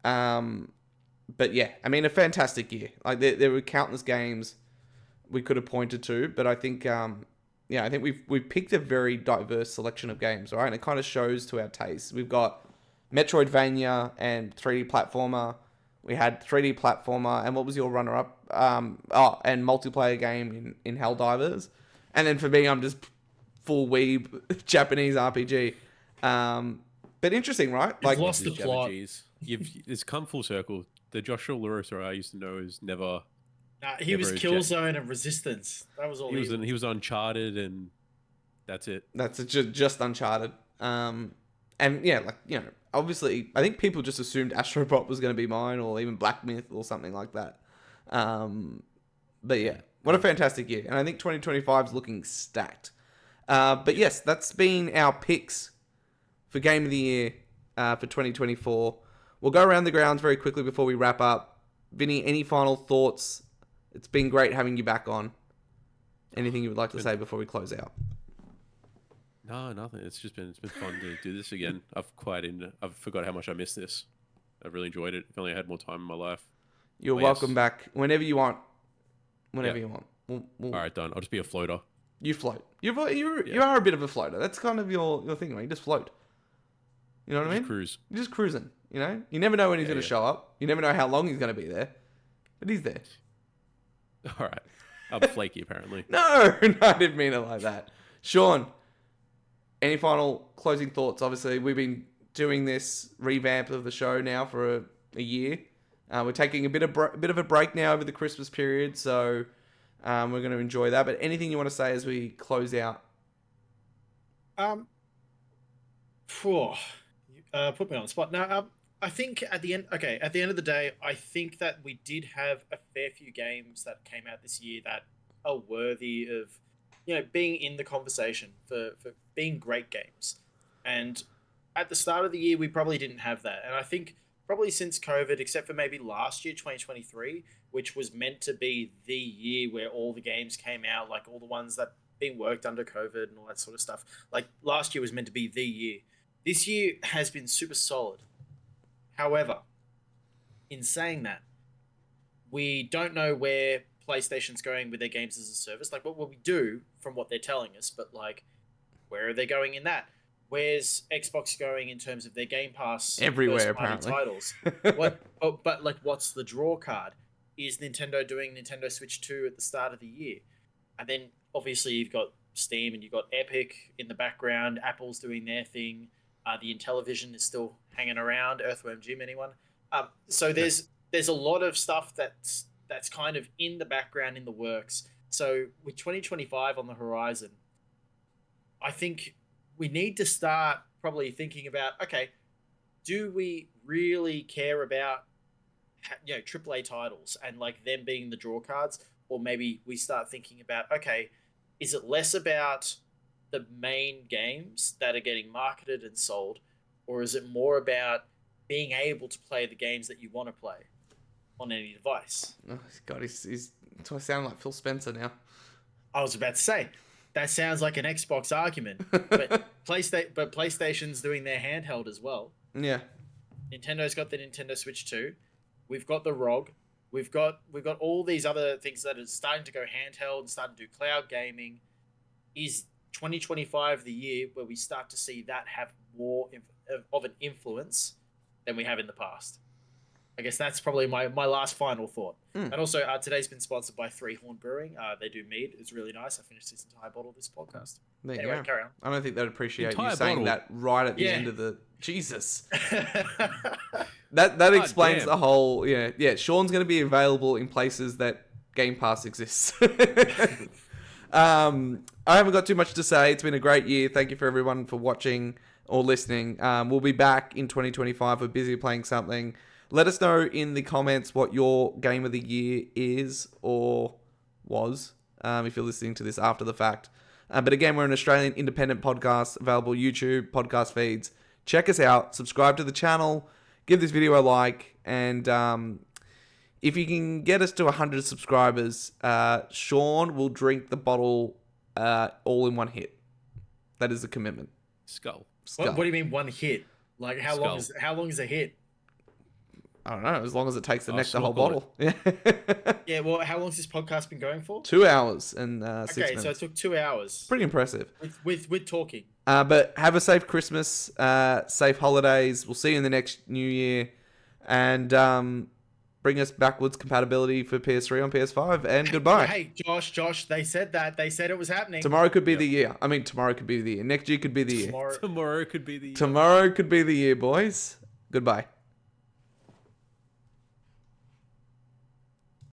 But yeah, I mean, a fantastic year. Like there were countless games we could have pointed to, but I think, I think we've picked a very diverse selection of games, right? And it kind of shows to our taste. We've got Metroidvania and 3D platformer. We had 3D platformer, and what was your runner-up? And multiplayer game in Helldivers. And then for me, I'm just full weeb Japanese RPG. But interesting, right? You've lost the plot. It's come full circle. The Joshua Lewis I used to know is never. He was Killzone and Resistance. That was all he was Uncharted, and that's it. That's just Uncharted. And yeah, like, you know, obviously, I think people just assumed Astrobot was going to be mine, or even Black Myth or something like that. But yeah, what a fantastic year. And I think 2025 is looking stacked. But yes, that's been our picks for Game of the Year for 2024. We'll go around the grounds very quickly before we wrap up. Vinny, any final thoughts? It's been great having you back on. Anything you would like to say before we close out? No, nothing. It's been fun to do this again. I've forgot how much I missed this. I really enjoyed it. If only I had more time in my life. You're welcome back whenever you want. Whenever you want. All right, done. I'll just be a floater. You float. You are a bit of a floater. That's kind of your thing, right? You just float. You know what I mean? Cruise. You're just cruising. You know, you never know when he's going to show up. You never know how long he's going to be there, but he's there. All right. I'm flaky, apparently. No, I didn't mean it like that. Sean, any final closing thoughts? Obviously, we've been doing this revamp of the show now for a year. We're taking a bit of a break now over the Christmas period, so we're going to enjoy that. But anything you want to say as we close out? Put me on the spot. Now, I think at the end of the day, I think that we did have a fair few games that came out this year that are worthy of, you know, being in the conversation for being great games. And at the start of the year, we probably didn't have that. And I think probably since COVID, except for maybe last year, 2023, which was meant to be the year where all the games came out, like all the ones that being worked under COVID and all that sort of stuff. Like last year was meant to be the year. This year has been super solid. However, in saying that, we don't know where PlayStation's going with their games as a service. Like, what will we do from what they're telling us? But, like, where are they going in that? Where's Xbox going in terms of their Game Pass? Everywhere, apparently. Titles. But, like, what's the draw card? Is Nintendo doing Nintendo Switch 2 at the start of the year? And then, obviously, you've got Steam and you've got Epic in the background. Apple's doing their thing. The Intellivision is still hanging around. Earthworm Jim, anyone? So there's a lot of stuff that's kind of in the background, in the works. So with 2025 on the horizon, I think we need to start probably thinking about, okay, do we really care about AAA titles and like them being the draw cards, or maybe we start thinking about, okay, is it less about the main games that are getting marketed and sold, or is it more about being able to play the games that you want to play on any device? Oh, God, do I sound like Phil Spencer now? I was about to say that sounds like an Xbox argument, but PlayStation's doing their handheld as well. Yeah. Nintendo's got the Nintendo Switch 2. We've got the ROG. We've got all these other things that are starting to go handheld and starting to do cloud gaming. Is 2025 the year where we start to see that have more of an influence than we have in the past? I guess that's probably my last final thought. And also, today's been sponsored by Three Horn Brewing. They do mead. It's really nice. I finished this entire bottle this podcast. There Anyway, you go. carry on. I don't think they'd appreciate you Entire saying bottle? that right at the Yeah. end of the... Jesus. That explains damn. the whole... Yeah, Sean's going to be available in places that Game Pass exists. I haven't got too much to say. It's been a great year. Thank you for everyone for watching or listening. We'll be back in 2025. We're busy playing something. Let us know in the comments what your game of the year is or was, if you're listening to this after the fact. But again, we're an Australian independent podcast, available YouTube, podcast feeds. Check us out, subscribe to the channel, give this video a like, and if you can get us to 100 subscribers, Sean will drink the bottle all in one hit. That is a commitment. Skull. What do you mean one hit? Like how long is a hit? I don't know, as long as it takes the whole snorkel bottle. Yeah. Yeah, well, how long's this podcast been going for? 2 hours and 6 minutes. Okay, so it took 2 hours. Pretty impressive. With talking. But have a safe Christmas, safe holidays. We'll see you in the next new year. And bring us backwards compatibility for PS3 on PS5. And goodbye. Hey, Josh, they said that. They said it was happening. Tomorrow could be the year. I mean, tomorrow could be the year. Next year could be the year. Tomorrow could be the Tomorrow could be the year, boys. Goodbye.